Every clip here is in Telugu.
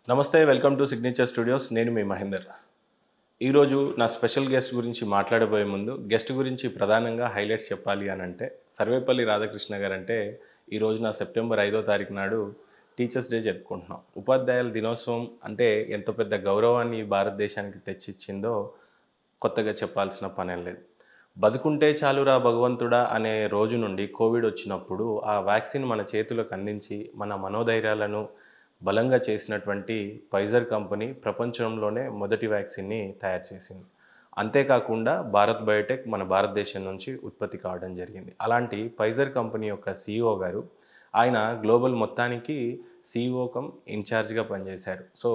నమస్తే, వెల్కమ్ టు సిగ్నేచర్ స్టూడియోస్. నేను మీ మహేందర్. ఈరోజు నా స్పెషల్ గెస్ట్ గురించి మాట్లాడబోయే ముందు గెస్ట్ గురించి ప్రధానంగా హైలైట్స్ చెప్పాలి అని అంటే సర్వేపల్లి రాధాకృష్ణ గారు అంటే ఈ రోజున సెప్టెంబర్ 5వ తారీఖు నాడు టీచర్స్ డే జరుపుకుంటున్నాం. ఉపాధ్యాయుల దినోత్సవం అంటే ఎంత పెద్ద గౌరవాన్ని ఈ భారతదేశానికి తెచ్చిచ్చిందో కొత్తగా చెప్పాల్సిన పనేం లేదు. బతుకుంటే చాలురా భగవంతుడా అనే రోజు నుండి కోవిడ్ వచ్చినప్పుడు ఆ వ్యాక్సిన్ మన చేతులకు అందించి మన మనోధైర్యాలను బలంగా చేసినటువంటి ఫైజర్ కంపెనీ ప్రపంచంలోనే మొదటి వ్యాక్సిన్ని తయారు చేసింది. అంతేకాకుండా భారత్ బయోటెక్ మన భారతదేశం నుంచి ఉత్పత్తి కావడం జరిగింది. అలాంటి ఫైజర్ కంపెనీ యొక్క సీఈఓ గారు ఆయన గ్లోబల్ మొత్తానికి సీఈఓ కమ్ ఇన్ఛార్జ్గా పనిచేశారు. సో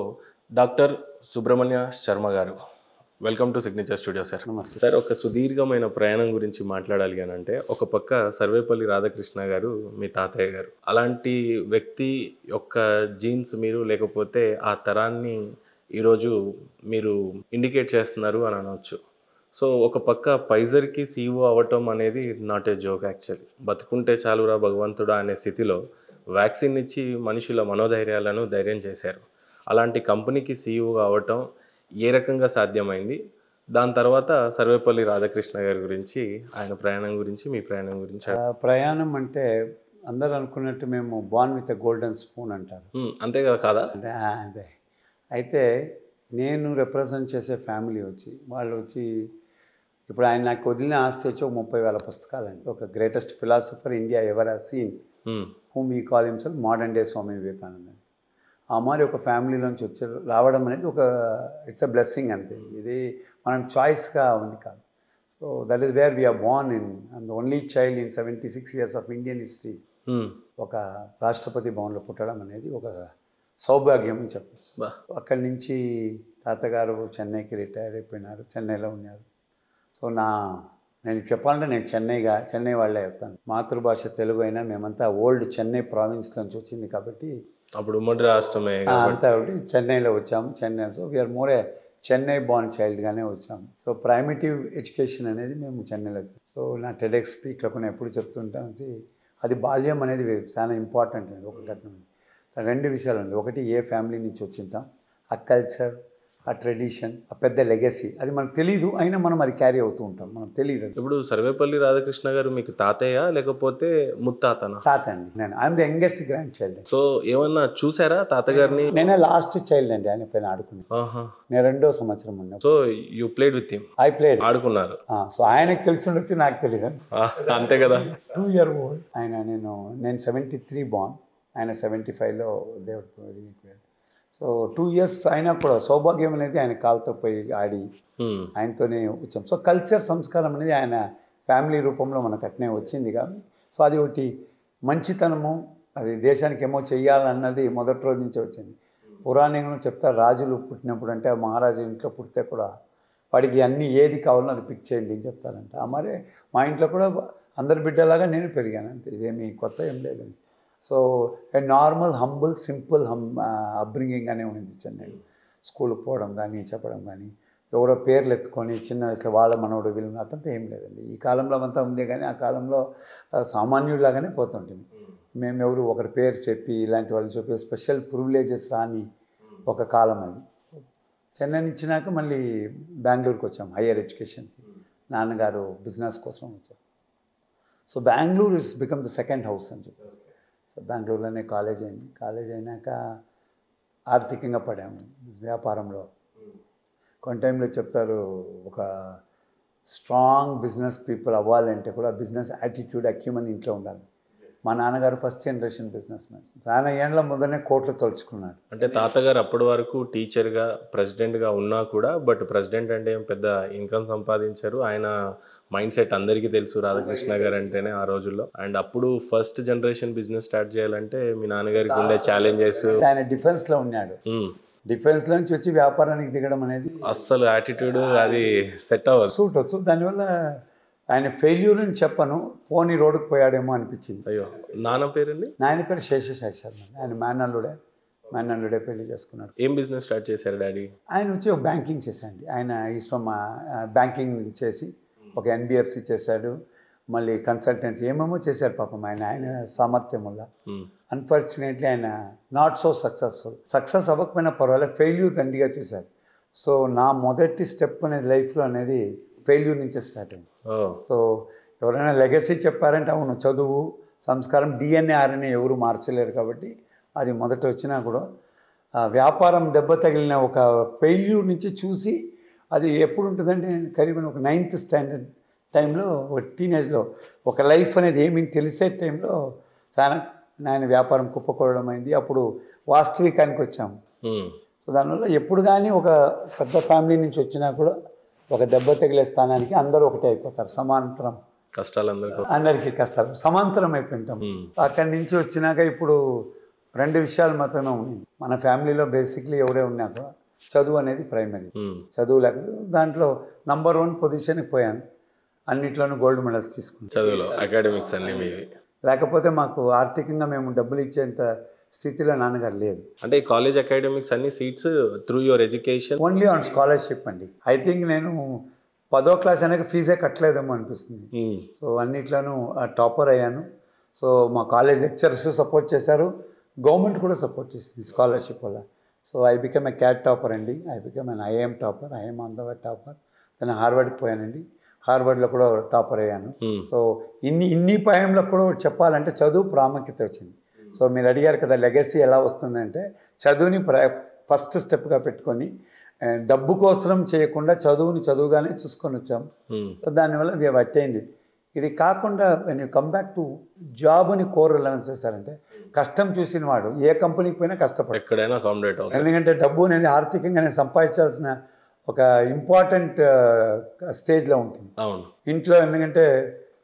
డాక్టర్ సుబ్రహ్మణ్య శర్మ గారు, welcome to signature studio sir. నమస్తే సార్, ఒక సుదీర్ఘమైన ప్రయాణం గురించి మాట్లాడాలి అని అంటే ఒక పక్క సర్వేపల్లి రాధాకృష్ణ గారు మీ తాతయ్య గారు. అలాంటి వ్యక్తి యొక్క జీన్స్ మీరు లేకపోతే ఆ తరాన్ని ఈరోజు మీరు ఇండికేట్ చేస్తున్నారు అని అనవచ్చు. సో ఒక పక్క ఫైజర్కి సీఈఓ అవ్వటం అనేది నాట్ ఏ జోక్ యాక్చువల్లీ. బతుకుంటే చాలురా భగవంతుడా అనే స్థితిలో వ్యాక్సిన్ ఇచ్చి మనుషుల మనోధైర్యాలను ధైర్యం చేశారు. అలాంటి కంపెనీకి సీఈఓగా అవ్వటం ఏ రకంగా సాధ్యమైంది? దాని తర్వాత సర్వేపల్లి రాధాకృష్ణ గారి గురించి, ఆయన ప్రయాణం గురించి, మీ ప్రయాణం గురించి. ప్రయాణం అంటే అందరూ అనుకున్నట్టు మేము born with a golden spoon అంటారు. అంతే కదా, కాదా? అంటే అదే. అయితే నేను రిప్రజెంట్ చేసే ఫ్యామిలీ వాళ్ళు వచ్చి ఇప్పుడు ఆయన నాకు వదిలిన ఆస్తి వచ్చి ఒక 30,000 పుస్తకాలండి. ఒక greatest philosopher India ever has seen whom he call himself modern day Swami Vivekananda. ఆ మరి ఒక ఫ్యామిలీలోంచి రావడం అనేది ఒక ఇట్స్ ఎ బ్లెస్సింగ్ అంతే. ఇది మనం చాయిస్గా ఉంది కాదు. So that is where we are born in and only child in 76 years of Indian history ఒక రాష్ట్రపతి భవన్లో పుట్టడం అనేది ఒక సౌభాగ్యం అని చెప్పచ్చు. అక్కడి నుంచి తాతగారు చెన్నైకి రిటైర్ అయిపోయినారు, చెన్నైలో ఉన్నారు. సో నేను చెప్పాలంటే నేను చెన్నై వాళ్ళే చెప్తాను. మాతృభాష తెలుగు అయినా మేమంతా ఓల్డ్ చెన్నై ప్రావిన్స్ నుంచి వచ్చింది కాబట్టి అప్పుడు ఉమ్మడి రాష్ట్రమే అంతా చెన్నైలో వచ్చాము. So we are more a Chennai born చైల్డ్గానే వచ్చాము. సో ప్రైమేటివ్ ఎడ్యుకేషన్ అనేది మేము చెన్నైలో వచ్చాము. సో నా టెడెక్స్ స్పీక్లో కూడా ఎప్పుడు చెప్తుంటాను, అది బాల్యం అనేది చాలా ఇంపార్టెంట్ అండి. ఒక ఘటన రెండు విషయాలు ఉంది. ఒకటి ఏ ఫ్యామిలీ నుంచి వచ్చింటాం, ఆ కల్చర్, ఆ ట్రెడిషన్, ఆ పెద్ద లెగసీ అది మనకు తెలీదు, అయినా మనం అది క్యారీ అవుతూ ఉంటాం, మనకు తెలియదు. ఇప్పుడు సర్వేపల్లి రాధాకృష్ణ గారు మీకు తాతయ్య లేకపోతే ముత్తాతనా? తాత అండి. నేను I'm the youngest grand child. So ఏమన్నా చూసారా తాతగారిని? నేనే లాస్ట్ చైల్డ్ అండి ఆయన పైన ఆడుకున్నాను. నేను 2వ సంవత్సరం ఉన్నాను. So you played with him? I played. ఆడుకున్నారు. సో ఆయనకు తెలిసి ఉండొచ్చు, నాకు తెలియదు. అంతే కదా. 2 year old ఆయన. నేను 73 బార్న్, ఆయన 75లో దేవుడు. సో 2 years అయినా కూడా సౌభాగ్యం అనేది ఆయన కాలుతో పోయి ఆడి ఆయనతోనే వచ్చాం. సో కల్చర్, సంస్కారం అనేది ఆయన ఫ్యామిలీ రూపంలో మనకు అట్నే వచ్చింది కాబట్టి సో అది ఒకటి మంచితనము, అది దేశానికి ఏమో చెయ్యాలన్నది మొదటి రోజు నుంచే వచ్చింది. పురాణంలో చెప్తారు, రాజులు పుట్టినప్పుడు అంటే మహారాజు ఇంట్లో పుడితే కూడా వాడికి అన్నీ ఏది కావాలో అది పిక్ చేయండి అని చెప్తారంట. మరి మా ఇంట్లో కూడా అందరి బిడ్డలాగా నేను పెరిగాను అంతే, ఇదేమి కొత్త ఏం లేదండి. సో ఏ నార్మల్ హంబుల్ సింపుల్ అప్బ్రింగింగ్ అనే ఉంది చెన్నైలో. స్కూల్కి పోవడం కానీ చెప్పడం కానీ, ఎవరో పేర్లు ఎత్తుకొని చిన్న వయసులో వాళ్ళ మనవడు వీళ్ళు అట్టంతా ఏం లేదండి. ఈ కాలంలో అంతా ఉంది కానీ ఆ కాలంలో సామాన్యుడిలాగానే పోతుంటుంది. మేము ఎవరు ఒకరి పేరు చెప్పి ఇలాంటి వాళ్ళు చెప్పి స్పెషల్ ప్రివిలేజెస్ రాని ఒక కాలం అది. సో చెన్నై నుంచినాక మళ్ళీ బెంగళూరుకి వచ్చాము హయ్యర్ ఎడ్యుకేషన్కి. నాన్నగారు బిజినెస్ కోసం వచ్చారు. So Bengaluru is become the second house అని చెప్పారు. సో బెంగళూరులోనే కాలేజ్ అయింది. కాలేజ్ అయినాక ఆర్థికంగా పడాము వ్యాపారంలో. కొన్ని టైంలో చెప్తారు, ఒక స్ట్రాంగ్ బిజినెస్ పీపుల్ అవ్వాలంటే కూడా బిజినెస్ యాటిట్యూడ్, అక్యూమన్ ఇంట్లో ఉండాలి. మా నాన్నగారు ఫస్ట్ జనరేషన్ బిజినెస్ మ్యాన్, చాలా ఏళ్ళ ముందరనే కోట్లు తలుచుకున్నాడు. అంటే తాతగారు అప్పటి వరకు టీచర్గా, ప్రెసిడెంట్గా ఉన్నా కూడా, బట్ ప్రెసిడెంట్ అంటే ఏం పెద్ద ఇన్కమ్ సంపాదించారు. ఆయన మైండ్ సెట్ అందరికీ తెలుసు, రాధాకృష్ణ గారు అంటేనే ఆ రోజుల్లో. అండ్ అప్పుడు ఫస్ట్ జనరేషన్ బిజినెస్ స్టార్ట్ చేయాలంటే మీ నాన్నగారికి ఉండే ఛాలెంజెస్. ఆయన డిఫెన్స్లో ఉన్నాడు. డిఫెన్స్లో నుంచి వచ్చి వ్యాపారానికి దిగడం అనేది అస్సలు యాటిట్యూడ్ అది సెట్ అవ్వదు, సూట్ వచ్చు. దానివల్ల ఆయన ఫెయిల్యూర్ అని చెప్పను, పోనీ రోడ్డుకు పోయాడేమో అనిపించింది. అయ్యో, నాన్న పేరండి? నాయన పేరు శేషశేఖర్ శర్మ. ఆయన మేనల్లుడే పెళ్లి చేసుకున్నాడు. ఏం బిజినెస్ స్టార్ట్ చేశారు డాడీ? ఆయన వచ్చి ఒక బ్యాంకింగ్ చేశాడు. ఆయన ఈజ్ ఫ్రమ్ బ్యాంకింగ్ చేసి ఒక NBFC చేశాడు. మళ్ళీ కన్సల్టెన్సీ ఏమేమో చేశారు పాపం ఆయన సామర్థ్యం వల్ల. అన్ఫార్చునేట్లీ ఆయన నాట్ సో సక్సెస్ అవ్వకపోయినా పర్వాలేదు, ఫెయిల్యూర్ దండిగా చూశారు. సో నా మొదటి స్టెప్ అనేది లైఫ్లో అనేది ఫెయిల్యూర్ నుంచే స్టార్ట్ అయింది. సో ఎవరైనా లెగసీ చెప్పారంటే అవును, చదువు, సంస్కారం, డిఎన్ఏ ఆర్ఎన్ఏ ఎవరు మార్చలేరు కాబట్టి అది మొదట వచ్చినా కూడా వ్యాపారం దెబ్బ తగిలిన ఒక ఫెయిల్యూర్ నుంచి చూసి అది ఎప్పుడు ఉంటుందంటే కరీబన్ ఒక 9th స్టాండర్డ్ టైంలో, ఒక టీనేజ్లో ఒక లైఫ్ అనేది ఏమీ తెలిసే టైంలో చాలా ఆయన వ్యాపారం కుప్పకొడడం అయింది. అప్పుడు వాస్తవికానికి వచ్చాము. సో దానివల్ల ఎప్పుడు కానీ ఒక పెద్ద ఫ్యామిలీ నుంచి వచ్చినా కూడా ఒక దెబ్బ తగిలే స్థానానికి అందరూ ఒకటే అయిపోతారు, సమాంతరం కష్టాలు అందరికీ కష్టాలు సమాంతరం అయిపోయింటాం. అక్కడి నుంచి వచ్చినాక ఇప్పుడు 2 విషయాలు మాత్రమే ఉన్నాయి మన ఫ్యామిలీలో. బేసిక్లీ ఎవరే ఉన్నా కూడా చదువు అనేది ప్రైమరీ. చదువు లేకపోతే దాంట్లో నంబర్ 1 పొజిషన్కి పోయాను, అన్నిట్లోనూ గోల్డ్ మెడల్స్ తీసుకున్నాను చదువులో, అకాడమిక్స్ అన్ని మీవి. లేకపోతే మాకు ఆర్థికంగా మేము డబ్బులు ఇచ్చేంత స్థితిలో నాన్నగారు లేదు. అంటే ఈ కాలేజ్ అకాడమిక్స్ అన్ని seats through your education? Only on scholarship అండి. ఐ థింక్ నేను 10వ క్లాస్ అనేది ఫీజే కట్టలేదేమో అనిపిస్తుంది. సో అన్నిట్లోనూ టాపర్ అయ్యాను. సో మా కాలేజ్ లెక్చరర్స్ సపోర్ట్ చేశారు, గవర్నమెంట్ కూడా సపోర్ట్ చేసింది స్కాలర్షిప్ వల్ల. So I become a CAT topper అండి. I become an IIM topper, IIM on the way topper. నేను హార్వర్డ్కి పోయానండి, హార్వర్డ్లో కూడా టాపర్ అయ్యాను. సో ఇన్ని పయంలో కూడా చెప్పాలంటే చదువు ప్రాముఖ్యత వచ్చింది. సో మీరు అడిగారు కదా లెగసీ ఎలా వస్తుందంటే, చదువుని ఫస్ట్ స్టెప్గా పెట్టుకొని డబ్బు కోసం చేయకుండా చదువుగానే చూసుకొని వచ్చాము. సో దానివల్ల వి హావ్ అటైన్డ్ ఇట్. ఇది కాకుండా when you come back to జాబ్ని కోర్ రిలవెన్స్ చేశారంటే, కష్టం చూసిన వాడు ఏ కంపెనీకి పోయినా కష్టపడు, ఎక్కడైనా అకామిడేట్ అవుతుంది. ఎందుకంటే డబ్బు అనేది ఆర్థికంగా నేను సంపాదించాల్సిన ఒక ఇంపార్టెంట్ స్టేజ్లో ఉంటుంది ఇంట్లో. ఎందుకంటే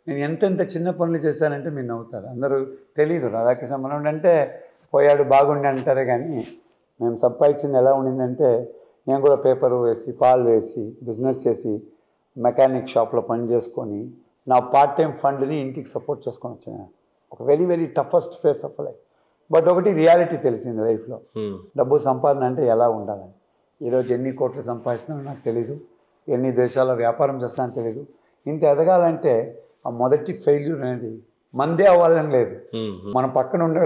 నేను ఎంత చిన్న పనులు చేశానంటే మీరు నవ్వుతారు, అందరూ తెలీదు. రాధాకృష్ణ మనోడు అంటే పోయాడు బాగుండి అంటారే, కానీ మేము సంపాదించింది ఎలా ఉండిందంటే, నేను కూడా పేపర్ వేసి పాలు వేసి బిజినెస్ చేసి మెకానిక్ షాప్లో పని చేసుకొని నా పార్ట్ టైం ఫండ్ని ఇంటికి సపోర్ట్ చేసుకొని వచ్చాను. ఒక very toughest face of life. But ఒకటి రియాలిటీ తెలిసింది లైఫ్లో, డబ్బు సంపాదన అంటే ఎలా ఉండాలని. ఈరోజు ఎన్ని కోట్లు సంపాదిస్తున్నానో నాకు తెలీదు, ఎన్ని దేశాల్లో వ్యాపారం చేస్తానో తెలీదు. ఇంత ఎదగాలంటే ఆ మొదటి ఫెయిల్యూర్ అనేది మందే అవ్వాలని లేదు, మన పక్కన ఉండే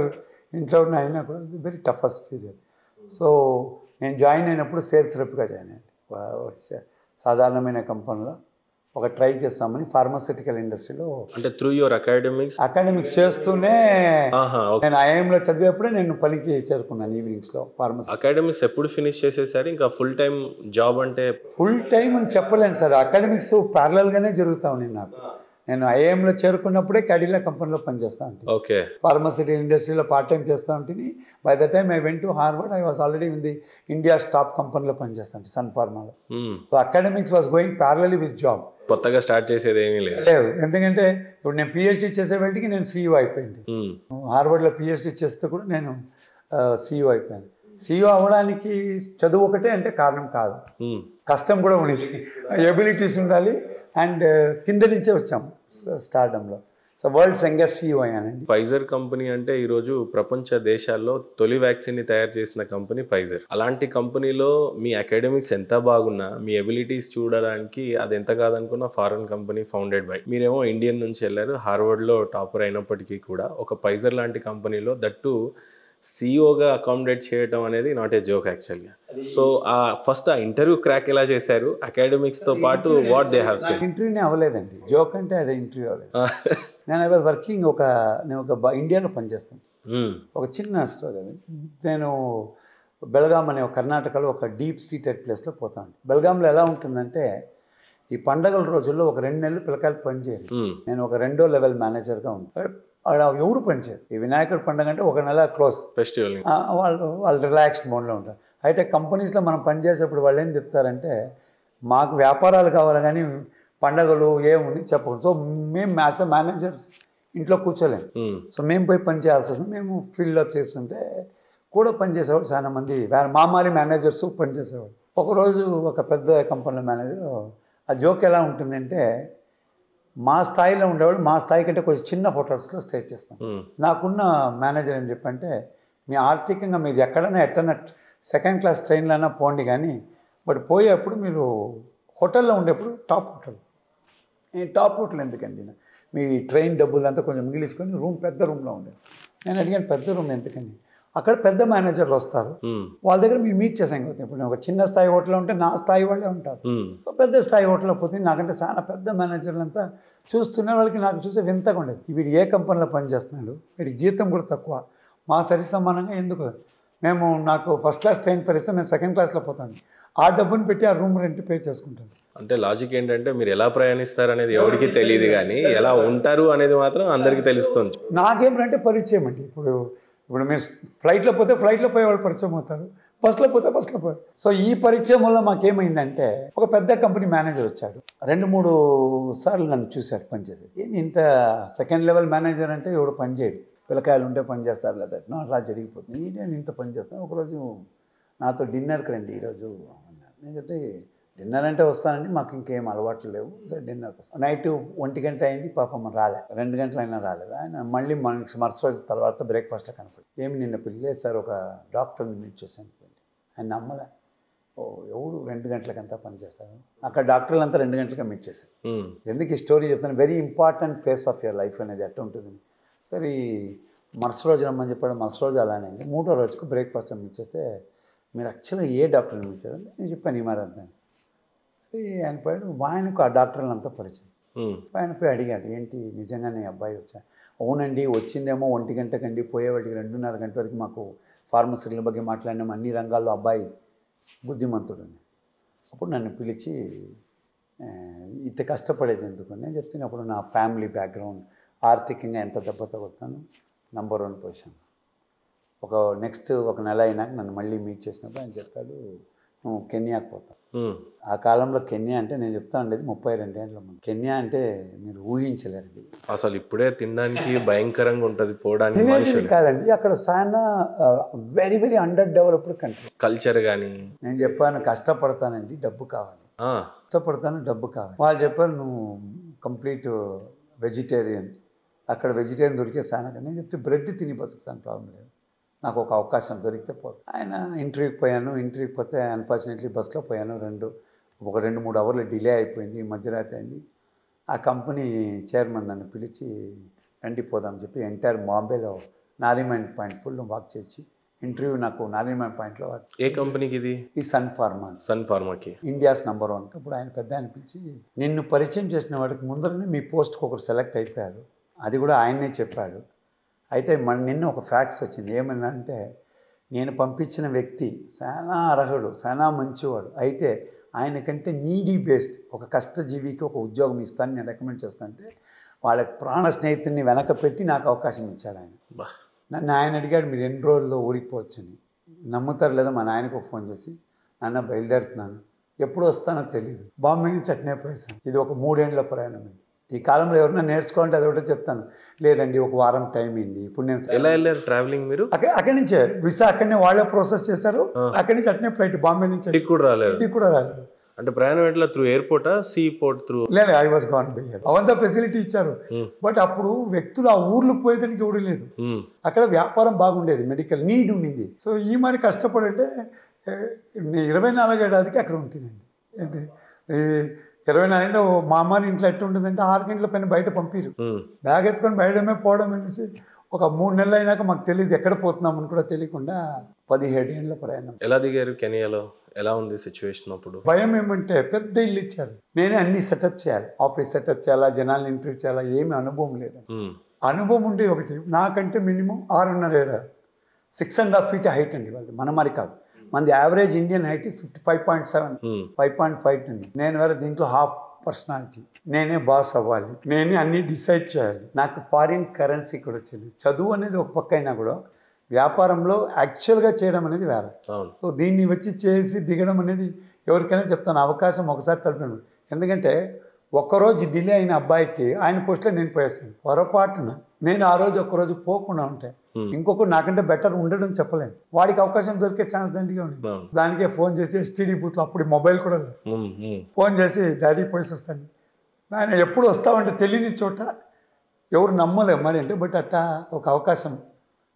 ఇంట్లో ఉన్న అయినా కూడా వెరీ టఫెస్ట్ పీరియడ్. సో నేను జాయిన్ అయినప్పుడు సేల్స్ రెప్గా జాయిన్ అయ్యాను. సాధారణమైన కంపెనీలో ఒక ట్రై చేస్తామని ఫార్మాసిటికల్ ఇండస్ట్రీలో. అంటే త్రూ యువర్ అకాడమిక్స్ చేస్తూనే నేను ఐఐఎంలో చదివేప్పుడే నేను పనికి చేరుకున్నాను ఈవినింగ్స్లో. ఫార్మసీ అకాడమిక్స్ ఎప్పుడు ఫినిష్ చేసేసారు? ఇంకా ఫుల్ టైం జాబ్ అంటే? ఫుల్ టైం అని చెప్పలేను సార్, అకాడమిక్స్ ప్యారలల్గానే జరుగుతూ ఉంది నాకు. నేను ఐఐఎంలో చేరుకున్నప్పుడే క్యాడిలా కంపెనీలో పనిచేస్తూ ఉంటాను. ఓకే. ఫార్మాసిటికల్ ఇండస్ట్రీలో పార్ట్ టైం చేస్తూ ఉంటుంది. By the time I went to Harvard, I was already in the India's top కంపెనీలో పనిచేస్తాను, సన్ ఫార్మాలో. So academics was going parallelly with job. కొత్తగా స్టార్ట్ చేసేది ఏమీ లేదు. ఎందుకంటే ఇప్పుడు నేను పిహెచ్డీ చేసే వాళ్ళకి నేను సీఈఓ అయిపోయింది. హార్వర్డ్లో పిహెచ్డీ చేస్తే కూడా నేను సీఈఓ అయిపోయాను. సీఈఓ అవ్వడానికి చదువు ఒకటే అంటే కారణం కాదు, కష్టం కూడా ఉండేది, ఎబిలిటీస్ ఉండాలి. అండ్ కింద నుంచే వచ్చాము స్టార్డమ్లో. సో వరల్డ్స్ యంగెస్ట్ సీఈఓ అయ్యానండి. ఫైజర్ కంపెనీ అంటే ఈరోజు ప్రపంచ దేశాల్లో తొలి వ్యాక్సిన్ని తయారు చేసిన కంపెనీ ఫైజర్. అలాంటి కంపెనీలో మీ అకాడమిక్స్ ఎంత బాగున్నా, మీ ఎబిలిటీస్ చూడడానికి అది ఎంత కాదనుకున్న ఫారెన్ కంపెనీ ఫౌండెడ్ బై, మీరేమో ఇండియన్ నుంచి వెళ్ళారు, హార్వర్డ్లో టాపర్ అయినప్పటికీ కూడా ఒక ఫైజర్ లాంటి కంపెనీలో దట్టు సీఈఓగా అకామిడేట్ చేయడం అనేది నాట్ ఏ జోక్ యాక్చువల్గా. సో ఫస్ట్ ఆ ఇంటర్వ్యూ క్రాక్ ఎలా చేశారు అకాడమిక్స్తో పాటు? What they have said? ఇంటర్వ్యూనే అవ్వలేదండి, జోక్ అంటే అదే ఇంటర్వ్యూ అవ్వలేదు. నేను ఐ వాజ్ వర్కింగ్ నేను ఒక ఇండియాలో పనిచేస్తాను. ఒక చిన్న స్టోరీ అది. నేను బెల్గాం అనే కర్ణాటకలో ఒక డీప్ సీటెడ్ ప్లేస్లో పోతాను. బెల్గాంలో ఎలా ఉంటుందంటే, ఈ పండగల రోజుల్లో ఒక 2 నెలలు పిల్లకాయలు పనిచేయాలి. నేను ఒక 2వ లెవెల్ మేనేజర్గా ఉంటాను. ఎవరు పనిచేయరు. ఈ వినాయకుడి పండుగ అంటే 1 నెల క్లోజ్ ఫెస్టివల్, వాళ్ళు రిలాక్స్డ్ మోడ్లో ఉంటారు. అయితే కంపెనీస్లో మనం పనిచేసేప్పుడు వాళ్ళు ఏం చెప్తారంటే, మాకు వ్యాపారాలు కావాలి కానీ పండగలు ఏముంది చెప్పకూడదు. సో మేము యాజ్ ఎ మేనేజర్స్ ఇంట్లో కూర్చోలేము. సో మేము పోయి పని చేయాల్సి వస్తుంది. మేము ఫీల్డ్లో చేస్తుంటే కూడా పనిచేసేవాళ్ళు చాలా మంది మామారి మేనేజర్స్ పనిచేసేవాళ్ళు. ఒకరోజు ఒక పెద్ద కంపెనీలో మేనేజర్, ఆ జోక్ ఎలా ఉంటుందంటే, మా స్థాయిలో ఉండేవాళ్ళు మా స్థాయి కంటే కొంచెం చిన్న హోటల్స్లో స్టే చేస్తాం. నాకున్న మేనేజర్ ఏం చెప్పంటే, మీ ఆర్థికంగా మీరు ఎట్టన్నా 2nd క్లాస్ ట్రైన్లో అయినా పోండి, కానీ బట్ పోయేప్పుడు మీరు హోటల్లో ఉండేప్పుడు టాప్ హోటల్. టాప్ హోటల్ ఎందుకండి, మీ ట్రైన్ డబ్బులంతా కొంచెం మిగిలించుకొని రూమ్ పెద్ద రూమ్లో ఉండేది. నేను అడిగాను పెద్ద రూమ్ ఎందుకని, అక్కడ పెద్ద మేనేజర్లు వస్తారు, వాళ్ళ దగ్గర మీరు మీట్ చేసాం కదా. ఇప్పుడు నేను ఒక చిన్న స్థాయి హోటల్లో ఉంటే నా స్థాయి వాళ్ళే ఉంటారు, పెద్ద స్థాయి హోటల్లో పోతే నాకంటే చాలా పెద్ద మేనేజర్లు అంతా చూస్తున్న వాళ్ళకి నాకు చూసే వింతగా ఉండేది. వీడు ఏ కంపెనీలో పనిచేస్తున్నాడు, వీడికి జీతం కూడా తక్కువ, మా సరి సమానంగా ఎందుకు, మేము నాకు ఫస్ట్ క్లాస్ ట్రైన్ పరిస్థితి నేను సెకండ్ క్లాస్లో పోతాను, ఆ డబ్బుని పెట్టి ఆ రూమ్ రెంట్ పే చేసుకుంటాను. అంటే లాజిక్ ఏంటంటే మీరు ఎలా ప్రయాణిస్తారు అనేది ఎవరికి తెలియదు, కానీ ఎలా ఉంటారు అనేది మాత్రం అందరికీ తెలుస్తుంది. నాకేమిటంటే పరిచయం అండి. ఇప్పుడు మీరు ఫ్లైట్లో పోతే ఫ్లైట్లో పోయే వాళ్ళు పరిచయం అవుతారు, బస్సులో పోతే బస్సులో పోయారు. సో ఈ పరిచయం వల్ల మాకేమైందంటే ఒక పెద్ద కంపెనీ మేనేజర్ వచ్చాడు, 2-3 సార్లు నన్ను చూశాడు పనిచేసి. ఇంత సెకండ్ లెవెల్ మేనేజర్ అంటే ఎవడు పని చేయడు, పిల్లకాయలు ఉంటే పని చేస్తారు లేదా, అలా జరిగిపోతుంది. నేను ఇంత పని చేస్తాను. ఒకరోజు నాతో డిన్నర్కి రండి ఈరోజు అన్నారు. నేను చెప్తే డిన్నర్ అంటే వస్తానండి, మాకు ఇంకేం అలవాట్లు లేవు, సరే డిన్నర్కి వస్తాను. నైట్ 1 గంట అయింది, పాపం రాలే, 2 గంటలైనా రాలేదు. ఆయన మళ్ళీ మనకి మరుసటి తర్వాత బ్రేక్ఫాస్ట్లో కనపడి, ఏమి నిన్న పిల్లలేదు సార్, ఒక డాక్టర్ని మీట్ చేశాను. ఆయన నమ్మలే, ఓ ఎవడు 2 గంటలకంతా పని చేస్తాను, అక్కడ డాక్టర్లు అంతా 2 గంటలకే మీట్ చేశాను. ఎందుకు ఈ స్టోరీ చెప్తాను, very important face of your life అనేది ఎట్లా ఉంటుంది. సరే మరుసటి రోజు రమ్మని చెప్పాడు, మరుసటి రోజు అలానే అయింది. 3వ రోజుకు బ్రేక్ఫాస్ట్లో మీట్ చేస్తే, మీరు యాక్చువల్గా ఏ డాక్టర్ని మీట్ చేయాలి, నేను చెప్పాను ఈ మరి అంతా. ఆయన పోయాడు, ఆయనకు ఆ డాక్టర్లు అంతా పరిచయం. ఆయన పోయి అడిగాడు, ఏంటి నిజంగానే అబ్బాయి వచ్చా, అవునండి వచ్చిందేమో 1 గంటకండి, పోయేవాడికి 2:30 గంట వరకు మాకు ఫార్మసీల ಬಗ್ಗೆ మాట్లాడినాము, అన్ని రంగాల్లో అబ్బాయి బుద్ధిమంతుడు. అప్పుడు నన్ను పిలిచి ఇట్లా కష్టపడేది ఎందుకు నేను చెప్తే, అప్పుడు నా ఫ్యామిలీ బ్యాక్గ్రౌండ్, ఆర్థికంగా ఎంత దెబ్బ తగులుతాను, నంబర్ 1 పొజిషన్. నెక్స్ట్ ఒక నెల అయినాక నన్ను మళ్ళీ మీట్ చేసినప్పుడు ఆయన చెప్పాడు, నువ్వు కెన్యాకి పోతావు. ఆ కాలంలో కెన్యా అంటే నేను చెప్తా ఉండేది 32 ఏళ్ళ ముందు. కెన్యా అంటే మీరు ఊహించలేరండి, అసలు ఇప్పుడే తినడానికి భయంకరంగా ఉంటుంది, పోవడానికి కాదండి. అక్కడ చాలా very very under developed country. Culture కానీ నేను చెప్పాను కష్టపడతానండి, డబ్బు కావాలి, కష్టపడతాను డబ్బు కావాలి. వాళ్ళు చెప్పారు నువ్వు కంప్లీట్ వెజిటేరియన్, అక్కడ వెజిటేరియన్ దొరికే చాలా. నేను చెప్తే బ్రెడ్ తిని బతుకుతాను, ప్రాబ్లం లేదు, నాకు ఒక అవకాశం దొరికితే పోదు. ఆయన ఇంటర్వ్యూకి పోయాను, ఇంటర్వ్యూకి పోతే అన్ఫార్చునేట్లీ బస్లో పోయాను, 2-3 అవర్లు డిలే అయిపోయింది, మధ్యరాత్రి అయింది. ఆ కంపెనీ చైర్మన్ నన్ను పిలిచి రండి పోదాం చెప్పి ఎంటైర్ బాంబేలో నారిమన్ పాయింట్ ఫుల్ వాక్ చేసి ఇంటర్వ్యూ నాకు నారిమన్ పాయింట్లో. ఏ కంపెనీకి ఇది? ఈ సన్ ఫార్మాకి, ఇండియాస్ నంబర్ 1. అప్పుడు ఆయన పెద్ద ఆయన పిలిచి, నిన్ను పరిచయం చేసిన వాడికి ముందరనే మీ పోస్ట్కి ఒకరు సెలెక్ట్ అయిపోయారు, అది కూడా ఆయనే చెప్పాడు. అయితే నిన్న ఒక ఫ్యాక్ట్స్ వచ్చింది, ఏమన్నా నేను పంపించిన వ్యక్తి చాలా అర్హుడు, చాలా మంచివాడు, అయితే ఆయనకంటే నీడీ బేస్డ్ ఒక కష్టజీవికి ఒక ఉద్యోగం ఇస్తాను నేను రికమెండ్ చేస్తానంటే, వాళ్ళ ప్రాణ స్నేహితుడిని వెనక పెట్టి నాకు అవకాశం ఇచ్చాడు ఆయన. నన్ను ఆయన అడిగాడు, మీరు ఎన్ని రోజుల్లో ఊరికి పోవచ్చని. నమ్ముతారు లేదా, మా నాయనకు ఒక ఫోన్ చేసి, నాన్న బయలుదేరుతున్నాను, ఎప్పుడు వస్తానో తెలియదు, బాంబే నుంచి అట్నే పోయేసాను. ఇది ఒక 3 ఏళ్ల ప్రయాణం. ఈ కాలంలో ఎవరైనా నేర్చుకోవాలంటే అది ఒకటే చెప్తాను, లేదండి ఒక వారం టైం ఇవ్వండి. ఇప్పుడు నేను ఎలా వెళ్ళారు ట్రావెలింగ్? మీరు అక్కడి నుంచే వీసా అక్కడనే వాళ్ళే ప్రాసెస్ చేశారు, అక్కడి నుంచి అట్నే ఫ్లైట్ బాంబే నుంచి. ఇంటికి కూడా రాలేదు. అంటే ప్రయాణం ఎట్లా, త్రూ ఎయిర్పోర్టా, సీ పోర్ట్ త్రూ? లేదు, I was gone by air. అవంతా ఫెసిలిటీ ఇచ్చారు, బట్ అప్పుడు వ్యక్తులు ఆ ఊర్లకు పోయేదానికి ఎవడు లేదు. అక్కడ వ్యాపారం బాగుండేది, మెడికల్ నీడ్ ఉండింది. సో ఈ మరి కష్టపడంటే 24 ఏడాదికి అక్కడ ఉంటుందండి. ఏంటి 24 గంటలు మా అమ్మని ఇంట్లో ఎట్టు ఉంటుందంటే 6 గంటల పైన బయట పంపిరు, బ్యాగ్ ఎత్తుకొని బయటమే పోవడం అనేసి. ఒక 3 నెలలు అయినాక మాకు తెలియదు ఎక్కడ పోతున్నామని కూడా తెలియకుండా 17 ఏళ్ళ ప్రయాణం. ఎలా దిగారు కెనియాలో? ఎలా ఉంది సిచ్యువేషన్ అప్పుడు? భయం ఏమంటే పెద్ద ఇల్లు ఇచ్చారు, నేనే అన్ని సెటప్ చేయాలి, ఆఫీస్ సెటప్ చేయాలా, జనాలను ఇంటర్వ్యూ చేయాలా, ఏమి అనుభవం లేదు. అనుభవం ఉండే ఒకటి, నాకంటే మినిమం 6.5 6.5 feet హైట్ అండి వాళ్ళది, మన మరి కాదు. మనది యావరేజ్ ఇండియన్ హైట్ 55.7 5.5 ఉంది. నేను వేరే దీంట్లో హాఫ్ పర్సనాలిటీ, నేనే బాస్ అవ్వాలి, నేనే అన్నీ డిసైడ్ చేయాలి. నాకు ఫారిన్ కరెన్సీ కూడా వచ్చింది. చదువు అనేది ఒక పక్క అయినా కూడా వ్యాపారంలో యాక్చువల్గా చేయడం అనేది వేరే. సో దీన్ని వచ్చి చేసి దిగడం అనేది ఎవరికైనా చెప్తాను, అవకాశం ఒకసారి తలపాను. ఎందుకంటే ఒక్కరోజు డిలే అయిన అబ్బాయికి ఆయన పోస్ట్లో నేను పోయేస్తాను. పొరపాటున నేను ఆ రోజు ఒక్కరోజు పోకుండా ఉంటే ఇంకొకరు నాకంటే బెటర్ ఉండడం చెప్పలేను. వాడికి అవకాశం దొరికే ఛాన్స్ దండిగా ఉంది. దానికే ఫోన్ చేసి ఎస్టీడీ బూత్లో, అప్పుడు మొబైల్ కూడా లేదు, ఫోన్ చేసి డాడీ పోయేసి వస్తాను. ఆయన ఎప్పుడు వస్తామంటే తెలియని చోట ఎవరు నమ్మలేము మరి అంటే, బట్ అట్టా ఒక అవకాశం,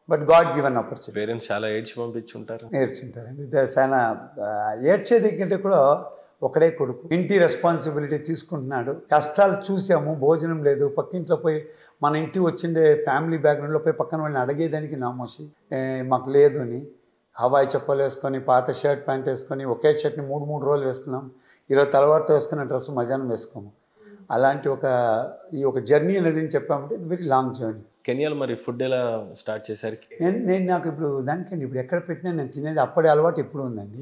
but God given opportunity. Parents చాలా ఏడ్చి పంపించుంటారు. ఏడ్చుంటారండి. చాలా ఏడ్చేది కంటే కూడా ఒకడే కొడుకు, ఇంటి రెస్పాన్సిబిలిటీ తీసుకుంటున్నాడు. కష్టాలు చూసాము, భోజనం లేదు, పక్కింట్లో పోయి మన ఇంటికి వచ్చిండే ఫ్యామిలీ బ్యాక్గ్రౌండ్లో పోయి పక్కన వాళ్ళని అడిగేదానికి నామోషి మాకు లేదు అని హవాయి చెప్పలు వేసుకొని పాత షర్ట్ ప్యాంట్ వేసుకొని ఒకే షర్ట్ని 3 రోజులు వేసుకున్నాం. ఈరోజు తలవారితో వేసుకున్న డ్రెస్ మధ్యాహ్నం వేసుకోము. అలాంటి ఒక జర్నీ అనేది చెప్పామంటే ఇది వెరీ లాంగ్ జర్నీ. కెనియాలో మరి ఫుడ్ ఎలా స్టార్ట్ చేశారు? నేను నాకు ఇప్పుడు దానికండి ఇప్పుడు ఎక్కడ పెట్టినా నేను తినేది అప్పటి అలవాటు ఇప్పుడు ఉందండి.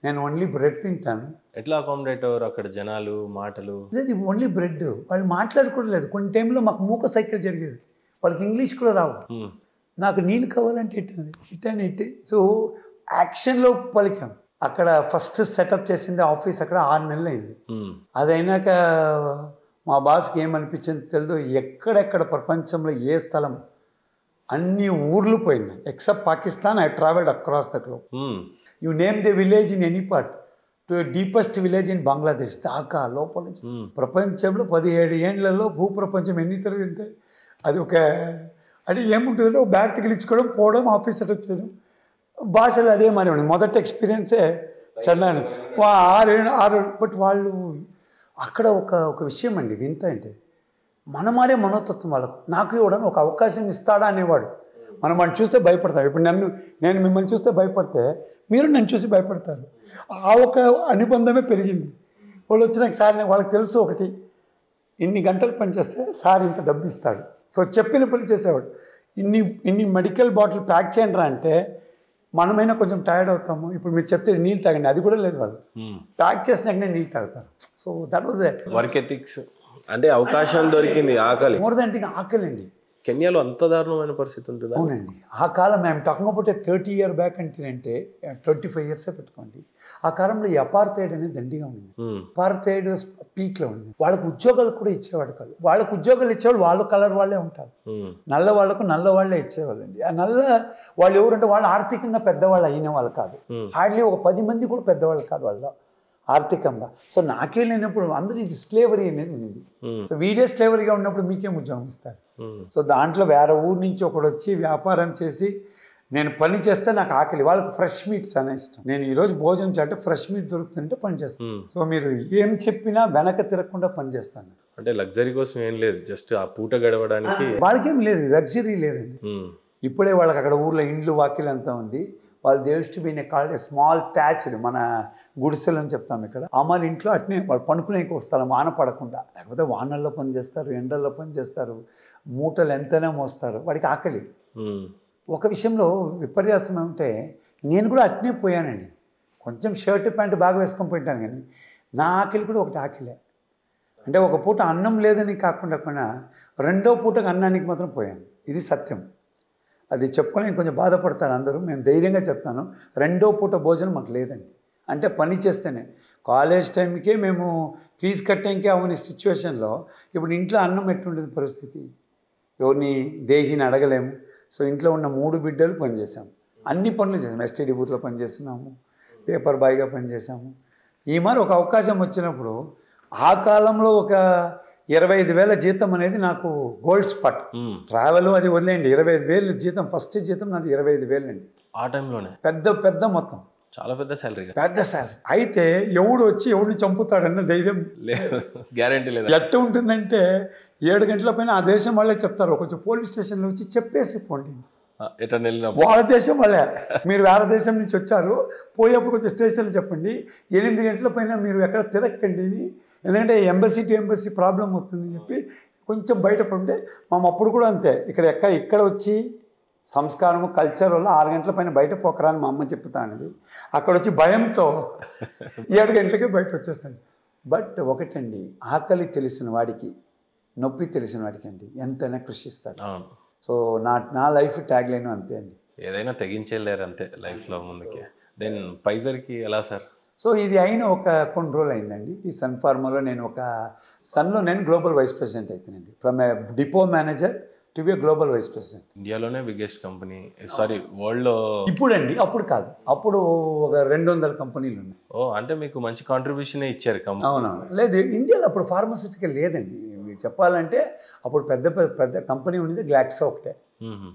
నేను ఓన్లీ బ్రెడ్ తింటాను. ఎట్లా అకామిడేట్ అవ్వరు అక్కడ జనాలు, మాటలు? లేదు, ఓన్లీ బ్రెడ్. వాళ్ళు మాట్లాడుకోవట్లేదు. కొన్ని టైంలో మాకు మూక సైకిల్ జరిగేది, వాళ్ళకి ఇంగ్లీష్ కూడా రావు. నాకు నీళ్ళు కావాలంటే ఇట్టని సో యాక్షన్లో పలికాం. అక్కడ ఫస్ట్ సెటప్ చేసింది ఆఫీస్ అక్కడ 6 నెలలు అయింది. అదైనాక మా బాస్కి ఏమనిపించింది తెలియదు, ఎక్కడెక్కడ ప్రపంచంలో ఏ స్థలం అన్ని ఊర్లు పోయినాయి except Pakistan. I travelled across the globe. You name the village in any part to deepest village in Bangladesh దాకా లోపల నుంచి ప్రపంచంలో 17 ఏళ్లలో భూప్రపంచం ఎన్ని తిరిగింటే అది అది ఏముంటుందో బ్యాగ్ తగిలించుకోవడం, పోవడం, ఆఫీస్ సెటప్ చేయడం. భాషలు అదే మరి ఉంది. మొదటి ఎక్స్పీరియన్సే చెన్నాను 6 బట్ వాళ్ళు అక్కడ ఒక విషయం అండి వింత అంటే మనమారే మనోతత్వం వాళ్ళకు. నాకు ఇవ్వడానికి ఒక అవకాశం ఇస్తాడా అనేవాడు. మనం వాడిని చూస్తే భయపడతాం. ఇప్పుడు నేను మిమ్మల్ని చూస్తే భయపడితే మీరు నన్ను చూసి భయపడతారు. ఆ ఒక అనుబంధమే పెరిగింది. వాళ్ళు వచ్చినాక సార్ వాళ్ళకి తెలుసు ఒకటి, ఇన్ని గంటలు పనిచేస్తే సార్ ఇంత డబ్బు ఇస్తాడు. సో చెప్పిన పని చేసేవాడు. ఇన్ని మెడికల్ బాటిల్ ప్యాక్ చేయండి రా అంటే మనమైనా కొంచెం టైర్డ్ అవుతాము. ఇప్పుడు మీరు చెప్తే నీళ్ళు తాగండి, అది కూడా లేదు. వాళ్ళు ప్యాక్ చేసినాకనే నీళ్ళు తాగుతారు. So that was work ethics. అంటే అవకాశం దొరికింది, ఆకలి మోర్ దాన్ ఆకలి అండి. కెన్యాలో అంత దారుణమైన పరిస్థితి ఉంటుంది. అవునండి. ఆ కాలం మేము టాకింగ్ అబౌట్ 30 years బ్యాక్ అంటే 25 years పెట్టుకోండి. ఆ కాలంలో ఈ అపార్థైడ్ అనేది దండిగా ఉంది. అపార్థైడ్ పీక్లో ఉంది. వాళ్ళకు ఉద్యోగాలు కూడా ఇచ్చేవాడు కాదు. వాళ్ళకు ఉద్యోగాలు ఇచ్చేవాళ్ళు వాళ్ళు కలర్ వాళ్ళే ఉంటారు. నల్ల వాళ్ళకు నల్ల వాళ్ళే ఇచ్చేవాళ్ళండి. ఆ నల్ల వాళ్ళు ఎవరంటే వాళ్ళు ఆర్థికంగా పెద్దవాళ్ళు అయిన వాళ్ళు కాదు. హార్డ్లీ ఒక 10 మంది కూడా పెద్దవాళ్ళు కాదు వాళ్ళు ఆర్థికంగా. సో నాకే లేనప్పుడు అందరూ ఇది స్లేవరీ అనేది ఉంది. సో వీడే స్లేవరీగా ఉన్నప్పుడు మీకేం ఉద్యోగం ఇస్తారు? సో దాంట్లో వేరే ఊరు నుంచి ఒకడు వచ్చి వ్యాపారం చేసి నేను పని చేస్తే నాకు ఆకలి. వాళ్ళకి ఫ్రెష్ మీట్స్ అనే ఇష్టం. నేను ఈరోజు భోజనం చేయాలంటే ఫ్రెష్ మీట్ దొరుకుతుంటే పని చేస్తాను. సో మీరు ఏం చెప్పినా వెనక తిరగకుండా పని చేస్తాను. అంటే లగ్జరీ కోసం ఏం లేదు, జస్ట్ ఆ పూట గడవడానికి. వాళ్ళకేం లేదు, లగ్జరీ లేదండి. ఇప్పుడే వాళ్ళకి అక్కడ ఊర్లో ఇండ్లు వాకిలు అంతా ఉంది. వాళ్ళు దేస్ట్ బీన్ కాల్డ్ స్మాల్ ట్యాచ్డ్, మన గుడిసెలు అని చెప్తాం ఇక్కడ. మన ఇంట్లో అట్నే వాళ్ళు పనుకునేకి వస్తారు వాన పడకుండా. లేకపోతే వానల్లో పని చేస్తారు, ఎండల్లో పని చేస్తారు, మూటలు ఎంతైనా మోస్తారు. వాడికి ఆకలి. ఒక విషయంలో విపర్యాసం ఏమంటే నేను కూడా అట్నే పోయానండి. కొంచెం షర్ట్ ప్యాంటు బాగా వేసుకొని పోయింటాను, కానీ నా ఆకలి కూడా ఒకటి ఆకలే. అంటే ఒక పూట అన్నం లేదని కాకుండా రెండో పూటకు అన్నానికి మాత్రం పోయాను. ఇది సత్యం. అది చెప్పుకొని కొంచెం బాధపడతారు అందరూ. మేము ధైర్యంగా చెప్తాను, రెండో పూట భోజనం మాకు లేదండి. అంటే పని చేస్తేనే కాలేజ్ టైంకే మేము ఫీజు కట్టేంకే అవని సిచ్యువేషన్లో ఇప్పుడు ఇంట్లో అన్నం ఎట్టుండేది పరిస్థితి. ఎవరిని దేహిని అడగలేము. సో ఇంట్లో ఉన్న 3 బిడ్డలు పనిచేసాము. అన్ని పనులు చేసాము. ఎస్టీడీ బూత్లో పనిచేస్తున్నాము, పేపర్ బాయ్గా పనిచేసాము. ఈ మరి ఒక అవకాశం వచ్చినప్పుడు ఆ కాలంలో ఒక 25,000 జీతం అనేది నాకు గోల్డ్ స్పాట్. ట్రావెల్ అది వదిలేండి, 25,000 జీతం. ఫస్ట్ జీతం నాది 25,000 అండి. ఆ టైంలోనే పెద్ద మొత్తం, చాలా పెద్ద శాలరీ. పెద్ద శాలరీ. అయితే ఎవడు వచ్చి ఎవడిని చంపుతాడన్న ధైర్యం లేదు, గ్యారంటీ లేదు. ఎట్ట ఉంటుందంటే 7 గంటల పైన ఆ దేశం వాళ్ళే చెప్తారు, కొంచెం పోలీస్ స్టేషన్లో వచ్చి చెప్పేసి పోండి. వాళ్ళ దేశం వాళ్ళే, మీరు వేరే దేశం నుంచి వచ్చారు, పోయేప్పుడు కొంచెం స్టేషన్లో చెప్పండి, 8 గంటల పైన మీరు ఎక్కడ తిరగకండి అని. ఎందుకంటే ఎంబసీ టు ఎంబసీ ప్రాబ్లం అవుతుందని చెప్పి కొంచెం బయటపడితే మేము అప్పుడు కూడా అంతే. ఇక్కడ వచ్చి సంస్కారము కల్చర్ వల్ల 6 గంటల పైన బయట పోకరా అని మా అమ్మ చెప్తానది. అక్కడ వచ్చి భయంతో 7 గంటలకే బయట వచ్చేస్తాను. బట్ ఒకటండి, ఆకలి తెలిసిన వాడికి నొప్పి తెలిసిన వాడికి అండి ఎంతైనా కృషిస్తారు. సో నా లైఫ్ ట్యాగ్ లైన్ అంతే అండి, ఏదైనా తెగించేళ్ళారు అంతే లైఫ్లో ముందుకి. దెన్ ఫైజర్కి ఎలా సార్? సో ఇది అయిన కొన్ని రోజులు అయిందండి. ఈ సన్ ఫార్మాలో నేను సన్లో గ్లోబల్ వైస్ ప్రెసిడెంట్ అవుతానండి. From a depot manager to be global vice president. ఇండియాలోనే బిగ్గెస్ట్ కంపెనీ, సారీ వరల్డ్లో ఇప్పుడండి, అప్పుడు కాదు. అప్పుడు ఒక 200 కంపెనీలు ఉన్నాయి. అంటే మీకు మంచి కాంట్రిబ్యూషన్ ఇచ్చారు కంపెనీ. అవునవును. లేదు, ఇండియాలో అప్పుడు ఫార్మస్యూటికల్ లేదండి. మీకు చెప్పాలంటే అప్పుడు పెద్ద కంపెనీ ఉండేది గ్లాక్సో ఒకటే.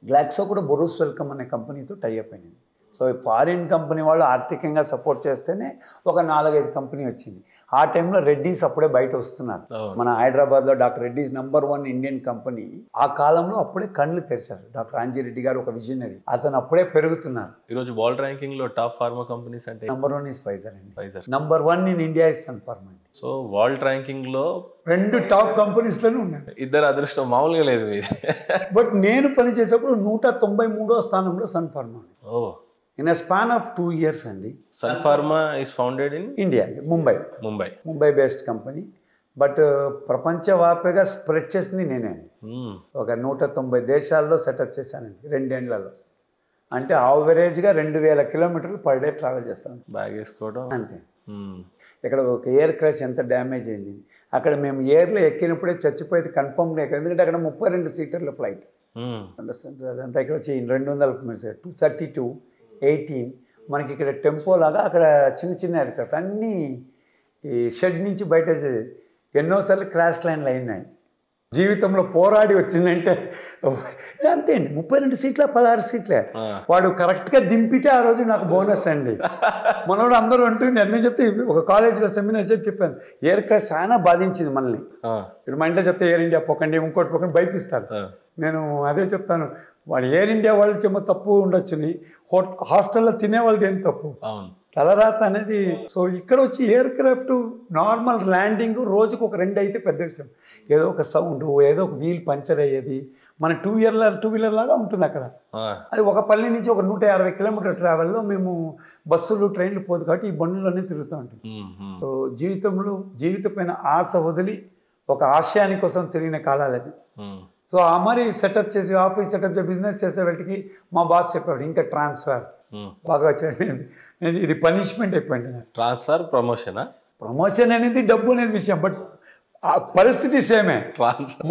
గ్లాక్సో కూడా బొరూస్ వెల్కమ్ అనే కంపెనీతో టైఅప్ అయింది. సో ఫారిన్ కంపెనీ వాళ్ళు ఆర్థికంగా సపోర్ట్ చేస్తేనే ఒక 4-5 కంపెనీ వచ్చింది. ఆ టైంలో రెడ్డీస్ అప్పుడే బయట వస్తున్నారు. మన హైదరాబాద్లో డాక్టర్ రెడ్డీస్ #1 ఇండియన్ కంపెనీ. ఆ కాలంలో అప్పుడే కళ్ళు తెరిచారు. డాక్టర్ ఆంజిరెడ్డి గారు ఒక విజనరీ, అతను అప్పుడే పెరుగుతున్నారు. ఈరోజు వరల్డ్ ర్యాంకింగ్లో టాప్ ఫార్మా కంపెనీస్ అంటే #1 ఈజ్ ఫైజర్ అండి. Pfizer. #1 in India is Sun Pharma అండి. సో వరల్డ్ ర్యాంకింగ్లో 2 టాప్ కంపెనీస్లోనే ఉన్నాయి. ఇద్దరు అదృష్టం మామూలుగా లేదు మీది. బట్ నేను పనిచేసేప్పుడు 193వ స్థానంలో సన్ ఫార్మా. ఓ, in a span of 2 years అండి. Sun Pharma is founded in India అండి, ముంబై బేస్డ్ కంపెనీ. బట్ ప్రపంచవ్యాప్తంగా స్ప్రెడ్ చేసింది నేనే అండి. ఒక 190 దేశాల్లో సెటప్ చేశానండి 2 ఏళ్లలో. అంటే యావరేజ్గా 2000 కిలోమీటర్లు పర్ డే ట్రావెల్ చేస్తాను. బ్యాగ్ వేసుకోవడం అంతే. ఇక్కడ ఒక ఎయిర్ క్రాష్ ఎంత డ్యామేజ్ అయింది, అక్కడ మేము ఎయిర్లో ఎక్కినప్పుడే చచ్చిపోయేది కన్ఫర్మ్ లేక, ఎందుకంటే అక్కడ 32 సీటర్ల ఫ్లైట్. అండర్స్టాండ్. అదంతా ఇక్కడ వచ్చి 200 232 18 మనకి ఇక్కడ టెంపో లాగా, అక్కడ చిన్న చిన్న ఎయిర్క్రాఫ్ట్ అన్నీ ఈ షెడ్ నుంచి బయట ఎన్నోసార్లు క్రాష్ లైన్లు అయినాయి. జీవితంలో పోరాడి వచ్చిందంటే అంతే అండి. 32 సీట్ల 16 సీట్లే. వాడు కరెక్ట్గా దింపితే ఆ రోజు నాకు బోనస్ అండి. మనోడు అందరూ అంటుండే, నేను చెప్తే ఒక కాలేజీలో సెమినార్ చెప్పాను, ఎయిర్ క్రాష్ చాలా బాధించింది మనల్ని. ఇప్పుడు మా ఇంట్లో చెప్తే ఎయిర్ ఇండియా పోకండి, ఇంకోటి పోకండి భయపిస్తారు. నేను అదే చెప్తాను, వాడు ఎయిర్ ఇండియా వాళ్ళు ఏమో తప్పు ఉండొచ్చుని, హాస్టల్లో తినే వాళ్ళది ఏం తప్పు, తలరాత అనేది. సో ఇక్కడ వచ్చి ఎయిర్ క్రాఫ్ట్ నార్మల్ ల్యాండింగ్ రోజుకు ఒక 2 అయితే పెద్ద విషయం. ఏదో ఒక సౌండ్, ఏదో ఒక వీల్ పంచర్ అయ్యేది. మన 2 వీలర్ లాగా ఉంటుంది అక్కడ. అది ఒక పల్లె నుంచి ఒక 150 కిలోమీటర్ ట్రావెల్లో మేము బస్సులు ట్రైన్లు పోదు కాబట్టి ఈ బండ్లన్నీ తిరుగుతూ ఉంటాం. సో జీవితపైన ఆశ వదిలి ఒక ఆశయాని కోసం తిరిగిన కాలాలు అది. సో ఆ మరి సెటప్ చేసి ఆఫీస్ సెటప్ చేసి బిజినెస్ చేసే వాళ్ళకి మా బాస్ చెప్పాడు, ఇంకా ట్రాన్స్ఫర్ బాగా వచ్చేది. ఇది పనిష్మెంట్ అయిపోయింది. ట్రాన్స్ఫర్ ప్రమోషన్ అనేది డబ్బు అనేది విషయం, బట్ ఆ పరిస్థితి సేమే.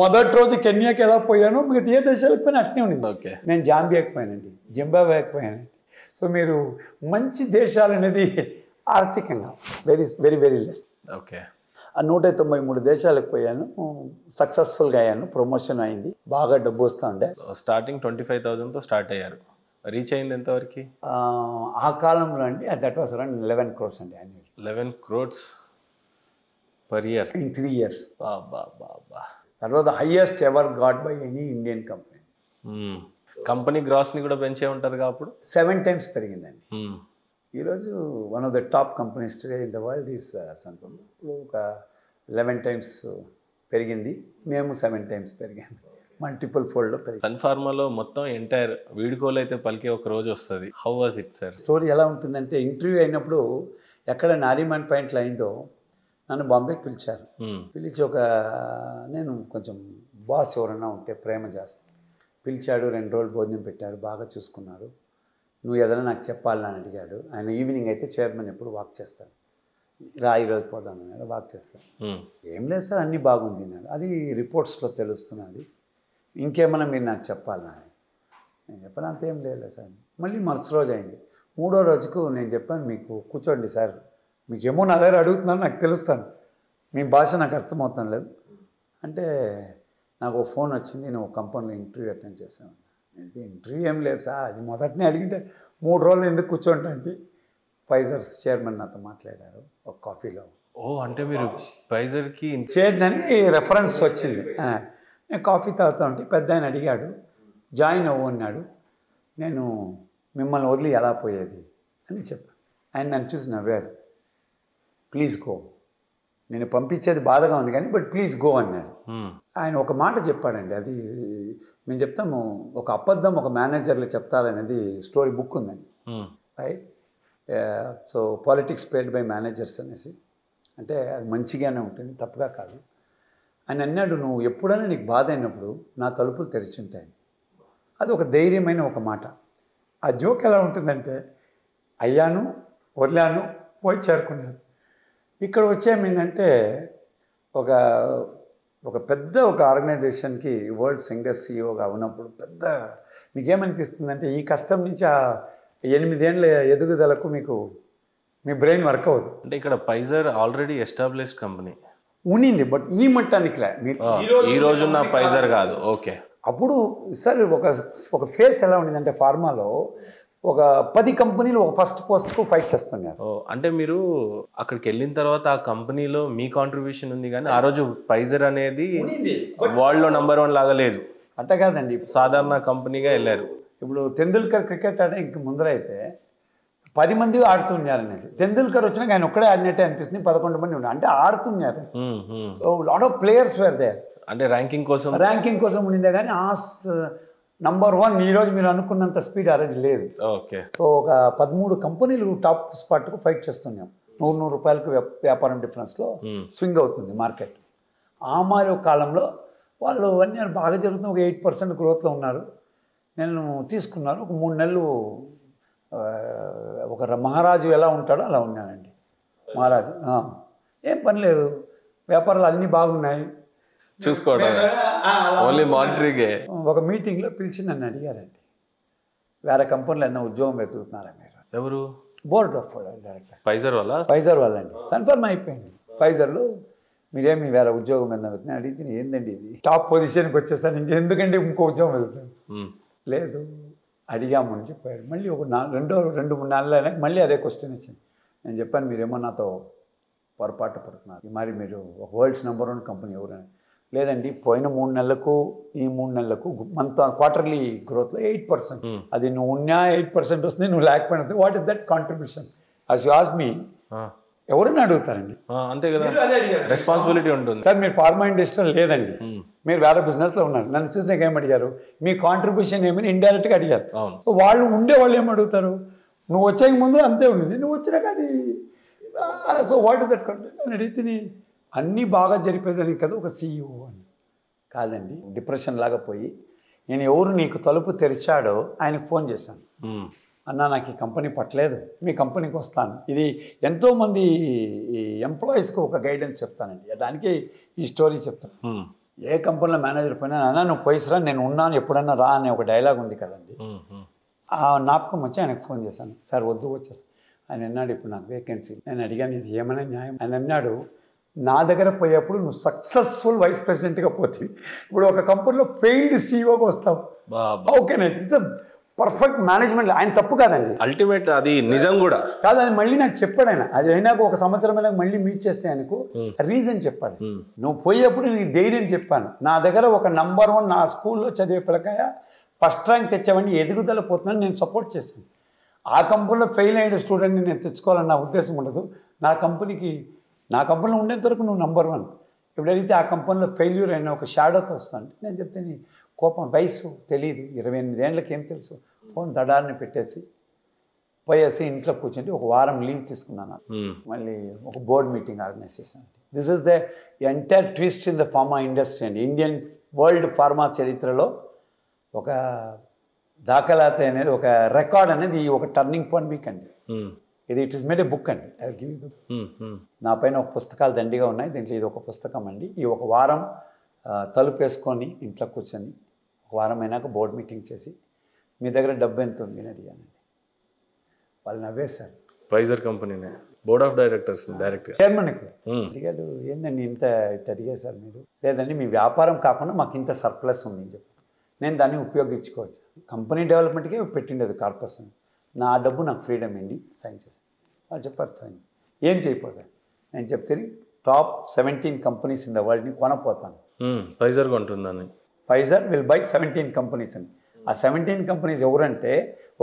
మొదటి రోజు కెన్యాకి ఎలా పోయానో మిగతా ఏ దేశాలకు పోయినా అట్నే ఉండింది. నేను జాంబియాకి పోయానండి, జింబాబ్వేకి పోయానండి. సో మీరు మంచి దేశాలు అనేది ఆర్థికంగా వెరీ వెరీ లెస్. ఓకే. ఆ 193 దేశాలకు పోయాను, సక్సెస్ఫుల్గా అయ్యాను, ప్రమోషన్ అయింది, బాగా డబ్బు వస్తూ ఉండే. స్టార్టింగ్ 25,000తో స్టార్ట్ అయ్యారు, రీచ్ అయింది ఎంతవరకు ఆ కాలంలో అండి? దట్ వాస్ అరౌండ్ 11 crores అండి annual. 11 crores per year in 3 years. That was the highest ever got by any Indian company. Company గ్రాస్ని కూడా పెంచే ఉంటారు అప్పుడు. 7 times పెరిగిందండి. ఈరోజు one of the top companies today in the world is Sun Pharma. ఇప్పుడు ఒక 11 times పెరిగింది, మేము 7 times పెరిగాము, మల్టిపుల్ ఫోల్డ్లో పెరిగింది. సన్ఫార్మాలో మొత్తం ఎంటైర్ వీడుకోలు అయితే పలికే ఒక రోజు వస్తుంది. How was it sir? Story ఎలా ఉంటుందంటే, ఇంటర్వ్యూ అయినప్పుడు ఎక్కడ నారీమన్ పాయింట్లో అయిందో నన్ను బాంబేకి పిలిచారు. పిలిచి నేను కొంచెం బాస్ ఎవరన్నా ఉంటే ప్రేమ చేస్తాను, పిలిచాడు. 2 రోజులు భోజనం పెట్టారు, బాగా చూసుకున్నారు. నువ్వు ఏదైనా నాకు చెప్పాలని అని అడిగాడు. ఆయన ఈవినింగ్ అయితే చైర్మన్ ఎప్పుడు వాక్ చేస్తాను, రా ఈరోజు పోదాం అన్నాడు, వాక్ చేస్తాను. ఏం లేదు సార్, అన్నీ బాగుంది అన్నాడు. అది రిపోర్ట్స్లో తెలుస్తున్నది, ఇంకేమన్నా మీరు నాకు చెప్పాలని. నేను చెప్పాను అంతేం లేదు సార్. మళ్ళీ మరుసటి రోజు అయింది. 3వ రోజుకు నేను చెప్పాను, మీకు కూర్చోండి సార్, మీకేమో నా దగ్గర అడుగుతున్నాను, నాకు తెలుస్తాను, మీ భాష నాకు అర్థమవుతాను లేదు అంటే, నాకు ఒక ఫోన్ వచ్చింది, నేను ఒక కంపెనీలో ఇంటర్వ్యూ అటెండ్ చేశాను. ఇంటర్వ్యూ ఏం లేదు సార్, అది మొదటినే అడిగింటే 3 రోజులు ఎందుకు కూర్చోంటే ఫైజర్స్ చైర్మన్ నాతో మాట్లాడారు ఒక కాఫీలో. అంటే మీరు ఫైజర్కి చేయొద్దని రెఫరెన్స్ వచ్చింది. నేను కాఫీ తాగుతూ ఉంటే పెద్ద ఆయన అడిగాడు, జాయిన్ అవ్వు అన్నాడు. నేను మిమ్మల్ని వదిలి ఎలా పోయేది అని చెప్పాను. ఆయన నన్ను చూసి నవ్వాడు. ప్లీజ్ గో, నేను పంపించేది బాధగా ఉంది కానీ బట్ ప్లీజ్ గో అన్నాడు. ఆయన ఒక మాట చెప్పాడండి, అది మేము చెప్తాము, ఒక అబద్ధం ఒక మేనేజర్లు చెప్తారనేది స్టోరీ బుక్ ఉందండి, right? So politics paid by managers అనేసి, అంటే అది మంచిగానే ఉంటుంది, తప్పుగా కాదు. ఆయన అన్నాడు, నువ్వు ఎప్పుడైనా నీకు బాధ అయినప్పుడు నా తలుపులు తెరిచి ఉంటాయి. అది ఒక ధైర్యమైన ఒక మాట. ఆ జోక్ ఎలా ఉంటుందంటే, అయ్యాను, వదిలాను, పోయి చేరుకున్నాను. ఇక్కడ వచ్చేమేంటంటే, ఒక పెద్ద ఆర్గనైజేషన్కి వరల్డ్ సింగర్ సీఈఓగా ఉన్నప్పుడు పెద్ద మీకేమనిపిస్తుందంటే, ఈ కష్టం నుంచి ఆ 8 ఏళ్ళ ఎదుగుదలకు మీ బ్రెయిన్ వర్క్ అవ్వదు. అంటే ఇక్కడ ఫైజర్ ఆల్రెడీ ఎస్టాబ్లిష్డ్ కంపెనీ ఉన్నింది, బట్ ఈ మట్టానికిలే. ఈ రోజున్న ఫైజర్ కాదు. ఓకే. అప్పుడు సార్ ఒక ఫేస్ ఎలా ఉండేదంటే, ఫార్మాలో ఒక 10 కంపెనీలు ఒక ఫస్ట్ పోస్ట్కు ఫైట్ చేస్తున్నారు. అంటే మీరు అక్కడికి వెళ్ళిన తర్వాత ఆ కంపెనీలో మీ కాంట్రిబ్యూషన్ ఉంది, కానీ ఆ రోజు ఫైజర్ అనేది వరల్డ్లో నెంబర్ 1 లాగా లేదు. అట్ట కాదండి, సాధారణ కంపెనీగా వెళ్ళారు. ఇప్పుడు తెందుల్కర్ క్రికెట్ ఆడే ఇంక ముందరైతే 10 మంది ఆడుతున్నారు అనేసి, తెందుల్కర్ వచ్చినాక ఆయన ఒక్కడే ఆడినట్టే అనిపిస్తుంది, 11 మంది ఉన్నారు అంటే ఆడుతున్నారు. So lot of players were there. అంటే ర్యాంకింగ్ కోసం ఉండిందే కానీ నంబర్ 1 ఈరోజు మీరు అనుకున్నంత స్పీడ్ ఆ రోజు లేదు. ఓకే. సో ఒక 13 కంపెనీలు టాప్ స్పాట్కు ఫైట్ చేస్తున్నాం. 100 రూపాయలకు వ్యాపారం డిఫరెన్స్లో స్వింగ్ అవుతుంది మార్కెట్. ఆ మారి ఒక కాలంలో వాళ్ళు అన్నీ బాగా జరుగుతుంది, ఒక 8% గ్రోత్లో ఉన్నారు. నేను తీసుకున్నారు ఒక 3 నెలలు. ఒక మహారాజు ఎలా ఉంటాడో అలా ఉన్నానండి. మహారాజు ఏం పని లేదు, వ్యాపారాలు అన్నీ బాగున్నాయి, చూసుకోవడం ఓన్లీ మానిటరింగే. ఒక మీటింగ్లో పిలిచి నన్ను అడిగారండి, వేరే కంపెనీలో ఏదైనా ఉద్యోగం వెతుకుతున్నారా మీరు? ఎవరు? Board of director. ఫైజర్ వాళ్ళండి. కన్ఫర్మ్ అయిపోయింది. ఫైజర్లో మీరేమి వేరే ఉద్యోగం ఏదైనా వెళ్తున్నాను అడిగితే, ఏందండి ఇది టాప్ పొజిషన్కి వచ్చేసాను, ఇంకెందుకండి ఇంకో ఉద్యోగం వెళ్తాను? లేదు అడిగామని చెప్పాడు. మళ్ళీ ఒక 2-3 నెలలు అయినాక మళ్ళీ అదే క్వశ్చన్ వచ్చింది. నేను చెప్పాను, మీరేమో నాతో పొరపాటు పడుతున్నారు, మరి మీరు ఒక వరల్డ్స్ నెంబర్ 1 కంపెనీ ఎవరని. లేదండి, పోయిన 3 నెలలకు ఈ 3 నెలలకు మంత్ క్వార్టర్లీ గ్రోత్లో 8%. అది నువ్వు ఉన్నా 8% వస్తుంది, నువ్వు లేకపోయినా what is that contribution as you ask me. ఎవరైనా అడుగుతారండి, అంతే కదా, రెస్పాన్సిబిలిటీ ఉంటుంది. సార్ మీరు ఫార్మా ఇండస్ట్రీలో లేదండి, మీరు వేరే బిజినెస్లో ఉన్నారు, నన్ను చూసినాక ఏం అడిగారు, మీ కాంట్రిబ్యూషన్ ఏమని ఇండైరెక్ట్గా అడిగారు. సో వాళ్ళు ఉండేవాళ్ళు ఏం అడుగుతారు, నువ్వు వచ్చే ముందు అంతే ఉండేది, నువ్వు వచ్చినాక అది. So what is that contribution అని అడిగితే, అన్నీ బాగా జరిపేదని కదా ఒక CEO అని. కాదండి, డిప్రెషన్ లాగా పోయి నేను ఎవరు నీకు తలుపు తెరిచాడో ఆయనకు ఫోన్ చేశాను. అన్నా నాకు ఈ కంపెనీ పట్టలేదు, మీ కంపెనీకి వస్తాను. ఇది ఎంతోమంది ఎంప్లాయీస్కి ఒక గైడెన్స్ చెప్తానండి, దానికి ఈ స్టోరీ చెప్తాను. ఏ కంపెనీలో మేనేజర్ పోయినా, అన్నా నువ్వు పోయిసరా, నేను ఉన్నాను, ఎప్పుడన్నా రా అనే ఒక డైలాగ్ ఉంది కదండి. ఆ జ్ఞాపకం వచ్చి ఆయనకు ఫోన్ చేశాను. సార్ వద్దు వచ్చేసి ఆయన అన్నాడు, ఇప్పుడు నాకు వేకెన్సీ. నేను అడిగాను, ఇది ఏమైనా న్యాయం? ఆయన అన్నాడు, నా దగ్గర పోయేప్పుడు నువ్వు సక్సెస్ఫుల్ వైస్ ప్రెసిడెంట్గా పోతుంది, ఇప్పుడు ఒక కంపెనీలో ఫెయిల్డ్ CEOగా వస్తావు. ఓకేనండి, ఇట్స్ పర్ఫెక్ట్ మేనేజ్మెంట్. ఆయన తప్పు కాదండి, అల్టిమేట్ అది నిజం కూడా కాదు. అది మళ్ళీ నాకు చెప్పాడు ఆయన. అది అయినాక ఒక సంవత్సరం అయినాక మళ్ళీ మీట్ చేస్తే ఆయనకు రీజన్ చెప్పాడు. నువ్వు పోయేప్పుడు నీకు ధైర్యం చెప్పాను, నా దగ్గర ఒక నంబర్ 1 నా స్కూల్లో చదివే పిల్లకాయ ఫస్ట్ ర్యాంక్ తెచ్చావని ఎదుగుదల పోతున్నాను, నేను సపోర్ట్ చేశాను. ఆ కంపెనీలో ఫెయిల్ అయిన స్టూడెంట్ని నేను తెచ్చుకోవాలని నా ఉద్దేశం ఉండదు. నా కంపెనీలో ఉండేంత వరకు నువ్వు నంబర్ 1. ఎప్పుడైతే ఆ కంపెనీలో ఫెయిల్యూర్ అయినా ఒక షాడోతో వస్తాను. నేను చెప్తే నీ కోపం, వయసు తెలియదు, 28 ఏళ్ళకి ఏం తెలుసు. ఫోన్ దడారిని పెట్టేసి పోయేసి ఇంట్లో కూర్చుంటే ఒక వారం లీవ్ తీసుకున్నాను. మళ్ళీ ఒక బోర్డ్ మీటింగ్ ఆర్గనైజ్ చేశాను. This is the entire twist in the pharma industry అండి. ఇండియన్ వరల్డ్ ఫార్మా చరిత్రలో ఒక దాఖలాత అనేది, ఒక రికార్డ్ అనేది ఒక టర్నింగ్ పాయింట్ వీక్ అండి. ఇది it is made a book అండి. I will give you. నా పైన ఒక పుస్తకాలు దండిగా ఉన్నాయి, దీంట్లో ఇది ఒక పుస్తకం అండి. ఈ ఒక వారం తలుపు వేసుకొని ఇంట్లో కూర్చొని ఒక వారం అయినాక బోర్డ్ మీటింగ్ చేసి, మీ దగ్గర డబ్బు ఎంత ఉంది అని అడిగానండి. వాళ్ళు నవ్వేశారు. ఫైజర్ కంపెనీనే board of directors director chairman ఇక్కడ అడిగాడు, ఏందండి ఇంత ఇట్లా అడిగేశారు మీరు? లేదండి, మీ వ్యాపారం కాకుండా మాకు ఇంత సర్ప్లస్ ఉంది అని చెప్పి, నేను దాన్ని ఉపయోగించుకోవచ్చు. కంపెనీ డెవలప్మెంట్కే పెట్టిండేది కార్పొరేషన్. నా డబ్బు నాకు ఫ్రీడమ్ అండి, సైన్ చేశాను. వాళ్ళు చెప్పారు సైన్ ఏం చేయకపోతాను. నేను చెప్తే టాప్ 17 కంపెనీస్ ఇన్ ద వరల్డ్ని కొనపోతాను. ఫైజర్ కొంటుందని. ఫైజర్ విల్ బై 17 కంపెనీస్ అని. ఆ 17 కంపెనీస్ ఎవరంటే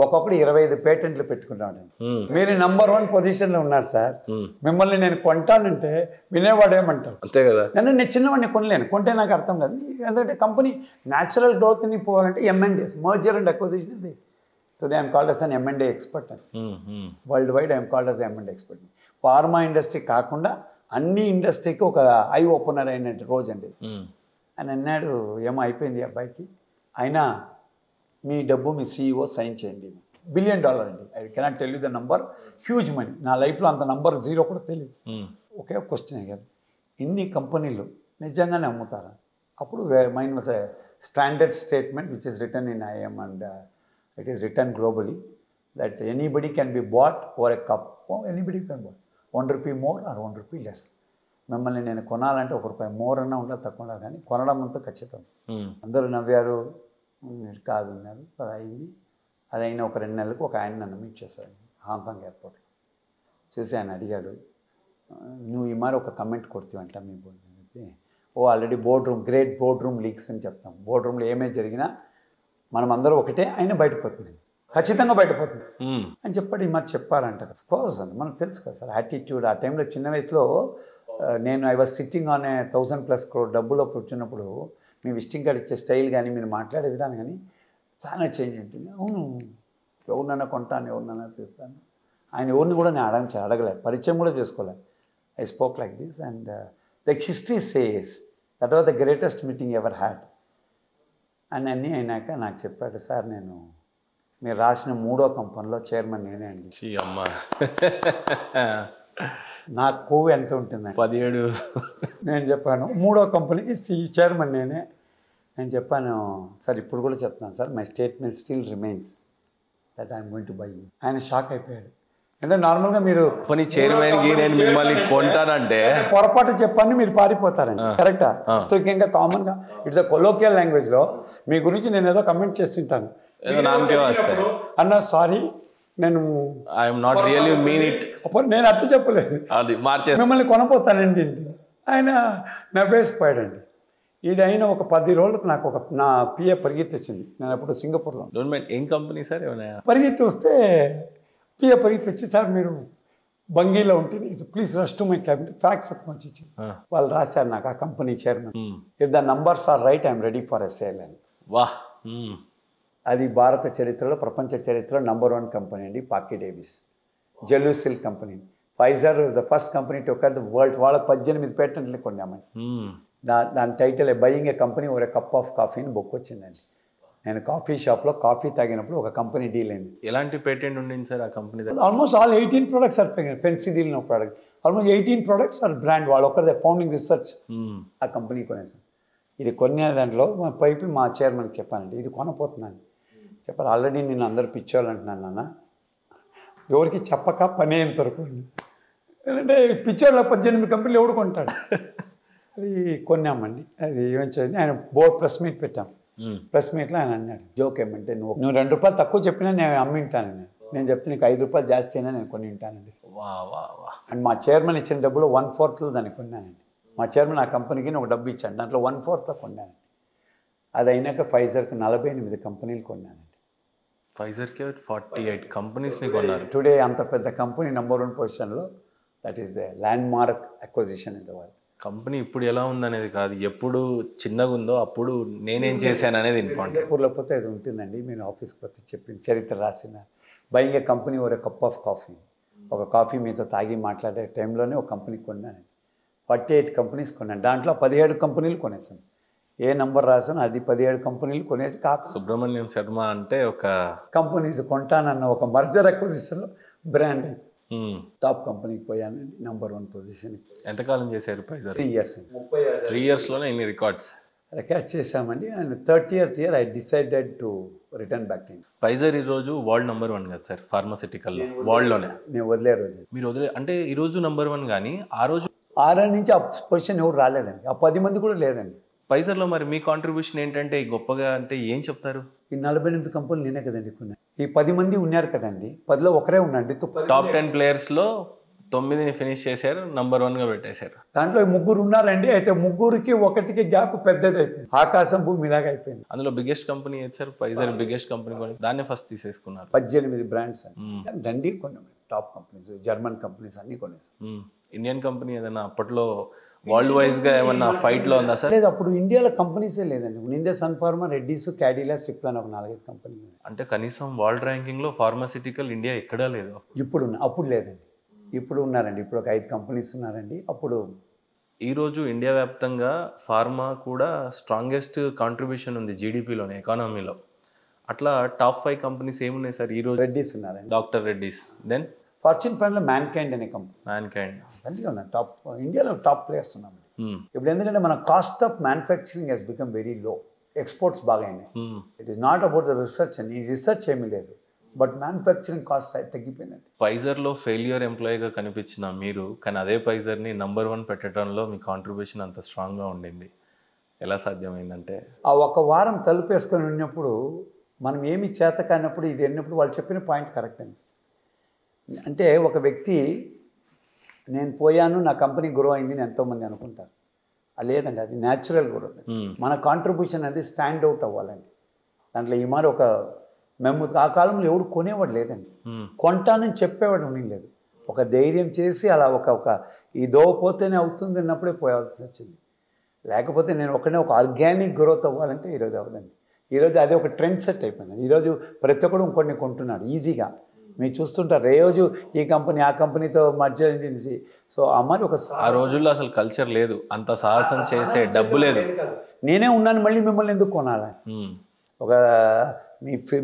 ఒక్కొక్కటి 25 పేటెంట్లు పెట్టుకుంటామండి. మీరు నంబర్ 1 పొజిషన్లో ఉన్నారు సార్, మిమ్మల్ని నేను కొంటానంటే వినేవాడు ఏమంటారు? అంతే కదా. నేను చిన్నవాడిని కొనలేను, కొంటే నాకు అర్థం కాదు. ఎందుకంటే కంపెనీ న్యాచురల్ గ్రోత్ని పోవాలంటే M&As, మర్జర్ అండ్ అక్విజిషన్ ఇది. Today I'm called as an M&A expert అని. World wide I'm called as M&A expert. Pharma industry కాకుండా అన్ని ఇండస్ట్రీకి ఒక ఐ ఓపెనర్ అయిన రోజు అండి. అని అన్నాడు, ఏమో అయిపోయింది అబ్బాయికి, అయినా మీ డబ్బు మీ CEO సైన్ చేయండి. $1 బిలియన్ అండి. I cannot tell you the number, huge money. నా లైఫ్లో అంత నంబర్ 0 కూడా తెలియదు. ఒకే క్వశ్చన్ అయ్యారు, ఇన్ని కంపెనీలు నిజంగానే అమ్ముతారా? అప్పుడు mind was a standard statement which is written in IIM and it is written globally that anybody can be bought over a cup. Anybody can bought ₹1 more or ₹1 less. మిమ్మల్ని నేను కొనాలంటే ₹1 మోర్ అన్నా ఉండదు, తక్కువ ఉండదు, కానీ కొనడం అంతా ఖచ్చితం. అందరూ నవ్వారు, కాదు అన్నారు. అది అయింది. అది అయిన ఒక 2 నెలలకు ఒక ఆయన నన్ను మీట్ చేశారు హాంకాంగ్ ఎయిర్పోర్ట్లో. చూసి ఆయన అడిగాడు, నువ్వు ఈ మరి ఒక కమెంట్ కొడుతీవంట మీ బోర్డు చెప్పి, oh already great board room leaks అని చెప్తాం. బోర్డ్ రూమ్లో ఏమేమి జరిగినా మనం అందరూ ఒకటే, అయినా బయటపోతుంది, ఖచ్చితంగా బయటపోతుంది అని చెప్పాడు. ఈ మరి చెప్పారంట. అఫ్కోర్స్ అండి, మనకు తెలుసు కదా సార్ యాటిట్యూడ్. ఆ టైంలో చిన్న వయసులో నేను I was sitting on 1,000+ crore డబ్బులో కూర్చున్నప్పుడు మీ విజిటింగ్ కార్డ్ ఇచ్చే స్టైల్ కానీ మీరు మాట్లాడే విధానం కానీ చాలా చేంజ్ ఉంటుంది. అవును, ఎవరినైనా కొంటాను, ఎవరినైనా తీస్తాను. ఆయన ఎవరిని కూడా నేను అడగలేదు, పరిచయం కూడా చేసుకోలేదు. I spoke like this and like history says that was the greatest meeting ever had అని అన్నీ అయినాక నాకు చెప్పాడు, సార్ నేను మీరు రాసిన 3వ కంపెనీలో చైర్మన్ నేనే అండి. అమ్మా, నాకు కొవ్వు ఎంత ఉంటుందండి? 17. నేను చెప్పాను 3వ కంపెనీకి చైర్మన్ నేనే. నేను చెప్పాను, సార్ ఇప్పుడు కూడా చెప్తాను sir, my statement still remains that I'm going to buy. ఆయన షాక్ అయిపోయాడు. అంటే నార్మల్గా మీరు చైర్మన్కి నేను మిమ్మల్ని కొంటానంటే పొరపాటు చెప్పని మీరు పారిపోతారండి, కరెక్టా? సో ఇంకా కామన్గా ఇట్స్ అ కొలోకియల్ లాంగ్వేజ్లో మీ గురించి నేను ఏదో కమెంట్ చేస్తుంటాను, అన్నా సారీ నేను I'm not really mean it, నేను అర్థం చెప్పలేదు, అది మార్చే మిమ్మల్ని కొనపోతానండి. ఆయన నవ్వేసిపోయాడండి. ఇది అయిన ఒక 10 రోజులకు నాకు నా పిఏ పరిగెత్తి వచ్చింది. నేను అప్పుడు సింగపూర్లో. ఏం కంపెనీ సార్? ఏమైనా పరిగెత్తి వస్తే పిఏ పరిగెత్తి వచ్చి, సార్ మీరు బంగీలో ఉంటే please rush to my cabinet, fax వచ్చి ఇచ్చింది. వాళ్ళు రాశారు నాకు, ఆ company chairman, if the numbers are right I'm ready for a sale అని. వాహ్, అది భారత చరిత్రలో, ప్రపంచ చరిత్రలో నంబర్ 1 కంపెనీ అండి Parke Davis. Gelusil company. Pfizer the first company to cure the world. వాళ్ళకి 18 పేటెంట్లు కొన్నామని. దాని title buying a company or a cup of coffee అని బుక్ వచ్చిందండి. నేను కాఫీ షాప్లో కాఫీ తాగినప్పుడు ఒక కంపెనీ డీల్ అయింది. ఎలాంటి పేటెంట్ ఉండింది సార్ ఆ company? Almost all 18 products are Phensedyl no product. Almost 18 products are brand. వాళ్ళు ఒక్కరిదే ఫౌండింగ్ రీసెర్చ్ ఆ కంపెనీ కొనేసాను. ఇది కొనే దాంట్లో మా పైపు మా చైర్మన్కి చెప్పానండి, ఇది కొనపోతున్నాను. చెప్పారు, ఆల్రెడీ నేను అందరు పిచ్చోళ్ళు అంటున్నాను నాన్న, ఎవరికి చెప్పక పని అయ్యేంత వరకు. ఎందుకంటే పిచ్చోళ్ళ 18 కంపెనీలు ఎవడు కొంటాడు. సరే కొన్నామండి. అది ఏమొచ్చింది, ఆయన బోర్డ్ ప్రెస్ మీట్ పెట్టాం. ప్రెస్ మీట్లో ఆయన అన్నాడు, జోక్ ఏమంటే, నువ్వు 2 రూపాయలు తక్కువ చెప్పినా నేను అమ్మింటాను. నేను చెప్తే నీకు 5 రూపాయలు జాస్తి అయినా నేను కొని ఉంటానండి. అండ్ మా చైర్మన్ ఇచ్చిన డబ్బులో 1/4 దాన్ని కొన్నానండి. మా చైర్మన్ ఆ కంపెనీకి ఒక డబ్బు ఇచ్చాను, దాంట్లో 1/4 కొన్నానండి. అది అయినాక ఫైజర్కి 48 కంపెనీలు కొన్నానండి. ఫైజర్కి 48 కంపెనీస్ని కొన్నారు. టుడే అంత పెద్ద కంపెనీ నంబర్ 1 పొజిషన్లో, that is the land mark acquisition in the world. Company ఇప్పుడు ఎలా ఉందనేది కాదు, ఎప్పుడు చిన్నగా ఉందో అప్పుడు నేనేం చేశాను అనేది ఇంపార్టెంట్. సింగపూర్లో పోతే అది ఉంటుందండి. నేను ఆఫీస్కి పోతే చెప్పిన చరిత్ర రాసిన buying a company or a cup of coffee. ఒక కాఫీ మీతో తాగి మాట్లాడే టైంలోనే ఒక కంపెనీ కొన్నానండి. 48 కంపెనీస్ కొన్నాను. దాంట్లో 17 కంపెనీలు కొనేసాను. ఏ నెంబర్ రాసాను అది 17 కంపెనీలు కొనేసి సుబ్రహ్మణ్యం శర్మ అంటే ఒక కంపెనీస్ కొంటానన్న ఒక మర్జర్ అక్విజిషన్లో బ్రాండ్ టాప్ కంపెనీకి పోయానండి, నంబర్ 1 పొజిషన్. ఎంతకాలం చేశారు ఫైజర్? 3 years. 3 yearsలోనే ఇన్ని రికార్డ్ చేశామండి. And 30th year I decided to return back to. Pfizer ఈరోజు వరల్డ్ నంబర్ 1 కదా సార్ ఫార్మాసిటికల్లో, వరల్డ్లోనే. నేను వదిలే రోజు మీరు అంటే ఈరోజు నంబర్ 1 కానీ ఆ రోజు 6 నుంచి ఆ పొజిషన్ ఎవరు రాలేదండి, ఆ 10 మంది కూడా లేదండి. ఫైజర్లో మరి మీ కాంట్రిబ్యూషన్ ఏంటంటే గొప్పగా అంటే ఏం చెప్తారు? ఈ 48 కంపెనీలు నేనే కదండి కొన్నా. ఈ 10 మంది ఉన్నారు కదండి, 10లో ఒకరే ఉన్నాండి. టాప్ 10 ప్లేయర్స్లో 9ని ఫినిష్ చేశారు, నంబర్ 1గా పెట్టేశారు. దాంట్లో 3 ఉన్నారండి. అయితే 3కి 1కి గ్యాప్ పెద్దది అయిపోయింది, ఆకాశం భూమి ఇలాగ అయిపోయింది. అందులో బిగ్గెస్ట్ కంపెనీ ఏది సార్? ఫైజర్ బిగ్గెస్ట్ కంపెనీ కొని దాన్ని ఫస్ట్ తీసేసుకున్నారు. 18 బ్రాండ్స్ దండి కొన్నాం, టాప్ కంపెనీస్, జర్మన్ కంపెనీస్ అన్నీ కొనేసాం. ఇండియన్ కంపెనీ ఏదైనా అప్పట్లో వరల్డ్ వైజ్గా ఏమన్నా ఫైట్లో ఉందా సార్? లేదు, అప్పుడు ఇండియాలో కంపెనీసే లేదండి. India Sun Pharma, Reddy's, Cadila, సిప్లాన్ ఒక 4-5 కంపెనీలు. అంటే కనీసం వరల్డ్ ర్యాంకింగ్లో ఫార్మాసిటికల్ ఇండియా ఎక్కడా లేదు. ఇప్పుడు అప్పుడు లేదండి, ఇప్పుడు ఉన్నారండి. ఇప్పుడు ఒక 5 కంపెనీస్ ఉన్నారండి. అప్పుడు ఈరోజు ఇండియా వ్యాప్తంగా ఫార్మా కూడా స్ట్రాంగెస్ట్ కాంట్రిబ్యూషన్ ఉంది జీడిపిలోనే, ఎకానమీలో. అట్లా టాప్ 5 కంపెనీస్ ఏమున్నాయి సార్ ఈరోజు? రెడ్డీస్ ఉన్నారండి, డాక్టర్ రెడ్డీస్. దెన్ ఫార్చ్యూన్ 500లో మ్యాన్కైండ్ అనే కంపెనీ. మ్యాన్కైండ్ అన్నీ ఉన్నాయి, టాప్ ఇండియాలో టాప్ ప్లేయర్స్ ఉన్నాం. ఇప్పుడు ఎందుకంటే మన cost of manufacturing has become very low, exports బాగా అయినాయి. It is not about the research అండి, రీసెర్చ్ ఏమీ లేదు, బట్ మ్యానుఫ్యాక్చరింగ్ కాస్ట్ తగ్గిపోయిందండి. ఫైజర్లో ఫెయిల్యూర్ ఎంప్లాయీగా కనిపించిన మీరు, కానీ అదే ఫైజర్ని నంబర్ 1 పెట్టడంలో మీ కాంట్రిబ్యూషన్ అంత స్ట్రాంగ్గా ఉండింది. ఎలా సాధ్యమైందంటే? ఆ ఒక వారం తలుపేసుకొని ఉన్నప్పుడు మనం ఏమి చేత కానప్పుడు ఇది ఎన్నప్పుడు వాళ్ళు చెప్పిన పాయింట్ కరెక్ట్ అండి. అంటే ఒక వ్యక్తి నేను పోయాను నా కంపెనీ గ్రో అయింది అని ఎంతోమంది అనుకుంటారు. అది లేదండి, అది న్యాచురల్ గ్రోత్. మన కాంట్రిబ్యూషన్ అనేది స్టాండ్ అవుట్ అవ్వాలండి. దాంట్లో ఈ మరి ఒక మేము ఆ కాలంలో ఎవడు కొనేవాడు లేదండి, కొంటానని చెప్పేవాడు లేదు. ఒక ధైర్యం చేసి అలా ఒక ఈ దోవ పోతేనే అవుతుంది అన్నప్పుడే పోయాల్సి వచ్చింది. లేకపోతే నేను ఒక ఆర్గానిక్ గ్రోత్ అవ్వాలంటే ఈరోజు అవ్వదండి. ఈరోజు అదే ఒక ట్రెండ్ సెట్ అయిపోయింది. ఈరోజు ప్రతి ఒక్కడు ఇంకొన్ని కొంటున్నాడు ఈజీగా. మీరు చూస్తుంటారు రోజు ఈ కంపెనీ ఆ కంపెనీతో మధ్య. సో అమ్మని ఒక ఆ రోజుల్లో అసలు కల్చర్ లేదు, అంత సాహసం చేసే డబ్బు లేదు. నేనే ఉన్నాను మళ్ళీ మిమ్మల్ని ఎందుకు కొనాలి. ఒక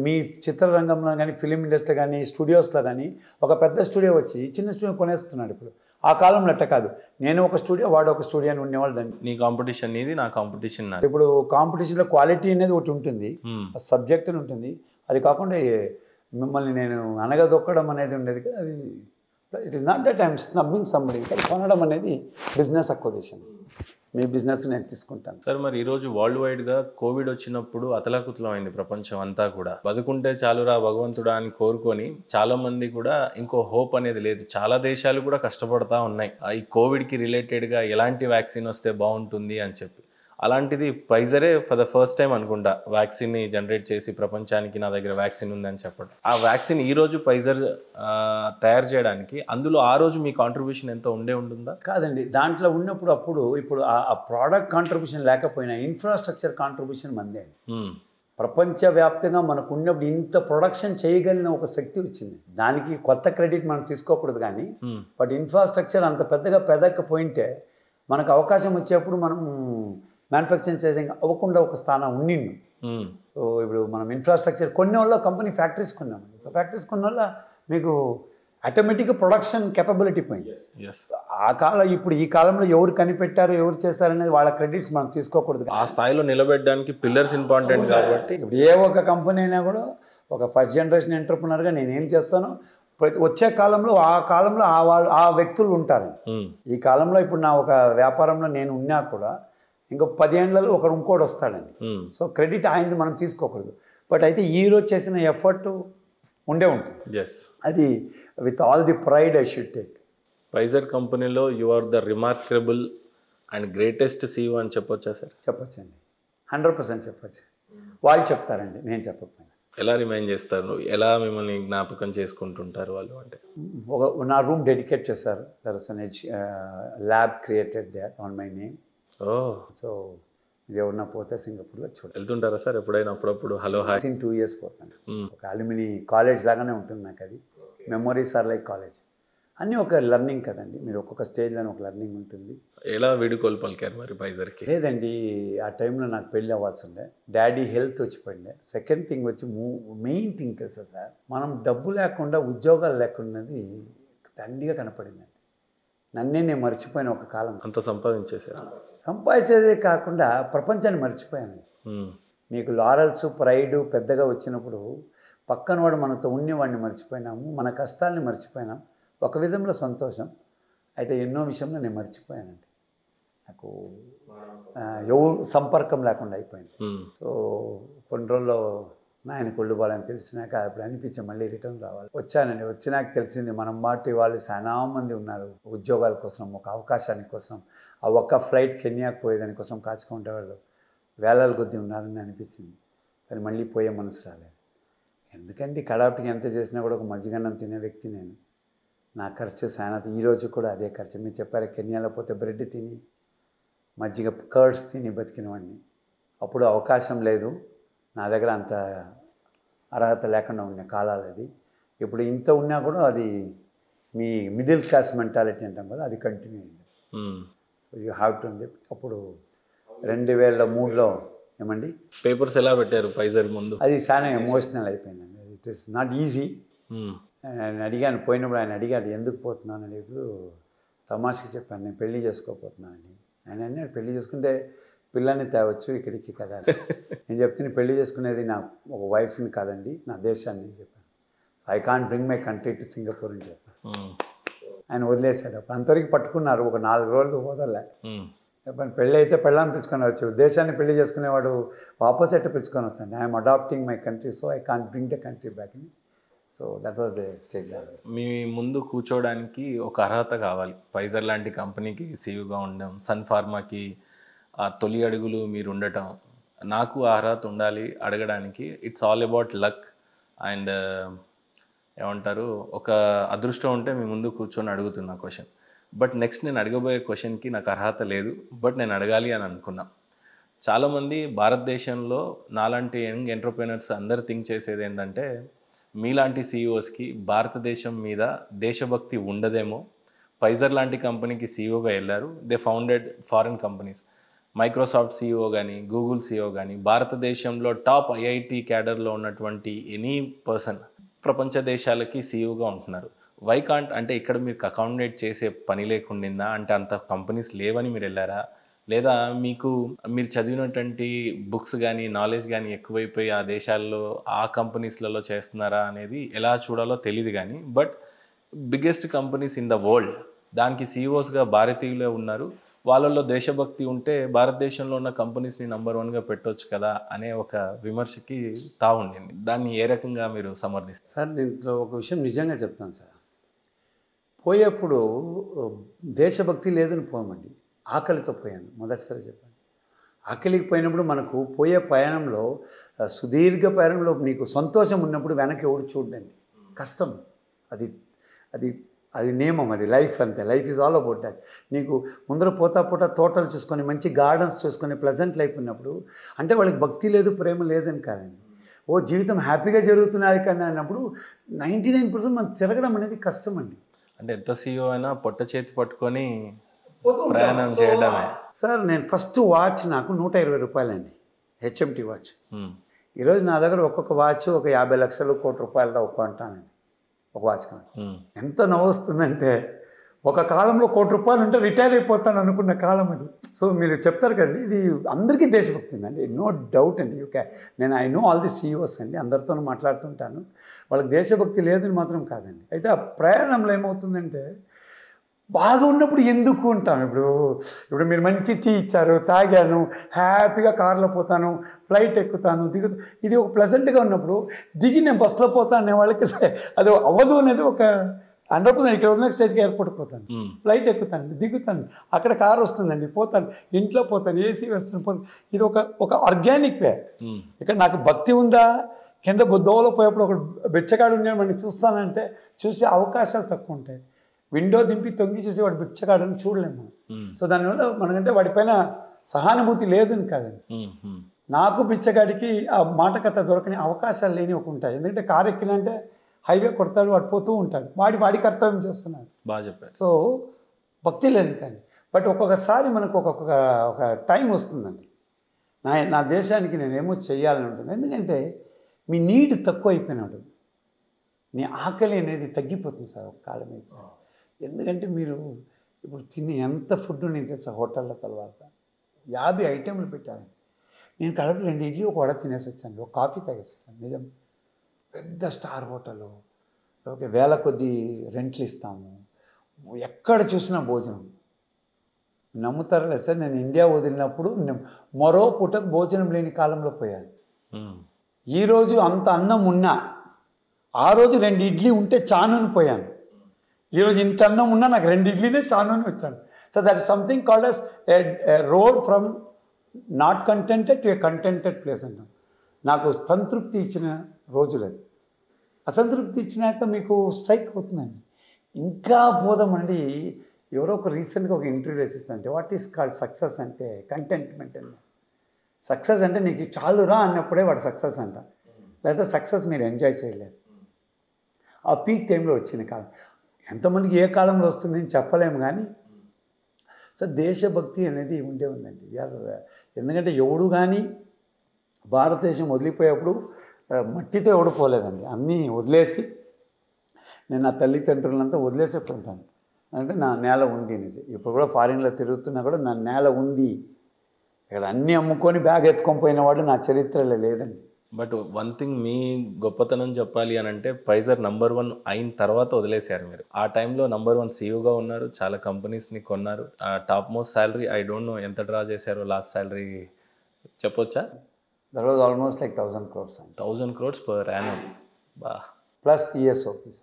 మీ చిత్రరంగంలో కానీ ఫిలిం ఇండస్ట్రీ కానీ స్టూడియోస్లో కానీ ఒక పెద్ద స్టూడియో వచ్చి చిన్న స్టూడియో కొనేస్తున్నాడు ఇప్పుడు. ఆ కాలంలో అట్ట కాదు, నేను ఒక స్టూడియో వాడు ఒక స్టూడియో అని ఉండేవాళ్ళు. నీ కాంపిటీషన్ ఇది, నా కాంపిటీషన్ నాది. ఇప్పుడు కాంపిటీషన్లో క్వాలిటీ అనేది ఒకటి ఉంటుంది, సబ్జెక్ట్ అని ఉంటుంది. అది కాకుండా మిమ్మల్ని నేను అనగదొక్కడం అనేది ఉండేది కదా. అది it is not that I'm snubbing somebody. కానీ కొనడం అనేది బిజినెస్ అక్విజిషన్. మీ బిజినెస్ నేను తీసుకుంటాను. సార్ మరి ఈరోజు వరల్డ్ వైడ్గా కోవిడ్ వచ్చినప్పుడు అతలాకుతలం అయింది ప్రపంచం అంతా కూడా. బతుకుంటే చాలురా భగవంతుడా అని కోరుకొని చాలా మంది కూడా ఇంకో హోప్ అనేది లేదు. చాలా దేశాలు కూడా కష్టపడతా ఉన్నాయి ఈ కోవిడ్కి రిలేటెడ్గా ఎలాంటి వ్యాక్సిన్ వస్తే బాగుంటుంది అని చెప్పి. అలాంటిది ఫైజరే ఫర్ ద ఫస్ట్ టైం అనుకుంటా వ్యాక్సిన్ని జనరేట్ చేసి ప్రపంచానికి నా దగ్గర వ్యాక్సిన్ ఉందని చెప్పడం. ఆ వ్యాక్సిన్ ఈరోజు ఫైజర్ తయారు చేయడానికి అందులో ఆ రోజు మీ కాంట్రిబ్యూషన్ ఎంత ఉంటుందా? కాదండి, దాంట్లో ఉన్నప్పుడు ఇప్పుడు ఆ ప్రోడక్ట్ కాంట్రిబ్యూషన్ లేకపోయినా ఇన్ఫ్రాస్ట్రక్చర్ కాంట్రిబ్యూషన్ మందే. ప్రపంచవ్యాప్తంగా మనకు ఉన్నప్పుడు ఇంత ప్రొడక్షన్ చేయగలిగిన ఒక శక్తి వచ్చింది. దానికి కొత్త క్రెడిట్ మనం తీసుకోకూడదు కానీ బట్ ఇన్ఫ్రాస్ట్రక్చర్ అంత పెద్దగా పెదకపోయింటే మనకు అవకాశం వచ్చేప్పుడు మనం మ్యానుఫ్యాక్చరింగ్ చేసే అవ్వకుండా ఒక స్థానం ఉండిండు. సో ఇప్పుడు మనం ఇన్ఫ్రాస్ట్రక్చర్ కొన్ని వాళ్ళ కంపెనీ ఫ్యాక్టరీస్ కొన్నాము. సో ఫ్యాక్టరీస్ కొన్న వల్ల మీకు ఆటోమేటిక్గా ప్రొడక్షన్ కెపబిలిటీ పోయింది. ఇప్పుడు ఈ కాలంలో ఎవరు కనిపెట్టారు ఎవరు చేశారనేది వాళ్ళ క్రెడిట్స్ మనం తీసుకోకూడదు. ఆ స్థాయిలో నిలబెట్టడానికి పిల్లర్స్ ఇంపార్టెంట్ కాబట్టి ఇప్పుడు ఏ ఒక్క కంపెనీ అయినా కూడా ఒక ఫస్ట్ జనరేషన్ ఎంటర్ప్రినర్గా నేనేం చేస్తానో వచ్చే కాలంలో ఆ వ్యక్తులు ఉంటారు. ఈ కాలంలో ఇప్పుడు నా ఒక వ్యాపారంలో నేను ఉన్నా కూడా ఇంకో 10 ఏళ్లలో ఇంకోటి వస్తాడండి. సో క్రెడిట్ ఆయనది మనం తీసుకోకూడదు. బట్ అయితే ఈరోజు చేసిన ఎఫర్ట్ ఉండే ఉంటుంది. అది with all the pride I should take. Pfizer కంపెనీలో you are the remarkable and greatest CEO అని చెప్పొచ్చా సార్? చెప్పొచ్చండి, 100% చెప్పొచ్చు. వాళ్ళు చెప్తారండి, నేను చెప్పకపోయినా. ఎలా రిమైండ్ చేస్తారు, ఎలా మిమ్మల్ని జ్ఞాపకం చేసుకుంటుంటారు వాళ్ళు? అంటే నా రూమ్ డెడికేట్ చేశారు. There is an lab created there on my name. So ఇది ఎవరన్నా పోతే సింగపూర్లో వెళ్తుంటారా సార్ ఎప్పుడైనా? అప్పుడప్పుడు హలో హాయ్. 2 years పోతాను. ఒక అల్యూమిని కాలేజ్ లాగానే ఉంటుంది నాకు. అది మెమొరీస్ ఆర్ లైక్ కాలేజ్. అన్నీ ఒక లెర్నింగ్ కదండి. మీరు ఒక్కొక్క స్టేజ్లోనే ఒక లెర్నింగ్ ఉంటుంది. ఎలా వీడుకోలు పలికారు మరి ఫైజర్కి? లేదండి, ఆ టైంలో నాకు పెళ్ళి అవ్వాల్సి ఉండే. డాడీ హెల్త్ వచ్చిపోయిండే. సెకండ్ థింగ్ వచ్చి మెయిన్ థింగ్ తెలుసా సార్, మనం డబ్బు లేకుండా ఉద్యోగాలు లేకున్నది దండిగా కనపడిందండి. నన్నే నేను మర్చిపోయిన ఒక కాలం. అంత సంపాదించేసారు. సంపాదించేదే కాకుండా ప్రపంచాన్ని మర్చిపోయాను. మీకు లారల్స్ ప్రైడ్ పెద్దగా వచ్చినప్పుడు పక్కన వాడు మనతో ఉన్నవాడిని మర్చిపోయినాము, మన కష్టాలని మర్చిపోయినాం. ఒక విధంలో సంతోషం, అయితే ఎన్నో విషయంలో నేను మర్చిపోయానండి. నాకు ఎవరు సంపర్కం లేకుండా అయిపోయింది. సో కొన్ని రోజుల్లో నాయనకు ఒళ్ళు బాలని తెలిసినాక అప్పుడు అనిపించి మళ్ళీ రిటర్న్ రావాలి. వచ్చానండి. వచ్చినాక తెలిసింది మనం మాటి వాళ్ళు చాలా మంది ఉన్నారు ఉద్యోగాల కోసం, ఒక అవకాశాని కోసం. ఆ ఒక్క ఫ్లైట్ కెన్యాకు పోయేదానికోసం కాచుకుంటే వాళ్ళు వేలాల కొద్దీ ఉన్నారని అనిపించింది. కానీ మళ్ళీ పోయే మనసు రాలేదు. ఎందుకంటే కడాప్టికి ఎంత చేసినా కూడా ఒక మజ్జిగన్నం తినే వ్యక్తి నేను. నా ఖర్చు చాలా. ఈరోజు కూడా అదే ఖర్చు. మీరు చెప్పారు కెన్యాలో పోతే బ్రెడ్ తిని మజ్జిగ కర్డ్స్ తిని బతికినవాడిని. అప్పుడు అవకాశం లేదు, నా దగ్గర అంత అర్హత లేకుండా ఉన్న కాలాలు అది. ఇప్పుడు ఇంత ఉన్నా కూడా అది మీ మిడిల్ క్లాస్ మెంటాలిటీ అంటాం కదా, అది కంటిన్యూ అయింది. సో యూ హ్యావ్ టు అని చెప్పి అప్పుడు 2003లో ఏమండి పేపర్స్ ఎలా పెట్టారు ఫైజర్ ముందు? అది చాలా ఎమోషనల్ అయిపోయిందండి. It is not easy. ఆయన అడిగాను, పోయినప్పుడు ఆయన అడిగాడు ఎందుకు పోతున్నాను అని. ఇప్పుడు తమాషకి చెప్పాను నేను పెళ్లి చేసుకోపోతున్నానని. ఆయన అన్నాడు పెళ్లి చేసుకుంటే పిల్లల్ని తేవచ్చు ఇక్కడికి కదా. నేను చెప్తే పెళ్లి చేసుకునేది నా ఒక వైఫ్ని కాదండి, నా దేశాన్ని అని చెప్పాను. I can't bring my country to Singapore అని చెప్పాను. ఆయన వదిలేశాడు. అప్పుడు అంతవరకు పట్టుకున్నారు, ఒక 4 రోజులు వదలలే. చెప్పండి, పెళ్ళి అయితే పెళ్ళాన్ని పిలుచుకొని వచ్చు, దేశాన్ని పెళ్లి చేసుకునేవాడు వాపస్ ఎట్ట పిలుచుకొని వస్తాండి. I'm adapting my country, so I can't bring the country back in. So that was the stage. మీ ముందు కూర్చోవడానికి ఒక అర్హత కావాలి. ఫైజర్ లాంటి కంపెనీకి సీఈఓగా ఉండడం, సన్ ఫార్మాకి ఆ తొలి అడుగులు మీరు ఉండటం, నాకు ఆ అర్హత ఉండాలి అడగడానికి. It's all about luck and ఏమంటారు, ఒక అదృష్టం ఉంటే మీ ముందు కూర్చొని అడుగుతున్నా క్వశ్చన్. బట్ నెక్స్ట్ నేను అడగబోయే క్వశ్చన్కి నాకు అర్హత లేదు, బట్ నేను అడగాలి అని అనుకున్నా. చాలామంది భారతదేశంలో నాలాంటి యంగ్ ఎంటర్ప్రెనర్స్ అందరు థింక్ చేసేది ఏంటంటే, మీలాంటి సీఈఓస్కి భారతదేశం మీద దేశభక్తి ఉండదేమో. ఫైజర్ లాంటి కంపెనీకి సీఈఓగా వెళ్ళారు, they founded foreign companies. Microsoft CEO కానీ, గూగుల్ సీఈఓ కానీ, భారతదేశంలో టాప్ ఐఐటి క్యాడర్లో ఉన్నటువంటి ఎనీ పర్సన్ ప్రపంచ దేశాలకి సీఈఓగా ఉంటున్నారు. వైకాంట్ అంటే ఇక్కడ మీకు అకామిడేట్ చేసే పని లేకుండిందా? అంటే అంత కంపెనీస్ లేవని మీరు వెళ్ళారా? లేదా మీరు చదివినటువంటి బుక్స్ కానీ, నాలెడ్జ్ కానీ ఎక్కువైపోయి ఆ దేశాల్లో ఆ కంపెనీస్లలో చేస్తున్నారా అనేది ఎలా చూడాలో తెలియదు. కానీ but biggest companies in the world, దానికి సీఈఓస్గా భారతీయులే ఉన్నారు. వాళ్ళల్లో దేశభక్తి ఉంటే భారతదేశంలో ఉన్న కంపెనీస్ని నంబర్ 1గా పెట్టవచ్చు కదా అనే ఒక విమర్శకి తావుండింది. దాన్ని ఏ రకంగా మీరు సమర్థిస్తారు? సార్, దీంట్లో ఒక విషయం నిజంగా చెప్తాను సార్. పోయేప్పుడు దేశభక్తి లేదని పోమండి, ఆకలితో పోయాను. మొదటిసారి చెప్పాను, ఆకలికి పోయినప్పుడు మనకు పోయే ప్రయాణంలో, సుదీర్ఘ ప్రయాణంలో నీకు సంతోషం ఉన్నప్పుడు వెనక్కి ఎవడు చూడండి, కష్టం. అది అది అది నియమం, అది లైఫ్ అంతే. Life is all about that. నీకు ముందర పోతా తోటలు చూసుకొని, మంచి గార్డెన్స్ చూసుకొని, ప్లెజెంట్ లైఫ్ ఉన్నప్పుడు, అంటే వాళ్ళకి భక్తి లేదు, ప్రేమ లేదని కాదండి. ఓ జీవితం హ్యాపీగా జరుగుతున్నది కానీ అన్నప్పుడు 99% మనం తిరగడం అనేది కష్టం అండి. అంటే ఎంత సీఈఓ అయినా పొట్ట చేతి పట్టుకొని ప్రయాణం చేయడమే. సార్, నేను ఫస్ట్ వాచ్ నాకు 120 రూపాయలండి, హెచ్ఎంటి వాచ్. ఈరోజు నా దగ్గర ఒక్కొక్క వాచ్ ఒక 50 లక్షలు, ₹1 కోటి కొంటానండి ఒక వాచ్. ఎంత నవ్వుస్తుందంటే, ఒక కాలంలో ₹1 కోటి ఉంటే రిటైర్ అయిపోతాను అనుకున్న కాలం అది. సో మీరు చెప్తారు కదండి, ఇది అందరికీ దేశభక్తి ఉందండి, నో డౌట్ అండి. నేను I know all the CEOs అండి, అందరితో మాట్లాడుతుంటాను. వాళ్ళకి దేశభక్తి లేదని మాత్రం కాదండి. అయితే ఆ ప్రయాణంలో ఏమవుతుందంటే, బాగా ఉన్నప్పుడు ఎందుకు ఉంటాం. ఇప్పుడు మీరు మంచి టీ ఇచ్చారు, తాగాను, హ్యాపీగా కార్లో పోతాను, ఫ్లైట్ ఎక్కుతాను, ఇది ఒక ప్లెజెంట్గా ఉన్నప్పుడు దిగి నేను బస్సులో పోతాను అనే వాళ్ళకి అది అవ్వదు అనేది ఒక 100%. ఇక్కడ ఉన్న స్టేట్కి ఎయిర్పోర్ట్కి పోతాను, ఫ్లైట్ ఎక్కుతాను, దిగుతాను, అక్కడ కారు వస్తుందండి, పోతాను, ఇంట్లో పోతాను, ఏసీ వేస్తాను, పోతాను. ఇది ఒక ఆర్గానిక్ వే. ఇక్కడ నాకు భక్తి ఉందా, కింద దోవలో పోయేప్పుడు ఒక బెచ్చగాడు ఉన్నాడు మనం చూస్తానంటే చూసే అవకాశాలు తక్కువ ఉంటాయి. విండో దింపి తొంగి చూసి వాడు బిచ్చగాడని చూడలేము మనం. సో దానివల్ల మనకంటే వాడిపైన సహానుభూతి లేదని కాదండి. నాకు బిచ్చగాడికి ఆ మాట కథ దొరకని అవకాశాలు లేని ఒక ఉంటాయి. ఎందుకంటే కారు ఎక్కినంటే హైవే కొడతాడు, వాడు పోతూ ఉంటాడు, వాడి కర్తవ్యం చేస్తున్నాడు. బాగా చెప్పారు. సో భక్తి లేదు కానీ, బట్ ఒక్కొక్కసారి మనకు ఒక టైం వస్తుందండి, నా దేశానికి నేనేమో చెయ్యాలని ఉంటుంది. ఎందుకంటే మీ నీడ్ తక్కువ అయిపోయినాడు, నీ ఆకలి అనేది తగ్గిపోతుంది సార్ ఒక కాలం అయితే. ఎందుకంటే మీరు ఇప్పుడు తిని ఎంత ఫుడ్ నేను తెలుసా, హోటల్లో తర్వాత 50 ఐటెంలు పెట్టాను. నేను కడుపు 2 ఇడ్లీ ఒక వడ తినేసి వచ్చాను, ఒక కాఫీ తాగేస్తాను. నిజం, పెద్ద స్టార్ హోటలు, ఓకే, వేల కొద్దీ రెంట్లు ఇస్తాము, ఎక్కడ చూసినా భోజనం. నమ్ముతారా లేదు సార్, నేను ఇండియా వదిలినప్పుడు మరో పూటకు భోజనం లేని కాలంలో పోయాను. ఈరోజు అంత అన్నం ఉన్నా, ఆ రోజు 2 ఇడ్లీ ఉంటే చానుని పోయాను. ఈరోజు ఇంత అన్నం ఉన్నా నాకు 2 ఇడ్లీనే చానుని వచ్చాను. So that is something called as a road from not contented to a contented place అంటాం. నాకు సంతృప్తి ఇచ్చిన రోజులు అది. అసంతృప్తి ఇచ్చినాక మీకు స్ట్రైక్ అవుతుందండి, ఇంకా పోదామండి. ఎవరో ఒక రీసెంట్గా ఒక ఇంటర్వ్యూ చేస్తానంటే, వాట్ ఈస్ కాల్డ్ సక్సెస్ అంటే కంటెంట్మెంట్ అండి. సక్సెస్ అంటే నీకు చాలురా అన్నప్పుడే వాడు సక్సెస్ అంట, లేదా సక్సెస్ మీరు ఎంజాయ్ చేయలేరు. ఆ పీక్ టైంలో వచ్చింది కాలం. ఎంతమందికి ఏ కాలంలో వస్తుందని చెప్పలేము కానీ, సో దేశభక్తి అనేది ఉండే ఉందండి. ఎందుకంటే ఎవడు కానీ భారతదేశం వదిలిపోయేప్పుడు మట్టితో ఎవడు పోలేదండి, అన్నీ వదిలేసి, నేను నా తల్లిదండ్రులంతా వదిలేసే పోతాను. అంటే నా నేల ఉంది అనేసి. ఇప్పుడు కూడా ఫారిన్లో తిరుగుతున్నా కూడా నా నేల ఉంది, ఇక్కడ అన్నీ అమ్ముకొని బ్యాగ్ ఎత్తుకొని పోయిన వాడు నా చరిత్రలో లేదండి. బట్ వన్ థింగ్ మీ గొప్పతనం చెప్పాలి అని అంటే ఫైజర్ నంబర్ 1 అయిన తర్వాత వదిలేశారు మీరు. ఆ టైంలో నంబర్ 1 సీఈఓగా ఉన్నారు, చాలా కంపెనీస్ని కొన్నారు. Top most salary I don't know ఎంత డ్రా చేశారో లాస్ట్ శాలరీ చెప్పొచ్చా? That was almost like 1000 crores అండి. 1000 crores పర్ యానం. బా ప్లస్ ఈఎస్ఓపీస్.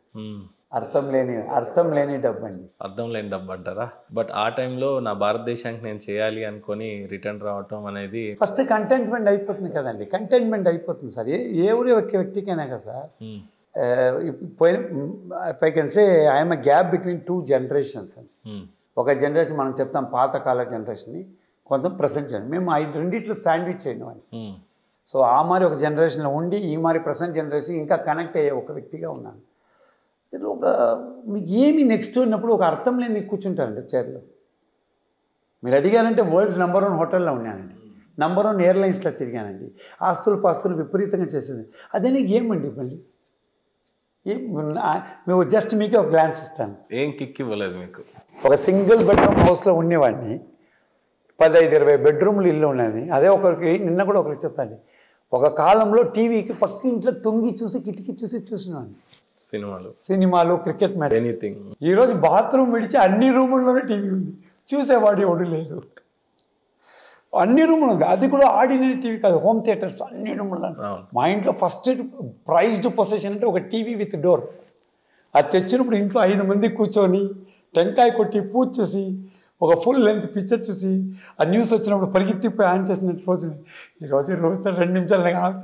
అర్థం లేని డబ్బు అండి. అర్థం లేని డబ్బు అంటారా? బట్ ఆ టైంలో నా భారతదేశానికి నేను చేయాలి అనుకొని రిటర్న్ రావటం అనేది ఫస్ట్ కంటెంట్మెంట్ అయిపోతుంది కదండి. కంటెంట్మెంట్ అయిపోతుంది సార్. ఏ ఊరి వ్యక్తికైనా కదా సార్. పోయిన if I can say I'm a gap between 2 generations అండి. ఒక జనరేషన్ మనం చెప్తాం పాతకాల జనరేషన్ని, కొంత ప్రజెంట్ జనరేషన్. మేము రెండిట్లో శాండ్విచ్ చేయడం అండి. సో ఆ మరి ఒక జనరేషన్లో ఉండి ఈ మరి ప్రజెంట్ జనరేషన్ ఇంకా కనెక్ట్ అయ్యే ఒక వ్యక్తిగా ఉన్నాను. ఒక మీకు ఏమి నెక్స్ట్ ఉన్నప్పుడు ఒక అర్థం లేని కూర్చుంటారండి చైర్లో. మీరు అడిగారంటే వరల్డ్స్ నంబర్ 1 హోటల్లో ఉన్నానండి, నంబర్ 1 ఎయిర్లైన్స్లో తిరిగానండి, ఆస్తులు పాస్తులు విపరీతంగా చేసేది. అదే గేమ్ అండి. మళ్ళీ మేము జస్ట్ మీకే ఒక గ్లాన్స్ ఇస్తాను. ఏం కిక్ ఇవ్వలేదు మీకు? ఒక సింగిల్ బెడ్రూమ్ హౌస్లో ఉండేవాడిని, 15-20 బెడ్రూమ్లు ఇల్లు ఉన్నది. అదే ఒకరికి నిన్న కూడా ఒకరికి చెప్తాండి, ఒక కాలంలో టీవీకి పక్క ఇంట్లో తొంగి చూసి కిటికీ చూసి చూసినాను. సినిమాలు క్రికెట్ మ్యాచ్ ఎనీథింగ్. ఈరోజు బాత్రూమ్ విడిచి అన్ని రూముల్లోనే టీవీ ఉంది, చూసేవాడు ఎవడు లేదు. అన్ని రూములు ఉంది. అది కూడా ఆర్డినరీ టీవీ కాదు, హోమ్ థియేటర్స్ అన్ని రూముల్లో. మా ఇంట్లో ఫస్ట్ ప్రైజ్డ్ పొజిషన్ అంటే ఒక టీవీ విత్ డోర్. అది తెచ్చినప్పుడు ఇంట్లో 5 మంది కూర్చొని టెంకాయ కొట్టి పూజ చేసి ఒక ఫుల్ లెంత్ పిక్చర్ చూసి ఆ న్యూస్ వచ్చినప్పుడు పరిగెత్తిపోయి ఆన్ చేసినట్టు రోజు. ఈరోజు 2 నిమిషాలు ఆన్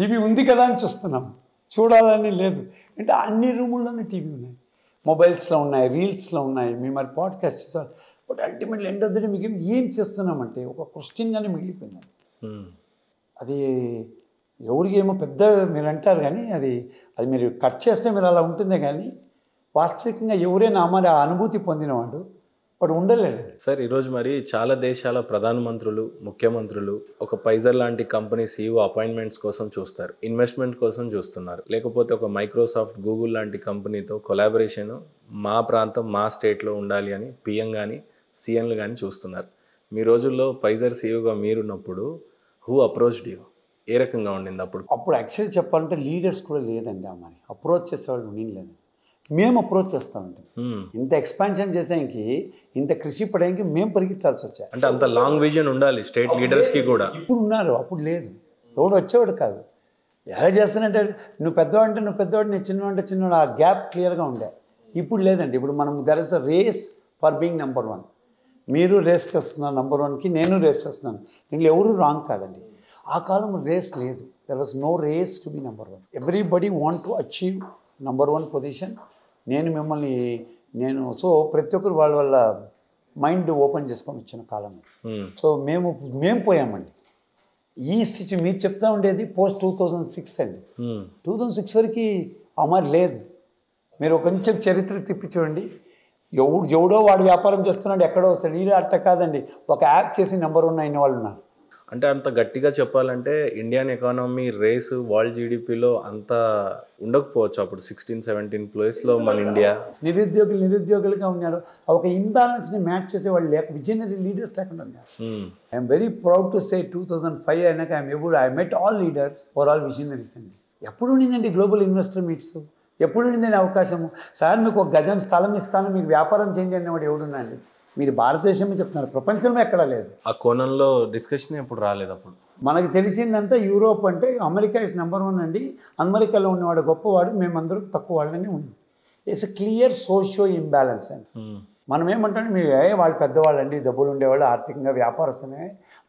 టీవీ ఉంది కదా అని చూస్తున్నాం, చూడాలని లేదు. అంటే అన్ని రూముల్లోనే టీవీ ఉన్నాయి, మొబైల్స్లో ఉన్నాయి, రీల్స్లో ఉన్నాయి. మేము మరి పాడ్కాస్ట్ చేసాం. But ultimately end of the day మీకు ఏం చేస్తున్నామంటే ఒక క్వశ్చన్గానే మిగిలిపోయిందండి. అది ఎవరికి ఏమో పెద్ద మీరు అంటారు కానీ అది మీరు కట్ చేస్తే మీరు అలా ఉంటుందే కానీ వాస్తవికంగా ఎవరైనా మరి ఆ అనుభూతి పొందినవాడు వాడు ఉండలేడు సార్. ఈరోజు మరి చాలా దేశాల ప్రధానమంత్రులు, ముఖ్యమంత్రులు ఒక ఫైజర్ లాంటి కంపెనీ సీఈఓ అపాయింట్మెంట్స్ కోసం చూస్తారు, ఇన్వెస్ట్మెంట్ కోసం చూస్తున్నారు. లేకపోతే ఒక మైక్రోసాఫ్ట్, గూగుల్ లాంటి కంపెనీతో కొలాబరేషన్ మా ప్రాంతం, మా స్టేట్లో ఉండాలి అని పిఎం కానీ సీఎంలు కానీ చూస్తున్నారు. మీ రోజుల్లో ఫైజర్ సీఈఓగా మీరున్నప్పుడు హూ అప్రోచ్డ్ యూ? ఏ రకంగా ఉండింది అప్పుడు? అప్పుడు యాక్చువల్లీ చెప్పాలంటే లీడర్స్ కూడా లేదండి. మరి అప్రోచ్ చేసేవాళ్ళు లేదు, మేము అప్రోచ్ చేస్తామండి. ఇంత ఎక్స్పాన్షన్ చేసానికి, ఇంత కృషి పడడానికి మేము పరిగెత్తాల్సి వచ్చాయి. అంటే అంత లాంగ్ విజన్ ఉండాలి స్టేట్ లీడర్స్కి కూడా. ఇప్పుడు ఉన్నారు, అప్పుడు లేదు. ఎవడు వచ్చేవాడు కాదు. ఎలా చేస్తానంటే నువ్వు పెద్దవాడు అంటే నువ్వు పెద్దవాడు, నేను చిన్నవాడు అంటే చిన్నవాడు. ఆ గ్యాప్ క్లియర్గా ఉండే. ఇప్పుడు లేదండి. ఇప్పుడు మనం there is a race for being number 1. మీరు రేస్ చేస్తున్నారు నంబర్ 1కి, నేను రేస్ చేస్తున్నాను. దీంట్లో ఎవరు రాంగ్ కాదండి. ఆ కాలంలో రేస్ లేదు. There was no race to be number 1. Everybody want to achieve number 1 position. నేను సో ప్రతి ఒక్కరు వాళ్ళ మైండ్ ఓపెన్ చేసుకొని వచ్చిన కాలం. సో మేము పోయామండి. ఈ స్థితి మీరు చెప్తా ఉండేది పోస్ట్ 2006 అండి. 2006 వరకు అమరు లేదు. మీరు కొంచెం చరిత్ర తిప్పి చూడండి. ఎవడో వాడు వ్యాపారం చేస్తున్నాడు, ఎక్కడో వస్తాడు. ఇది అట్ట కాదండి. ఒక యాప్ చేసి నెంబర్ 1 అయిన వాళ్ళు ఉన్నారు. అంటే అంత గట్టిగా చెప్పాలంటే ఇండియన్ ఎకానమీ రేసు వరల్డ్ జీడిపిలో అంత ఉండకపోవచ్చు అప్పుడు. 16-17 ప్లేస్లో మన ఇండియా. నిరుద్యోగులుగా ఉన్నారు. ఒక ఇంబ్యాలెన్స్ని మ్యాచ్ చేసే వాళ్ళు లేక విజనరీ లీడర్స్ లేకుండా ఉన్నారు. ఐఎమ్ వెరీ ప్రౌడ్ టు సే 2005 అయినాక I met all leaders for all visionaries అండి. ఎప్పుడు ఉండిందండి గ్లోబల్ ఇన్వెస్టర్ మీట్స్? ఎప్పుడు ఉండిందండి అవకాశము? సార్ మీకు ఒక గజం స్థలం ఇస్తాను, మీకు వ్యాపారం చేయండి అనేవాడు ఎవడున్నాండి? మీరు భారతదేశమే చెప్తున్నారు, ప్రపంచంలో ఎక్కడా లేదు. ఆ కోణంలో డిస్కషన్ ఎప్పుడు రాలేదు. అప్పుడు మనకు తెలిసిందంతా యూరోప్ అంటే అమెరికా ఇస్ నెంబర్ 1 అండి. అమెరికాలో ఉన్నవాడు గొప్పవాడు, మేమందరూ తక్కువ వాళ్ళని ఉంది. It's a clear socio imbalance అండి. మనం ఏమంటాం, మీరు వాళ్ళు పెద్దవాళ్ళండి, డబ్బులు ఉండేవాళ్ళు, ఆర్థికంగా వ్యాపారస్తునే,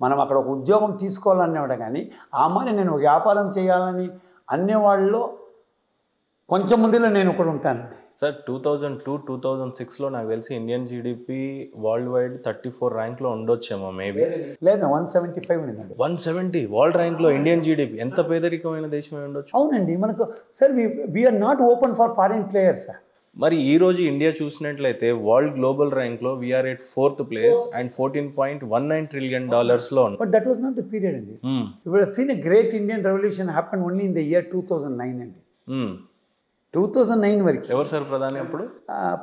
మనం అక్కడ ఒక ఉద్యోగం తీసుకోవాలనేవాడు. కానీ ఆ మరి నేను వ్యాపారం చేయాలని అనేవాళ్ళలో కొంచెం ముందులో నేను ఒకడు ఉంటానండి. సార్ 2002-2006లో నాకు తెలిసి ఇండియన్ జీడిపి వరల్డ్ వైడ్ 34 ర్యాంక్లో ఉండొచ్చేమో మేబీ. లేదు 175 ఉండిందండి. 170 వరల్డ్ ర్యాంక్లో ఇండియన్ జీడిపి. ఎంత పేదరికమైన దేశమే ఉండొచ్చు. అవునండి. మనకు sir we're not open for foreign players. మరి ఈ రోజు ఇండియా చూసినట్లయితే వరల్డ్ గ్లోబల్ ర్యాంక్లో we're at 4th place and $14.19 trillion ఉంది. But that was not the period అండి. You would have seen a great Indian revolution happen only in the year 2009 అండి. 2009 వరకు. ఎవరు సార్ ప్రధాని అప్పుడు?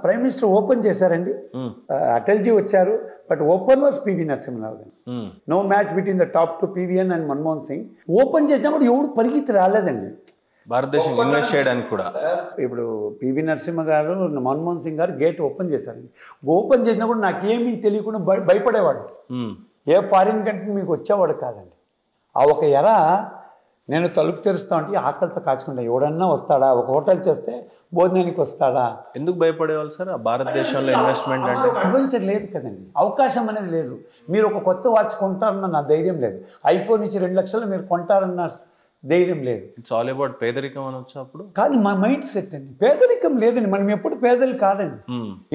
ప్రైమ్ మినిస్టర్ ఓపెన్ చేశారండి. అటల్జీ వచ్చారు, but open was PV Narasimharao గారు. No match between the top to PVN and Manmohan Singh. Open చేసినా కూడా ఎవరు పరిగెత్తి రాలేదండి భారతదేశం ఇన్వెస్ట్ చేయడానికి కూడా. ఇప్పుడు పివి నరసింహ గారు, మన్మోహన్ సింగ్ గారు గేట్ ఓపెన్ చేశారండి. ఓపెన్ చేసినా కూడా నాకేమీ తెలియకుండా భయపడేవాడు. ఏ ఫారిన్ కంట్రీ మీకు వచ్చేవాడు కాదండి. ఆ ఒక ఎర నేను తలుపు తెరుస్తా ఉంటే ఆకలితో కాచుకుంటా, ఎవడన్నా వస్తాడా, ఒక హోటల్ చేస్తే భోజనానికి వస్తాడా. ఎందుకు భయపడేవాళ్ళు సార్? భారతదేశంలో ఇన్వెస్ట్మెంట్ అంటే అడ్వెంచర్ లేదు కదండి, అవకాశం అనేది లేదు. మీరు ఒక కొత్త వాచ్ కొంటారన్న నా ధైర్యం లేదు, ఐఫోన్ ఇచ్చి 2 లక్షలు మీరు కొంటారన్న ధైర్యం లేదు. ఇట్స్ ఆల్ అబౌట్ పేదరికం అనొచ్చు అప్పుడు. కానీ మా మైండ్ సెట్ అండి, పేదరికం లేదండి, మనం ఎప్పుడు పేదలు కాదండి.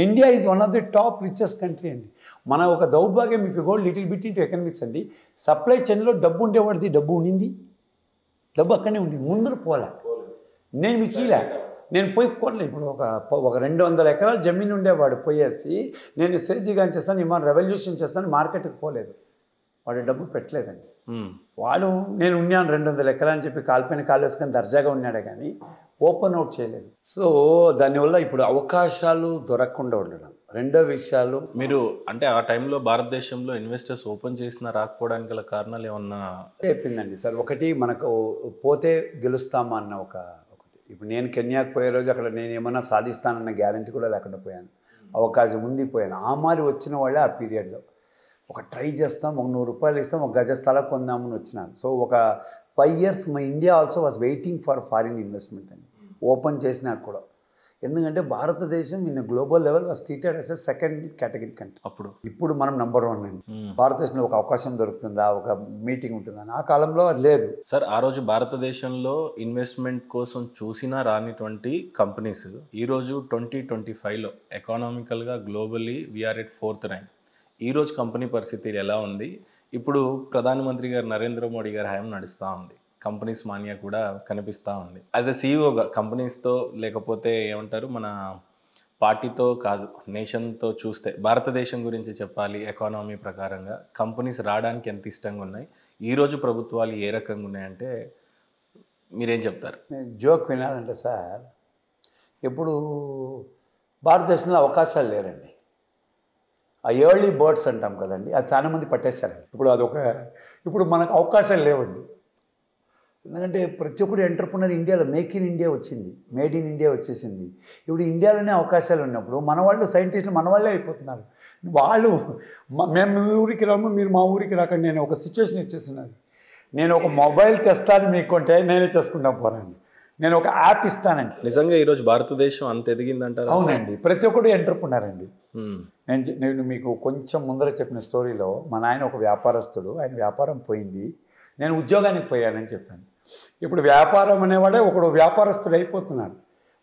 India is one of the top richest country అండి. మన ఒక దౌర్భాగ్యం, if you go little bit into economics అండి, సప్లై చైన్లో డబ్బు ఉండేవాడిది డబ్బు ఉండింది, డబ్బు అక్కడనే ఉంది, ముందు పోలే. నేను మీకు ఇలా నేను పోయి కొనలే. ఇప్పుడు ఒక 200 ఎకరాలు జమీన్ ఉండేవాడు పోయేసి నేను సేద్యగాని చేస్తాను, ఇవాళ రెవల్యూషన్ చేస్తాను, మార్కెట్కి పోలేదు, వాడు డబ్బు పెట్టలేదండి. వాడు నేను ఉన్నాను 200 ఎకరాలు అని చెప్పి కాలిపోయిన కాలు వేసుకొని దర్జాగా ఉన్నాడే కానీ ఓపెన్ అవుట్ చేయలేదు. సో దానివల్ల ఇప్పుడు అవకాశాలు దొరకకుండా ఉండడం. రెండో విషయాలు, మీరు అంటే ఆ టైంలో భారతదేశంలో ఇన్వెస్టర్స్ ఓపెన్ చేసినా రాకపోవడానికి గల కారణాలు ఏమన్నా చెప్పిందండి సార్. ఒకటి, మనకు పోతే గెలుస్తామా అన్న ఒకటి. ఇప్పుడు నేను కెన్యాకు పోయే రోజు అక్కడ నేను ఏమన్నా సాధిస్తానన్న గ్యారంటీ కూడా లేకుండా పోయాను, అవకాశం ఉంది పోయాను. ఆ మారి వచ్చిన వాళ్ళే ఆ పీరియడ్లో ఒక ట్రై చేస్తాం, ఒక 100 రూపాయలు ఇస్తాం, ఒక గజ స్థలం కొందామని వచ్చినాను. సో ఒక 5 years మా India also was waiting for foreign investment అండి, ఓపెన్ చేసినాక కూడా. ఎందుకంటే భారతదేశం in global level was treated as a second category country. అప్పుడు ఇప్పుడు మనం నెంబర్ 1 అండి. భారతదేశంలో ఒక అవకాశం దొరుకుతుందా, ఒక మీటింగ్ ఉంటుందని ఆ కాలంలో అది లేదు సార్. ఆ రోజు భారతదేశంలో ఇన్వెస్ట్మెంట్ కోసం చూసినా రానిటువంటి కంపెనీస్ ఈరోజు 2025లో ఎకానామికల్గా globally we're at 4th rank. ఈరోజు కంపెనీ పరిస్థితి ఎలా ఉంది? ఇప్పుడు ప్రధానమంత్రి గారు నరేంద్ర మోడీ గారి హయాం నడుస్తూ ఉంది, కంపెనీస్ మానియా కూడా కనిపిస్తూ ఉంది. యాజ్ ఎ సీఈఓగా కంపెనీస్తో లేకపోతే ఏమంటారు మన పార్టీతో కాదు నేషన్తో చూస్తే భారతదేశం గురించి చెప్పాలి, ఎకానమీ ప్రకారంగా కంపెనీస్ రావడానికి ఎంత ఇష్టంగా ఉన్నాయి, ఈరోజు ప్రభుత్వాలు ఏ రకంగా ఉన్నాయంటే మీరేం చెప్తారు? జోక్ వినాలంటే సార్, ఇప్పుడు భారతదేశంలో అవకాశాలు లేరండి. ఆ ఎర్లీ బర్డ్స్ అంటాం కదండి, అది చాలామంది పట్టేశారండి. ఇప్పుడు మనకు అవకాశాలు లేవండి. ఎందుకంటే ప్రతి ఒక్కరు ఎంటర్ప్రినర్ ఇండియాలో మేక్ ఇన్ ఇండియా వచ్చింది, మేడ్ ఇన్ ఇండియా వచ్చేసింది. ఇప్పుడు ఇండియాలోనే అవకాశాలు ఉన్నప్పుడు మన వాళ్ళు సైంటిస్టులు మన వాళ్ళే అయిపోతున్నారు. వాళ్ళు మేము మీ ఊరికి రాము, మీరు మా ఊరికి రాకండి. నేను ఒక సిచ్యువేషన్ ఇచ్చేస్తున్నాను, నేను ఒక మొబైల్ తెస్తాను మీకు అంటే నేనే చేసుకుంటా పోరాండి, నేను ఒక యాప్ ఇస్తానండి. నిజంగా ఈరోజు భారతదేశం అంత ఎదిగిందంటారు? అవునండి, ప్రతి ఒక్కరు ఎంటర్ప్రినర్ అండి. నేను మీకు కొంచెం ముందర చెప్పిన స్టోరీలో మా నాయన ఒక వ్యాపారస్తుడు, ఆయన వ్యాపారం పోయింది, నేను ఉద్యోగానికి పోయానని చెప్పాను. ఇప్పుడు వ్యాపారం అనేవాడే ఒకడు వ్యాపారస్తుడు అయిపోతున్నాడు.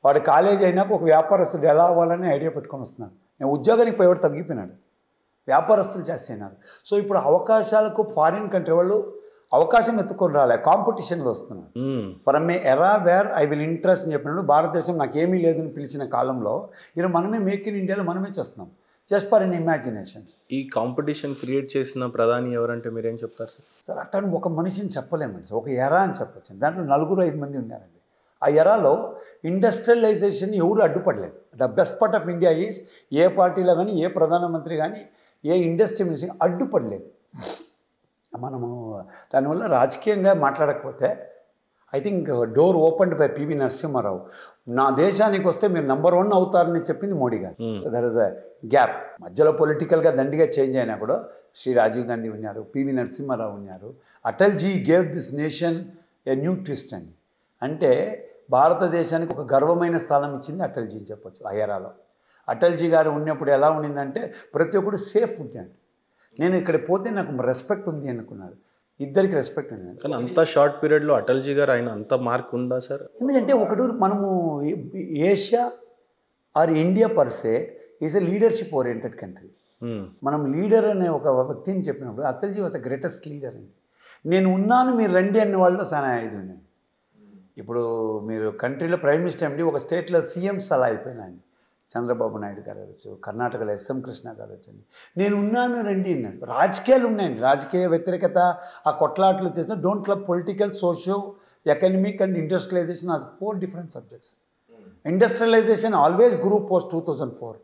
వాడు కాలేజీ అయినాక ఒక వ్యాపారస్తుడు ఎలా అవ్వాలని ఐడియా పెట్టుకొని వస్తున్నాడు. నేను ఉద్యోగానికి పోయేవాడు తగ్గిపోయినాడు, వ్యాపారస్తులు చేస్తున్నారు. సో ఇప్పుడు అవకాశాలకు ఫారిన్ కంట్రీ వాళ్ళు అవకాశం ఎత్తుకొని రాలే, కాంపిటీషన్లో వస్తున్నారు. ఫర్ మే ఎరా వేర్ ఐ విల్ ఇంట్రెస్ట్ అని చెప్పినప్పుడు భారతదేశం నాకేమీ లేదని పిలిచిన కాలంలో ఈరోజు మనమే మేక్ ఇన్ ఇండియాలో మనమే చేస్తున్నాం, జస్ట్ ఫర్ ఎన్ ఇమాజినేషన్. ఈ కాంపిటీషన్ క్రియేట్ చేసిన ప్రధాని ఎవరంటే మీరేం చెప్తారు సార్? సార్ అట్టని ఒక మనిషిని చెప్పలేమండి సార్, ఒక ఎరా అని చెప్పచ్చు. దాంట్లో 4-5 మంది ఉన్నారండి. ఆ ఎరాలో ఇండస్ట్రియలైజేషన్ ఎవరు అడ్డుపడలేదు. The best part of India is ఏ పార్టీలో కానీ ఏ ప్రధానమంత్రి కానీ ఏ ఇండస్ట్రీ మినిస్టర్ అడ్డుపడలేదు. మనము దానివల్ల రాజకీయంగా మాట్లాడకపోతే I think door opened by PV Narasimha Rao. నా దేశానికి వస్తే మీరు నెంబర్ 1 అవుతారని చెప్పింది మోడీ గారు. There is a gap. మధ్యలో పొలిటికల్గా దండిగా చేంజ్ అయినా కూడా శ్రీ రాజీవ్ గాంధీ ఉన్నారు, పివి నరసింహారావు ఉన్నారు. అటల్జీ gave this nation a new twist అండి. అంటే భారతదేశానికి ఒక గర్వమైన స్థానం ఇచ్చింది అటల్జీ అని చెప్పొచ్చు. ఆ ఎరాలో అటల్జీ గారు ఉన్నప్పుడు ఎలా ఉండిందంటే ప్రతి ఒక్కరు సేఫ్ ఉంటాడు. నేను ఇక్కడ పోతే నాకు రెస్పెక్ట్ ఉంది అనుకున్నాడు, ఇద్దరికి రెస్పెక్ట్ ఉంది. కానీ అంత షార్ట్ పీరియడ్లో అటల్జీ గారు ఆయన అంత మార్క్ ఉందా సార్? ఎందుకంటే ఒకటి మనము Asia or India per se is a leadership oriented country. మనం లీడర్ అనే ఒక వ్యక్తిని చెప్పినప్పుడు Atalji was the greatest leader అండి. నేను ఉన్నాను మీరు రండి అనే వాళ్ళు చాలా ఇది ఉండండి. ఇప్పుడు మీరు కంట్రీలో ప్రైమ్ మినిస్టర్ అండి, ఒక స్టేట్లో సీఎంస్ అలా అయిపోయినాయండి. చంద్రబాబు నాయుడు గారు అవ్వచ్చు, కర్ణాటకలో ఎస్ఎం కృష్ణ గారు వచ్చండి, నేను ఉన్నాను రండి అన్నాడు. రాజకీయాలు ఉన్నాయండి, రాజకీయ వ్యతిరేకత ఆ కొట్లాట్లు తీసిన don't club political, socio economic and industrialization are 4 different subjects. Industrialization always grew post 2004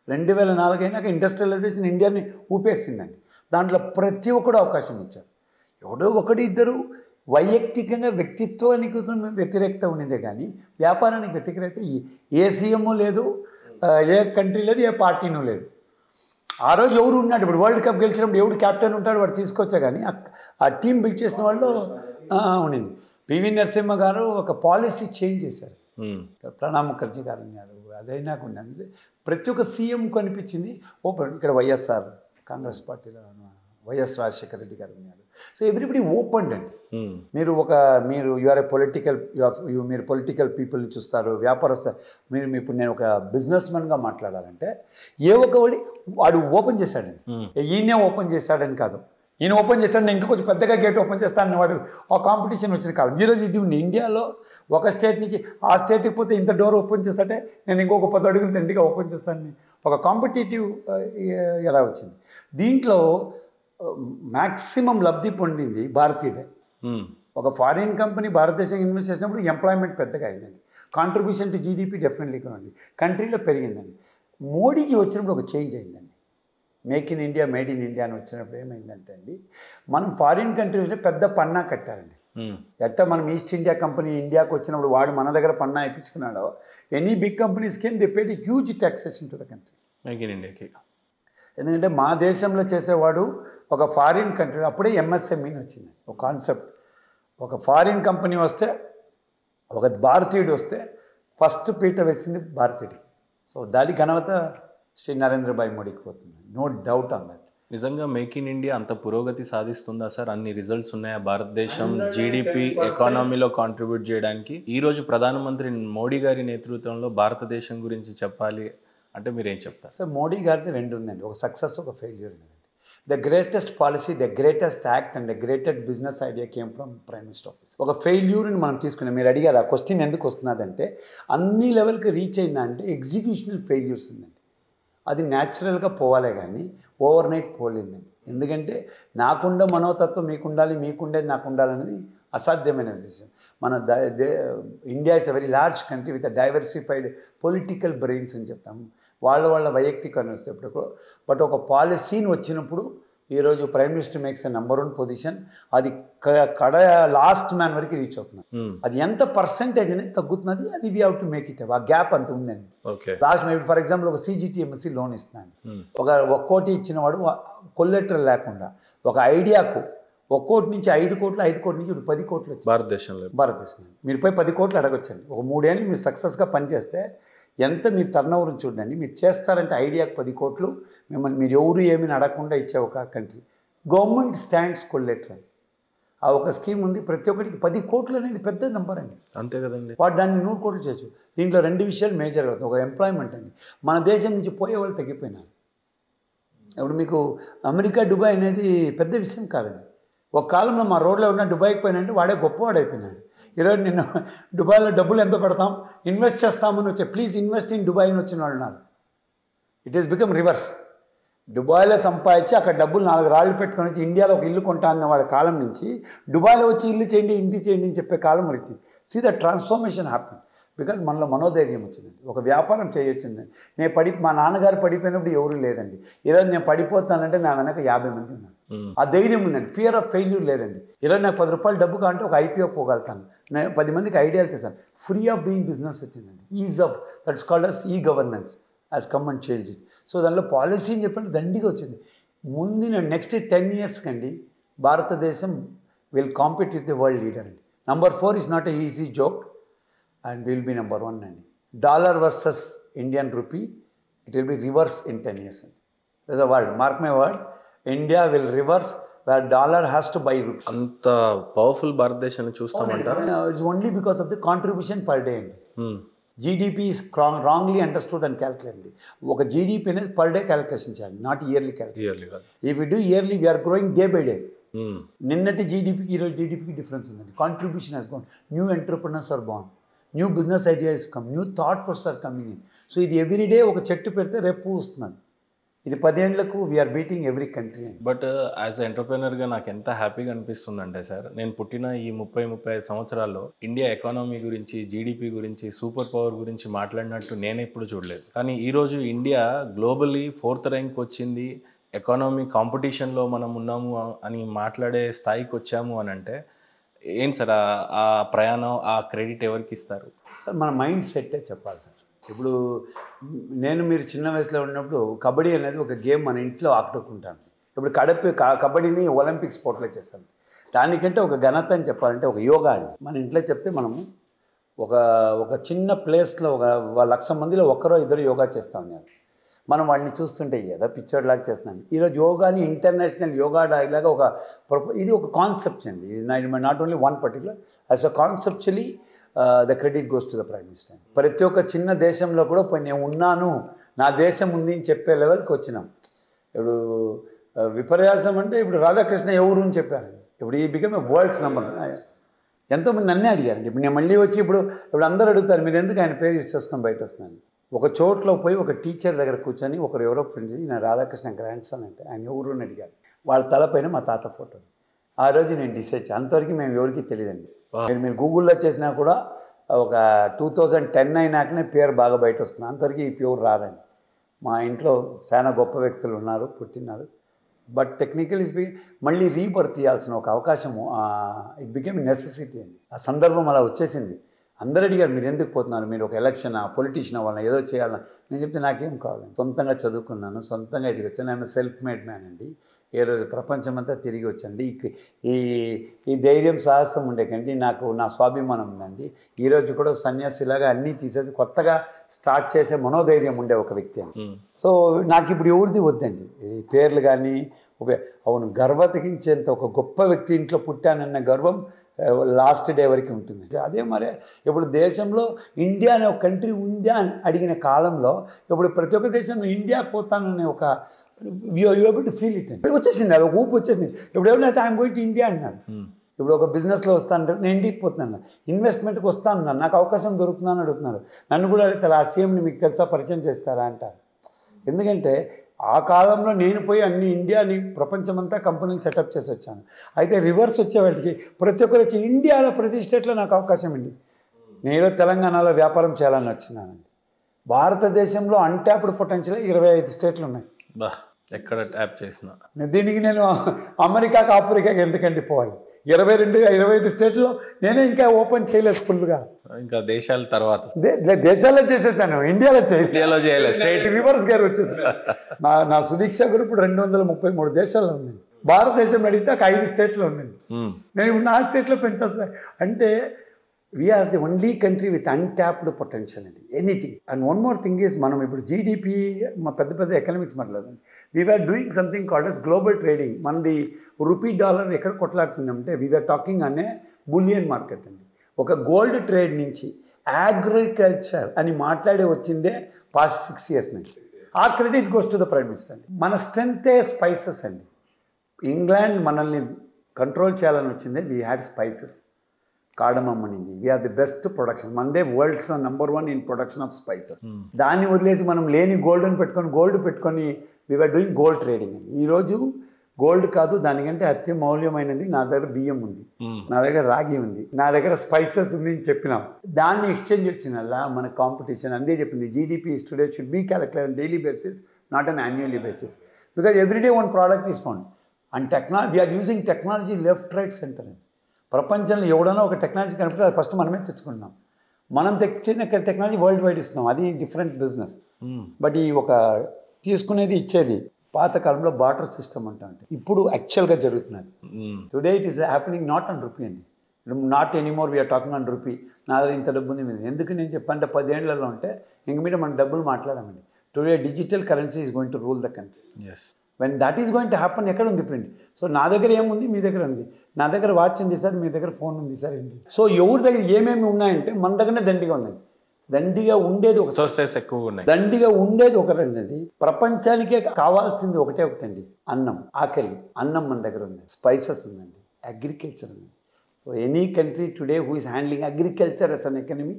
2004 అయినాక ఇండస్ట్రియలైజేషన్ ఇండియాని ఊపేసిందండి. దాంట్లో ప్రతి ఒక్కడు అవకాశం ఇచ్చారు. ఎవడో ఒకటి ఇద్దరు వైయక్తికంగా వ్యక్తిత్వానికి వ్యతిరేకత ఉండిందే కానీ వ్యాపారానికి వ్యతిరేకత ఏ సీఎం లేదు, ఏ కంట్రీ లేదు, ఏ పార్టీనూ లేదు. ఆ రోజు ఎవరు ఉన్నాడు? ఇప్పుడు వరల్డ్ కప్ గెలిచినప్పుడు ఎవడు క్యాప్టెన్ ఉంటాడు, వాడు తీసుకొచ్చా కానీ ఆ టీం బిల్డ్ చేసిన వాళ్ళు ఉండింది. పివి నరసింహ గారు ఒక పాలసీ చేంజ్ చేశారు. ప్రణబ్ ముఖర్జీ గారు ఉన్నారు, అదైనా ఉన్నాను. ప్రతి ఒక్క సీఎం కనిపించింది ఓపెన్. ఇక్కడ వైఎస్ఆర్ కాంగ్రెస్ పార్టీలో వైఎస్ రాజశేఖర రెడ్డి గారు ఉన్నారు. సో ఎవ్రీబడి ఓపెన్ అండి. మీరు యు ఆర్ ఏ పొలిటికల్, మీరు పొలిటికల్ పీపుల్ని చూస్తారు, వ్యాపారస్థ. ఇప్పుడు నేను ఒక బిజినెస్ మ్యాన్గా మాట్లాడాలంటే ఏ వాడు ఓపెన్ చేశాడండి. ఈయనే ఓపెన్ చేశాడని కాదు, ఈయన ఓపెన్ చేశాడు, నేను ఇంకా కొంచెం పెద్దగా గేట్ ఓపెన్ చేస్తానని వాడు ఆ కాంపిటీషన్ వచ్చిన కాలం. ఈరోజు ఇది ఉంది ఇండియాలో. ఒక స్టేట్ నుంచి ఆ స్టేట్కి పోతే ఇంత డోర్ ఓపెన్ చేస్తాంటే నేను ఇంకొక 10 అడుగులు తండ్రిగా ఓపెన్ చేస్తాను. ఒక కాంపిటేటివ్ ఎలా వచ్చింది. దీంట్లో మ్యాక్సిమం లబ్ధి పొందింది భారతీయుడే. ఒక ఫారిన్ కంపెనీ భారతదేశం ఇన్వెస్ట్ చేసినప్పుడు ఎంప్లాయ్మెంట్ పెద్దగా అయిందండి. కాంట్రిబ్యూషన్ టు జీడిపి డెఫినెట్లీగా ఉంది, కంట్రీలో పెరిగిందండి. మోడీకి వచ్చినప్పుడు ఒక చేంజ్ అయిందండి. Make in India, made in India అని వచ్చినప్పుడు ఏమైందంటే అండి, మనం ఫారిన్ కంట్రీస్లో పెద్ద పన్నా కట్టారండి. ఎట్టా మనం ఈస్ట్ ఇండియా కంపెనీ ఇండియాకి వచ్చినప్పుడు వాడు మన దగ్గర పన్నా ఇప్పించుకున్నాడో, any big companies came they paid huge taxation to the country. Make in ఇండియాకి. ఎందుకంటే మా దేశంలో చేసేవాడు ఒక ఫారిన్ కంట్రీ, అప్పుడే ఎంఎస్ఎంఈని వచ్చింది ఒక కాన్సెప్ట్. ఒక ఫారిన్ కంపెనీ వస్తే, ఒక భారతీయుడు వస్తే ఫస్ట్ పీట వేసింది భారతీయుడికి. సో దాని ఘనత శ్రీ నరేంద్రభాయ్ మోడీకి పోతుంది, నో డౌట్ ఆన్ దట్. నిజంగా మేక్ ఇన్ ఇండియా అంత పురోగతి సాధిస్తుందా సార్? అన్ని రిజల్ట్స్ ఉన్నాయా భారతదేశం జీడిపి ఎకానమీలో కాంట్రిబ్యూట్ చేయడానికి? ఈరోజు ప్రధానమంత్రి మోడీ గారి నేతృత్వంలో భారతదేశం గురించి చెప్పాలి అంటే మీరేం చెప్తారు? సార్ మోడీ గారిది రెండు ఉందండి, ఒక సక్సెస్, ఒక ఫెయిల్యూర్ ఉందండి. The greatest policy, the greatest act and the greatest business idea came from prime minister office. ఒక ఫెయిల్యూర్ని మనం తీసుకున్నాం. మీరు అడిగారు ఆ క్వశ్చన్ ఎందుకు వస్తున్నదంటే, అన్ని లెవెల్కి రీచ్ అయిందంటే ఎగ్జిక్యూషనల్ ఫెయిల్యూర్స్ ఉందండి. అది న్యాచురల్గా పోవాలే కానీ ఓవర్ నైట్ పోలేదండి. ఎందుకంటే నాకుండే మనోతత్వం మీకు ఉండాలి, మీకుండేది నాకు ఉండాలనేది అసాధ్యమైన విషయం. మన India is a very large country with a diversified political brains అని చెప్తాము. వాళ్ళ వైయక్తికరణ వస్తే బట్ ఒక పాలసీని వచ్చినప్పుడు ఈరోజు prime minister makes number 1 position. అది లాస్ట్ మ్యాన్ వరకు రీచ్ అవుతుంది. అది ఎంత పర్సెంటేజ్ అనేది తగ్గుతున్నది, అది we have to make it. ఆ గ్యాప్ అంత ఉందండి. లాస్ట్ ఫర్ ఎగ్జాంపుల్ ఒక CGTMSE లోన్ ఇస్తున్నాను, ఒక 1 కోటి ఇచ్చిన వాడు కొల్లెటరల్ లేకుండా ఒక ఐడియాకు 1 కోటి నుంచి 5 కోట్లు, 5 కోట్ల నుంచి 10 కోట్లు భారతదేశంలో. మీరు పోయి 10 కోట్లు అడగొచ్చండి. ఒక 3 ఏళ్ళు మీరు సక్సెస్గా పనిచేస్తే ఎంత మీరు టర్న్ ఓవర్ని చూడండి. మీరు చేస్తారంటే ఐడియాకి 10 కోట్లు, మిమ్మల్ని మీరు ఎవరు ఏమీ అడగకుండా ఇచ్చే ఒక కంట్రీ. గవర్నమెంట్ స్టాండ్స్ కొల్లెటర్ ఆ ఒక స్కీమ్ ఉంది. ప్రతి ఒక్కరికి 10 కోట్లు అనేది పెద్ద నెంబర్ అండి. అంతే కదండి. వాడు దాన్ని 100 కోట్లు చేయొచ్చు. దీంట్లో 2 విషయాలు మేజర్గా అవుతుంది. ఒక ఎంప్లాయ్మెంట్ అండి, మన దేశం నుంచి పోయే వాళ్ళు తగ్గిపోయినారు. ఇప్పుడు మీకు అమెరికా, దుబాయ్ అనేది పెద్ద విషయం కాదండి. ఒక కాలంలో మా రోడ్లో ఉన్న దుబాయ్కి పోయినంటే వాడే గొప్పవాడు అయిపోయినాడు. ఈరోజు నిన్న దుబాయ్లో డబ్బులు ఎంత పెడతాం, ఇన్వెస్ట్ చేస్తామని వచ్చే, ప్లీజ్ ఇన్వెస్ట్ ఇన్ దుబాయ్ అని వచ్చిన వాళ్ళు ఉన్నారు. It is become reverse. దుబాయ్లో సంపాదించి అక్కడ డబ్బులు 4 రాళ్ళు పెట్టుకొని వచ్చి ఇండియాలో ఒక ఇల్లు కొంటా అన్న వాడి కాలం నుంచి దుబాయ్లో వచ్చి ఇల్లు చేయండి, ఇంటి చేయండి అని చెప్పే కాలం వచ్చింది. See the transformation happy because మనలో మనోధైర్యం వచ్చిందండి. ఒక వ్యాపారం చేయొచ్చిందండి. మా నాన్నగారు పడిపోయినప్పుడు ఎవరు లేదండి. ఈరోజు నేను పడిపోతానంటే నా వెనక 50 మంది ఉన్నారు. ఆ ధైర్యం ఉందండి. ఫియర్ ఆఫ్ ఫెయిల్యూర్ లేదండి. ఈరోజు నాకు 10 రూపాయలు డబ్బు కావాలంటే ఒక IPO పోగలుగుతాను. నేను 10 మందికి ఐడియాలు తెస్తాను. ఫ్రీ ఆఫ్ డూయింగ్ బిజినెస్ వచ్చిందండి. Ease of that's called as governance as come and change it. So దానిలో పాలసీ అని చెప్పండి దండిగా వచ్చింది. ముందున నెక్స్ట్ 10 years కండి భారతదేశం will compete with the world leader అండి. Number 4 is not a easy joke and will be number 1 అండి. Dollar versus Indian rupee, it will be reverse in 10 years అండి. That's a word, mark my word, India will reverse where dollar has to buy rupee. అంత పవర్ఫుల్ భారతదేశాన్ని చూస్తామంటారు. It's only because of the contribution per day అండి. GDP is wrongly understood and calculated. ఒక GDP అనేది పర్ డే క్యాలిక్యులేషన్ చేయాలి, not yearly calculation. If you do yearly we are growing day by day. నిన్నటి జీడిపికి ఈరోజు జీడిపికి డిఫరెన్స్ ఉందండి. Contribution has gone, new entrepreneurs are born, new business ideas come, new thought process are coming in. So ఇది ఎవ్రీడే ఒక చెట్టు పెడితే రేపు పువ్వు వస్తున్నాను. ఇది 10 ఏళ్లకు వీఆర్ బీటింగ్ ఎవ్రీ కంట్రీ అండి. బట్ యాజ్ ఎంటర్ప్రెనర్గా నాకు ఎంత హ్యాపీగా అనిపిస్తుందంటే సార్, నేను పుట్టిన ఈ 35 సంవత్సరాల్లో ఇండియా ఎకానమీ గురించి, జీడిపి గురించి, సూపర్ పవర్ గురించి మాట్లాడినట్టు నేను ఎప్పుడు చూడలేదు. కానీ ఈరోజు ఇండియా గ్లోబల్లీ 4th ర్యాంక్ వచ్చింది, ఎకానమీ కాంపిటీషన్లో మనం ఉన్నాము అని మాట్లాడే స్థాయికి వచ్చాము అని అంటే ఏంటి సార్ ఆ ప్రయాణం, ఆ క్రెడిట్ ఎవరికి ఇస్తారు? సార్ మన మైండ్ సెట్టే చెప్పాలి సార్. ఇప్పుడు నేను మీరు చిన్న వయసులో ఉన్నప్పుడు కబడ్డీ అనేది ఒక గేమ్ మన ఇంట్లో ఆడుకుంటాను. ఇప్పుడు కబడ్డీని ఒలింపిక్ స్పోర్ట్లో చేస్తాను. దానికంటే ఒక ఘనత అని చెప్పాలంటే ఒక యోగా అండి. మన ఇంట్లో చెప్తే మనము ఒక చిన్న ప్లేస్లో ఒక 1,00,000 మందిలో ఒక్కరో ఇద్దరు యోగా చేస్తాం. మనం వాడిని చూస్తుంటే ఏదో పిచ్చోడ్లాగా చేస్తున్నాను. ఈరోజు యోగాని ఇంటర్నేషనల్ యోగా డే లాగా ఇది ఒక కాన్సెప్ట్ అండి. Not only one particular as a conceptually the credit goes to the prime minister. ప్రతి ఒక్క చిన్న దేశంలో కూడా నేను ఉన్నాను, నా దేశం ఉంది అని చెప్పే లెవెల్కి వచ్చినాం. ఇప్పుడు విపర్యాసం అంటే ఇప్పుడు రాధాకృష్ణ ఎవరు అని చెప్పారు. ఇప్పుడు ఈ బికమ్ ఏ వరల్డ్స్ నెంబర్. ఎంతోమంది నన్నే అడిగారండి. ఇప్పుడు నేను మళ్ళీ వచ్చి ఇప్పుడు అందరూ అడుగుతారు, మీరు ఎందుకు ఆయన పేరు యూజ్ చేసుకొని బయట వస్తున్నాను. ఒక చోట్లో పోయి ఒక టీచర్ దగ్గర కూర్చొని ఒకరు ఎవరో ఫ్రెండ్స్, నా రాధాకృష్ణ గ్రాండ్ సన్ అంటే ఆయన ఎవరు అని అడిగారు. వాళ్ళ తలపైన మా తాత ఫోటో. ఆ రోజు నేను డిసైడ్ అంతవరకు మేము ఎవరికి తెలియదండి. మీరు గూగుల్లో చేసినా కూడా ఒక 2010 అయినాకనే పేరు బాగా బయట వస్తుంది. అంతవరకు ఈ ప్యూర్ రారండి. మా ఇంట్లో చాలా గొప్ప వ్యక్తులు ఉన్నారు, పుట్టినారు. బట్ టెక్నికల్ మళ్ళీ రీబర్త్ ఇవ్వాల్సిన ఒక అవకాశము ఇట్ బికేమ్ నెసెసిటీ అండి. ఆ సందర్భం అలా వచ్చేసింది. అందరూ అడిగారు, మీరు ఎందుకు పోతున్నారు, మీరు ఒక ఎలక్షన్ పొలిటీషియన్ అవ్వాలన్నా ఏదో చేయాలన్నా. నేను చెప్తే నాకేం కావాలండి, సొంతంగా చదువుకున్నాను, సొంతంగా ఇది వచ్చాను. నేను సెల్ఫ్ మేడ్ మ్యాన్ అండి. ఏ రోజు ప్రపంచమంతా తిరిగి వచ్చండి. ఈ ధైర్యం సాహసం ఉండే కండి నాకు నా స్వాభిమానం ఉందండి. ఈరోజు కూడా సన్యాసిలాగా అన్నీ తీసేసి కొత్తగా స్టార్ట్ చేసే మనోధైర్యం ఉండే ఒక వ్యక్తి అండి. సో నాకు ఇప్పుడు ఎవరిది వద్దండి ఈ పేర్లు కానీ. అవును, గర్వతగించేంత ఒక గొప్ప వ్యక్తి ఇంట్లో పుట్టానన్న గర్వం లాస్ట్ డే వరకు ఉంటుంది. అదే మరి ఇప్పుడు దేశంలో ఇండియా అనే ఒక కంట్రీ ఉందా అని అడిగిన కాలంలో ఇప్పుడు ప్రతి ఒక్క దేశంలో ఇండియా పోతాననే ఒక you able to feel it అండి. వచ్చేసింది, అది ఒక ఊపు వచ్చేసింది. ఇప్పుడు ఎవరైనా ఐఎమ్ గోయింగ్ టు ఇండియా అన్నాడు. ఇప్పుడు ఒక బిజినెస్లో వస్తాను, నేను ఇండియాకి పోతున్నాను, ఇన్వెస్ట్మెంట్కి వస్తాను, నాకు అవకాశం దొరుకుతుందని అడుగుతున్నారు. నన్ను కూడా అడుగుతారు, ఆ సీఎంని మీకు తెలుసా, పరిచయం చేస్తారా అంటారు. ఎందుకంటే ఆ కాలంలో నేను పోయి అన్ని ఇండియాని ప్రపంచమంతా కంపెనీలు సెటప్ చేసి వచ్చాను. అయితే రివర్స్ వచ్చేవాళ్ళకి ప్రతి ఒక్కరు వచ్చి ఇండియాలో ప్రతి స్టేట్లో నాకు అవకాశం ఉంది. నేను తెలంగాణలో వ్యాపారం చేయాలని వచ్చినానండి. భారతదేశంలో అన్ట్యాప్డ్ పొటెన్షియల్ 25 స్టేట్లు ఉన్నాయి. ఎక్కడ ట్యాప్ చేసినా దీనికి నేను అమెరికాకి ఆఫ్రికాకి ఎందుకండి పోవాలి? 25 స్టేట్లో నేనే ఇంకా ఓపెన్ చేయలేదు ఫుల్గా. ఇంకా దేశాల తర్వాత దేశాల్లో చేసేసాను, ఇండియాలో చేయలేదు. స్టేట్స్ రివర్స్ గారు వచ్చేసాను. నా సుదీక్ష గ్రూప్ 233 దేశాల్లో ఉందండి. భారతదేశం అడిగితే 5 స్టేట్లో ఉందండి. నేను ఇప్పుడు నా స్టేట్లో పెంచేస్తాను. అంటే we're the only country with untapped potential అండి, anything. And one more thing is, మనం ఇప్పుడు జీడిపి మా పెద్ద ఎకనామిక్స్ మాట్లాడండి. We're doing something called as global trading. మనది రూపీ డాలర్ ఎక్కడ కొట్లాడుతుందంటే వీఆర్ టాకింగ్ అనే బులియన్ మార్కెట్ అండి. ఒక గోల్డ్ ట్రేడ్ నుంచి అగ్రికల్చర్ అని మాట్లాడే వచ్చిందే పాస్ట్ 6 ఇయర్స్ నుంచి. ఆ credit goes to the prime minister అండి. మన స్ట్రెంతే స్పైసెస్ అండి. ఇంగ్లాండ్ మనల్ని కంట్రోల్ చేయాలని వచ్చిందే వీ హ్యాడ్ స్పైసెస్. కార్డమమ్ అనింది, వీఆర్ ది బెస్ట్ ప్రొడక్షన్, మనదే వరల్డ్స్లో #1 ఇన్ ప్రొడక్షన్ ఆఫ్ స్పైసెస్. దాన్ని వదిలేసి మనం లేని గోల్డ్ పెట్టుకొని వీఆర్ డూయింగ్ గోల్డ్ ట్రేడింగ్ అండి. ఈరోజు గోల్డ్ కాదు, దానికంటే అత్యమూల్యమైనది నా దగ్గర బియ్యం ఉంది, నా దగ్గర రాగి ఉంది, నా దగ్గర స్పైసెస్ ఉంది అని చెప్పినాం. దాన్ని ఎక్స్చేంజ్ వచ్చినల్లా మన కాంపిటీషన్ అందే చెప్పింది. GDP today should be calculated daily basis, not an annually basis, because everyday one product is found. And technology, we are using technology left right centre అండి. ప్రపంచంలో ఎవడైనా ఒక టెక్నాలజీ కనిపిస్తే అది ఫస్ట్ మనమే తెచ్చుకుంటున్నాం. మనం తెచ్చిన టెక్నాలజీ వరల్డ్ వైడ్ ఇస్తున్నాం, అది డిఫరెంట్ బిజినెస్. బట్ ఈ ఒక తీసుకునేది ఇచ్చేది పాతకాలంలో బార్టర్ సిస్టమ్ అంటే ఇప్పుడు యాక్చువల్గా జరుగుతున్నది. Today it is happening not on rupee అండి. Not anymore we're talking on rupee. నా దగ్గర ఇంత డబ్బు ఉంది మీద. ఎందుకు నేను చెప్పంటే 10 ఏళ్లలో ఉంటే ఇంక మీద మనం డబ్బులు మాట్లాడామండి. Today digital currency is going to rule the country. When that is going to happen, ఎక్కడ ఉంది ప్రింట్? సో నా దగ్గర ఏముంది, మీ దగ్గర ఉంది. నా దగ్గర వాచ్ ఉంది సార్, మీ దగ్గర ఫోన్ ఉంది సార్, ఏంటి? సో ఎవరి దగ్గర ఏమేమి ఉన్నాయంటే మన దగ్గరనే దండిగా ఉందండి. దండిగా ఉండేది ఒక సోర్సెస్ ఎక్కువ ఉన్నాయి. దండిగా ఉండేది ఒకటండి. ప్రపంచానికే కావాల్సింది ఒకటండి, అన్నం. ఆకలి, అన్నం మన దగ్గర ఉంది. స్పైసెస్ ఉందండి, అగ్రికల్చర్ ఉంది. So any country today who is handling agriculture as an economy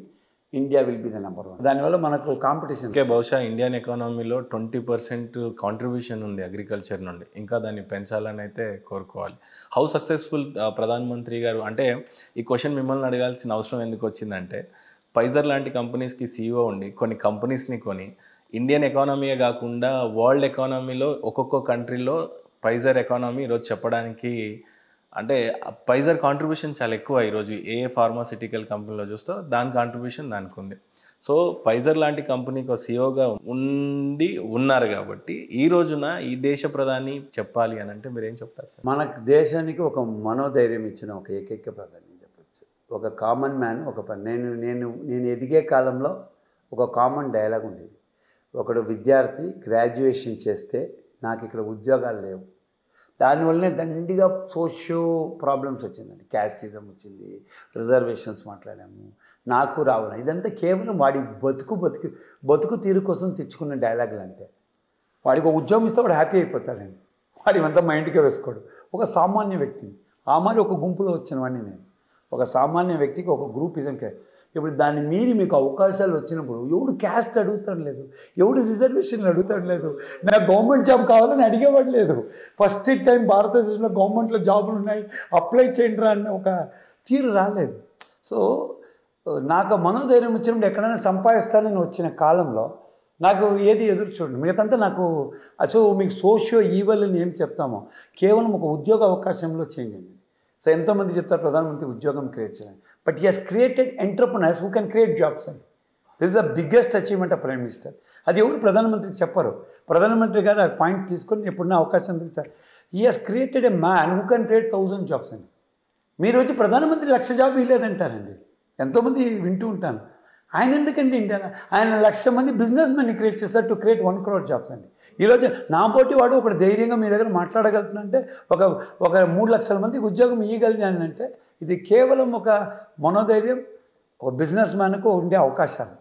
India will be the number 1. దానివల్ల మనకు కాంపిటీషన్. ఓకే, బహుశా ఇండియన్ ఎకానమీలో 20% కాంట్రిబ్యూషన్ ఉంది అగ్రికల్చర్ నుండి. ఇంకా దాన్ని పెంచాలని అయితే కోరుకోవాలి. హౌ సక్సెస్ఫుల్ ప్రధానమంత్రి గారు అంటే ఈ క్వశ్చన్ మిమ్మల్ని అడగాల్సిన అవసరం ఎందుకు వచ్చిందంటే, ఫైజర్ లాంటి కంపెనీస్కి సీఈఓ ఉండి కొన్ని కంపెనీస్ని కొని ఇండియన్ ఎకానమీయే కాకుండా వరల్డ్ ఎకానమీలో ఒక్కొక్క కంట్రీలో ఫైజర్ ఎకానమీ ఈరోజు చెప్పడానికి అంటే ఫైజర్ కాంట్రిబ్యూషన్ చాలా ఎక్కువ. ఈరోజు ఏ ఫార్మాసిటికల్ కంపెనీలో చూస్తే దాని కాంట్రిబ్యూషన్ దానికి ఉంది. సో ఫైజర్ లాంటి కంపెనీకి సీఈఓగా ఉండి ఉన్నారు కాబట్టి ఈ రోజున ఈ దేశ ప్రధాని చెప్పాలి అని అంటే మీరు ఏం చెప్తారు సార్? మన దేశానికి ఒక మనోధైర్యం ఇచ్చిన ఒక ఏకైక ప్రధాని చెప్పచ్చు. ఒక కామన్ మ్యాన్, నేను ఎదిగే కాలంలో ఒక కామన్ డైలాగ్ ఉండేది. ఒకడు విద్యార్థి గ్రాడ్యుయేషన్ చేస్తే నాకు ఇక్కడ ఉద్యోగాలు లేవు, దానివల్లనే దండిగా సోషియో ప్రాబ్లమ్స్ వచ్చిందండి. క్యాస్టిజం వచ్చింది, రిజర్వేషన్స్ మాట్లాడాము, నాకు రావాలి. ఇదంతా కేవలం వాడి బతుకు తీరు కోసం తెచ్చుకున్న డైలాగులు అంతే. వాడికి ఒక ఉద్యోగం ఇస్తే వాడు హ్యాపీ అయిపోతాడండి. వాడి అంతా మైండ్కే వేసుకోడు. ఒక సామాన్య వ్యక్తిని ఒక గుంపులో వచ్చిన వాడిని నేను. ఒక సామాన్య వ్యక్తికి ఒక గ్రూపిజంకే. ఇప్పుడు దాన్ని మీరి మీకు అవకాశాలు వచ్చినప్పుడు ఎవడు క్యాస్ట్ అడుగుతాడు లేదు, ఎవడు రిజర్వేషన్లు అడుగుతాడు లేదు, నాకు గవర్నమెంట్ జాబ్ కావాలని అడిగేవాడు లేదు. ఫస్ట్ టైం భారతదేశంలో గవర్నమెంట్లో జాబులు ఉన్నాయి, అప్లై చేయండి రా అన్న ఒక తీరు రాలేదు. సో నాకు మనోధైర్యం వచ్చినప్పుడు ఎక్కడైనా సంపాదిస్తానని వచ్చిన కాలంలో నాకు ఏది ఎదురు చూడండి, మిగతంతా నాకు మీకు సోషియో ఈవెల్ అని ఏం చెప్తామో కేవలం ఒక ఉద్యోగ అవకాశంలో చేంజ్ అయింది. సో ఎంతోమంది చెప్తారు ప్రధానమంత్రి ఉద్యోగం క్రియేట్ చేయాలి, but he has created entrepreneurs who can create jobs అండి. This is the biggest achievement of prime minister. అది ఎవరు ప్రధానమంత్రికి చెప్పరు. ప్రధానమంత్రి గారు ఆ పాయింట్ తీసుకొని ఎప్పుడున్న అవకాశం తెచ్చారు. He has created a man who can create 1000 jobs అండి. మీరు వచ్చి ప్రధానమంత్రి 1,00,000 జాబ్ ఇవ్వలేదంటారండి. ఎంతోమంది వింటూ ఉంటాను. ఆయన ఎందుకండి ఇండియాలో ఆయన 1,00,000 మంది బిజినెస్ మెన్ని క్రియేట్ చేస్తారు టు క్రియేట్ 1 crore జాబ్స్ అండి. ఈరోజు నా పోటీ వాడు ఒకటి ధైర్యంగా మీ దగ్గర మాట్లాడగలుగుతుందంటే ఒక 3,00,000 మందికి ఉద్యోగం ఇవ్వగలిగి అని అంటే ఇది కేవలం ఒక మనోధైర్యం, ఒక బిజినెస్ మ్యాన్కు ఉండే అవకాశాలు.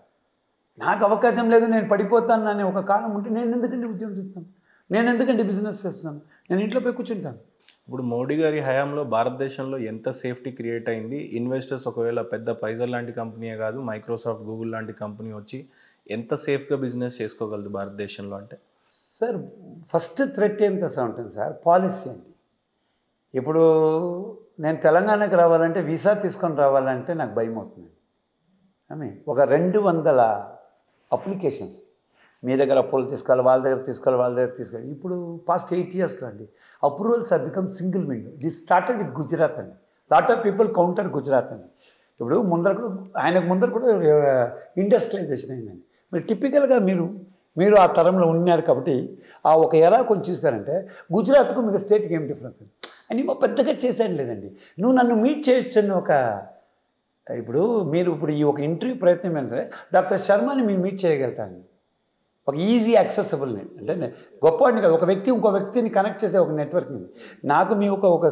నాకు అవకాశం లేదు, నేను పడిపోతాను అనే ఒక కాలం ఉంటే నేను ఎందుకంటే ఉద్యోగం చేస్తాను, నేను ఎందుకంటే బిజినెస్ చేస్తాను, నేను ఇంట్లో పోయి కూర్చుంటాను. ఇప్పుడు మోడీ గారి హయాంలో భారతదేశంలో ఎంత సేఫ్టీ క్రియేట్ అయింది? ఇన్వెస్టర్స్ ఒకవేళ పెద్ద ఫైజర్ లాంటి కంపెనీయే కాదు, మైక్రోసాఫ్ట్, గూగుల్ లాంటి కంపెనీ వచ్చి ఎంత సేఫ్గా బిజినెస్ చేసుకోగలదు భారతదేశంలో అంటే? సార్ ఫస్ట్ థ్రెట్ ఏం తెస్తా ఉంటుంది సార్, పాలసీ అండి. ఇప్పుడు నేను తెలంగాణకు రావాలంటే వీసా తీసుకొని రావాలంటే నాకు భయం అవుతుంది. ఒక 200 అప్లికేషన్స్ మీ దగ్గర అప్రూవల్ తీసుకోవాలి, వాళ్ళ దగ్గర తీసుకోవాలి. ఇప్పుడు పాస్ట్ 8 yearsలో అండి approvals are become single window. This started with Gujarat అండి. Lot of people counter Gujarat అండి. ఇప్పుడు ఆయనకు ముందర కూడా ఇండస్ట్రియలైజేషన్ అయిందండి. మీరు టిపికల్గా మీరు ఆ తరంలో ఉన్నారు కాబట్టి ఆ ఒక ఎరా కొంచెం చూసారంటే గుజరాత్కు మీకు స్టేట్కి ఏం డిఫరెన్స్ అండి అని పెద్దగా చేశాను లేదండి. నువ్వు నన్ను మీట్ చేయొచ్చని ఇప్పుడు ఈ ఒక ఇంటర్వ్యూ ప్రయత్నం ఏంటంటే డాక్టర్ శర్మని మీరు మీట్ చేయగలుగుతాను. ఒక ఈజీ యాక్సెసిబుల్ అంటే గొప్పవాడిని కాదు, ఒక వ్యక్తి ఇంకో వ్యక్తిని కనెక్ట్ చేసే ఒక నెట్వర్క్ ఉంది. నాకు మీ ఒక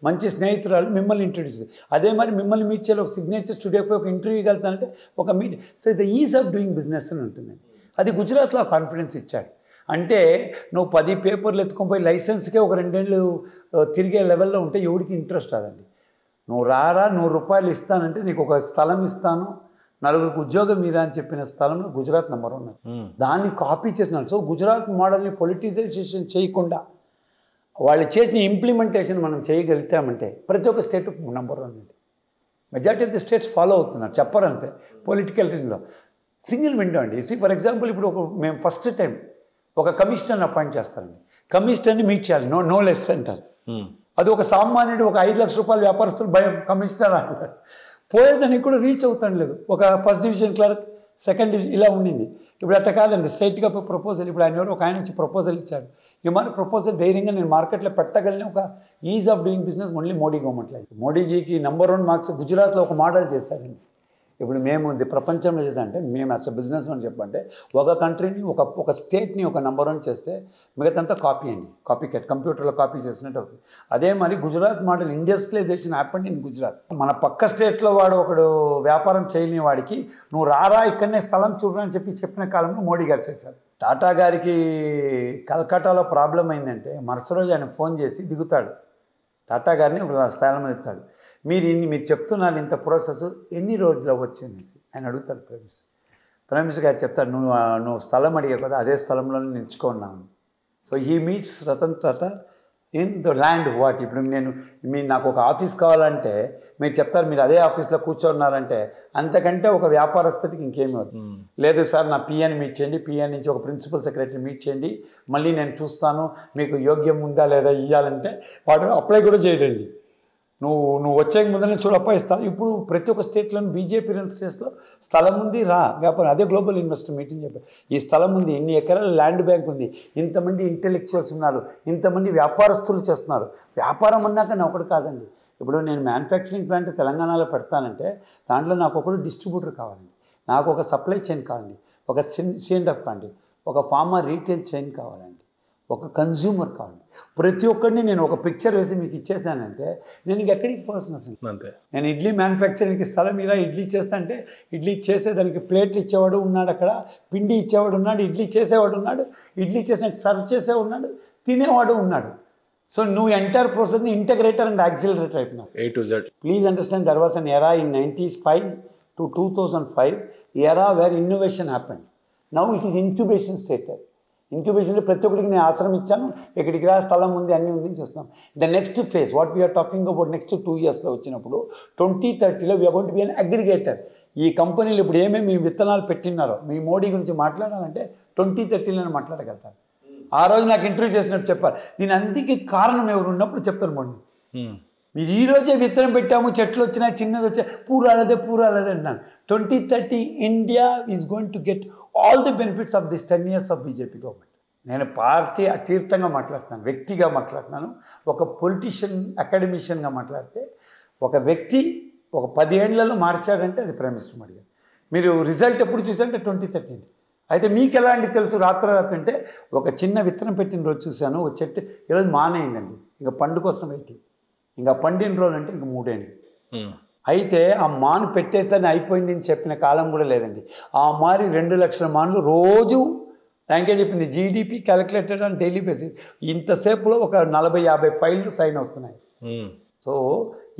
మంచి స్నేహితురాలు మిమ్మల్ని ఇంట్రడ్యూస్, అదే మరి మిమ్మల్ని మీట్ చేయాలి, ఒక సిగ్నేచర్ స్టూడియోకి ఒక ఇంటర్వ్యూ వెళ్తానంటే ఒక meet. So the is of doing business అని ఉంటుందండి. అది గుజరాత్లో కాన్ఫిడెన్స్ ఇచ్చాడు. అంటే నువ్వు 10 పేపర్లు ఎత్తుకొని పోయి లైసెన్స్కే ఒక 2 ఏళ్ళు తిరిగే లెవెల్లో ఉంటే ఎవరికి ఇంట్రెస్ట్ రాదండి. నువ్వు రారా, ₹100 ఇస్తానంటే నీకు ఒక స్థలం ఇస్తాను, 4గురికి ఉద్యోగం మీరా అని చెప్పిన స్థలంలో గుజరాత్ నెంబర్ 1. దాన్ని కాపీ చేసినారు. సో గుజరాత్ మోడల్ని పొలిటిసైజేషన్ చేయకుండా వాళ్ళు చేసిన ఇంప్లిమెంటేషన్ మనం చేయగలుగుతామంటే ప్రతి ఒక్క స్టేట్ నెంబర్ 1 అండి. Majority of the states follow అవుతున్నారు, చెప్పరంతే పొలిటికల్ రీజన్లో. సింగిల్ విండో అండి. ఫర్ ఎగ్జాంపుల్ ఇప్పుడు మేము ఫస్ట్ టైం ఒక కమిషనర్ని అపాయింట్ చేస్తారండి. కమిషనర్ని మీట్ చేయాలి, నో లెస్ అంటారు. అది ఒక సామాన్యుడు ఒక 5 లక్షల రూపాయల వ్యాపారస్తులు భయం కమిషనర్ అంటారు. పోయేదానికి కూడా రీచ్ అవుతాను లేదు. ఒక first division clerk, second division ఇలా ఉండింది. ఇప్పుడు అట్లా కాదండి, స్ట్రైట్గా ప్రపోజల్. ఇప్పుడు ఒక ఆయన వచ్చి ప్రపోజల్ ఇచ్చాడు. ఈ మరి ప్రపోజల్ ధైర్యంగా నేను మార్కెట్లో పెట్టగలిగిన ఒక is of doing business only Modi గవర్నమెంట్లో. మోడీజీకి నెంబర్ 1 మార్క్స్ గుజరాత్లో ఒక మోడల్ చేశారండి. ఇప్పుడు మేము ప్రపంచంలో చేసామంటే మేము యాజ్ అ బిజినెస్ అని చెప్పంటే ఒక కంట్రీని ఒక స్టేట్ని ఒక నెంబర్ 1 చేస్తే మిగతాంతా కాపీ అండి, కాపీ కట్, కంప్యూటర్లో కాపీ చేసినట్టు అవుతుంది. అదే మరి Gujarat model industrialization happened in Gujarat. మన పక్క స్టేట్లో ఒకడు వ్యాపారం చేయని వాడికి నువ్వు రారా ఇక్కడనే స్థలం చూడరా అని చెప్పిన కాలంలో మోడీ గారు చేశారు. టాటా గారికి కల్కటాలో ప్రాబ్లం అయిందంటే మరుసటి రోజు ఆయన ఫోన్ చేసి దిగుతాడు, టాటా గారిని ఒక స్థానం చెప్తాడు, మీరు చెప్తున్నారు ఇంత ప్రాసెస్ ఎన్ని రోజులు వచ్చింది ఆయన అడుగుతాడు. ప్రైమ్ మినిస్టర్ గారు చెప్తాడు, నువ్వు స్థలం అడిగావు కదా, అదే స్థలంలోనే నిలుచుకున్నాను. So he meets Ratan Tata in the land what. ఇప్పుడు నాకు ఒక ఆఫీస్ కావాలంటే మీరు చెప్తారు, మీరు అదే ఆఫీస్లో కూర్చోన్నారంటే అంతకంటే ఒక వ్యాపారస్తుడికి ఇంకేమీ అవుతుంది. లేదు సార్, నా పిఎని మీట్ చేయండి, పిఎన్ నుంచి ఒక ప్రిన్సిపల్ సెక్రటరీ మీట్ చేయండి, మళ్ళీ నేను చూస్తాను మీకు యోగ్యం ఉందా లేదా ఇవ్వాలంటే వాడు అప్లై కూడా చేయడండి. నువ్వు వచ్చే ముందరే చూడప్ప ఇస్తాను. ఇప్పుడు ప్రతి ఒక్క స్టేట్లోని బీజేపీ రన్ స్టేట్స్లో స్థలం ఉంది, రా వ్యాపారం. అదే గ్లోబల్ ఇన్వెస్టర్ మీటింగ్ చెప్పారు, ఈ స్థలం ఉంది, ఇన్ని ఎకరాల ల్యాండ్ బ్యాంక్ ఉంది, ఇంతమంది ఇంటెలెక్చువల్స్ ఉన్నారు, ఇంతమంది వ్యాపారస్తులు చేస్తున్నారు. వ్యాపారం అన్నాక నా ఒకటి కాదండి. ఇప్పుడు నేను మ్యానుఫ్యాక్చరింగ్ ప్లాంట్ తెలంగాణలో పెడతానంటే దాంట్లో నాకు ఒకటి డిస్ట్రిబ్యూటర్ కావాలండి, నాకు ఒక సప్లై చైన్ కావాలండి, ఒక C&F కావండి, ఒక ఫార్మర్ రీటైల్ చైన్ కావాలండి, ఒక కన్జ్యూమర్ కావాలి. ప్రతి ఒక్కరిని నేను ఒక పిక్చర్ వేసి మీకు ఇచ్చేసానంటే నేను ఎక్కడికి పోవాల్సిన అవసరం అంతే. నేను ఇడ్లీ మ్యానుఫ్యాక్చరింగ్కి స్థలం ఇలా ఇడ్లీ చేస్తా అంటే ఇడ్లీ చేసేదానికి ప్లేట్లు ఇచ్చేవాడు ఉన్నాడు, అక్కడ పిండి ఇచ్చేవాడు ఉన్నాడు, ఇడ్లీ చేసేవాడు ఉన్నాడు, ఇడ్లీ చేసిన సర్వ్ చేసేవాడు ఉన్నాడు, తినేవాడు ఉన్నాడు. సో నువ్వు ఎంటైర్ ప్రాసెస్ని ఇంటగ్రేటర్ అండ్ యాక్సిలరేటర్ అయిపోయినావు A to Z. Please understand, there was an era in 95 to 2005 era where innovation happened. Now it is incubation state. ఇంక్యుబేషన్లో ప్రతి ఒక్కరికి నేను ఆశ్రమం ఇచ్చాను, ఇక్కడికి రా స్థలం ఉంది, అన్నీ ఉంది చూస్తున్నాం. The next phase what we're talking about next 2 yearsలో వచ్చినప్పుడు 2030లో we're going to be an aggregator. ఈ కంపెనీలు ఇప్పుడు ఏమేమి విత్తనాలు పెట్టినారో మీ మోడీ గురించి మాట్లాడాలంటే 2030లోనే మాట్లాడగలుగుతారు. ఆ రోజు నాకు ఇంటర్వ్యూ చేసినప్పుడు చెప్పారు, దీని అందుకే కారణం ఎవరు ఉన్నప్పుడు చెప్తాను మోడీ. మీరు ఈరోజే విత్తనం పెట్టాము, చెట్లు వచ్చినాయి, చిన్నది వచ్చాయి, పూరాలదే అంటున్నాను. 2030 India is going to get all the benefits of this 10 years of BJP government. నేను పార్టీ అతీతంగా మాట్లాడుతున్నాను, వ్యక్తిగా మాట్లాడుతున్నాను. ఒక పొలిటీషియన్ అకాడమిషియన్గా మాట్లాడితే ఒక వ్యక్తి ఒక 10 ఏళ్లలో మార్చాడంటే అది ప్రైమ్ మినిస్టర్ మోడీ గారు. మీరు రిజల్ట్ ఎప్పుడు చూసారంటే 2030. అయితే మీకు ఎలాంటి తెలుసు రాత్రి అంటే ఒక చిన్న విత్తనం పెట్టిన రోజు చూశాను, ఒక చెట్టు ఈరోజు మానేయిందండి, ఇంకా పండు కోసం వెయిటింగ్, ఇంకా పండిన రోజు అంటే ఇంక 3 ఏళ్ళు. అయితే ఆ మాను పెట్టేసని అయిపోయింది అని చెప్పిన కాలం కూడా లేదండి. ఆ మారి 2 లక్షల మాన్లు రోజు యాంకే చెప్పింది, GDP calculated on daily basis. ఇంతసేపులో ఒక 40-50 ఫైళ్ళు సైన్ అవుతున్నాయి. సో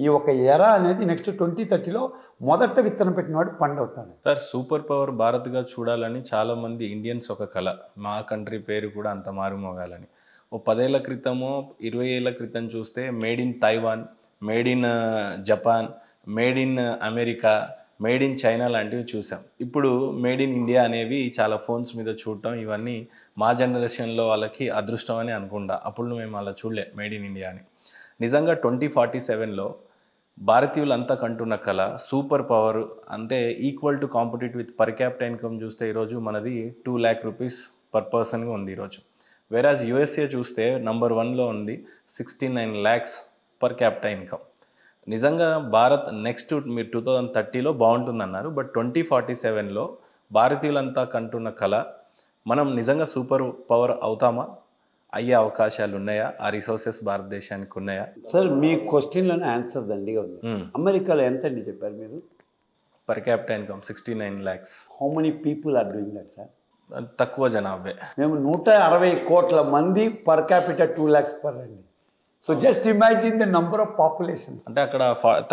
ఈ ఒక ఎరా అనేది నెక్స్ట్ 2030లో మొదట విత్తనం పెట్టినవాడు పండు అవుతాడు. సార్, సూపర్ పవర్ భారత్గా చూడాలని చాలామంది ఇండియన్స్ ఒక కళ, మా కంట్రీ పేరు కూడా అంత మారుమోగాలని. ఓ 10 ఏళ్ల క్రితమో 20 ఏళ్ల క్రితం చూస్తే made in Taiwan, made in Japan, made in America, made in China లాంటివి చూసాం. ఇప్పుడు మేడ్ ఇన్ ఇండియా అనేవి చాలా ఫోన్స్ మీద చూడటం, ఇవన్నీ మా జనరేషన్లో వాళ్ళకి అదృష్టం అని అనుకుంటా. అప్పుడు మేము అలా చూడలే మేడ్ ఇన్ ఇండియా అని. నిజంగా 2047లో భారతీయులంతా కంటున్న కళ సూపర్ పవర్ అంటే equal to competitive with per capital income చూస్తే ఈరోజు మనది 2 lakh rupees పర్ పర్సన్గా ఉంది ఈరోజు. వేరాజ్ USA చూస్తే నంబర్ 1లో ఉంది 69 lakhs పర్ క్యాపిటల్ ఇన్కమ్. నిజంగా భారత్ నెక్స్ట్ మీరు 2030లో బాగుంటుందన్నారు, బట్ 2047లో భారతీయులంతా కంటున్న కళ మనం నిజంగా సూపర్ పవర్ అవుతామా, అయ్యే అవకాశాలు ఉన్నాయా, ఆ రిసోర్సెస్ భారతదేశానికి ఉన్నాయా? సార్ మీ క్వశ్చన్లోనే ఆన్సర్ దండిగా ఉంది. అమెరికాలో ఎంత అండి చెప్పారు మీరు? Per capital income 69 lakhs. How many people are doing that sir? తక్కువ జనాభే. మేము 160 కోట్ల మంది పర్ క్యాపిటల్ 2 lakhs పర్ అండి. So just imagine the number of population. అంటే అక్కడ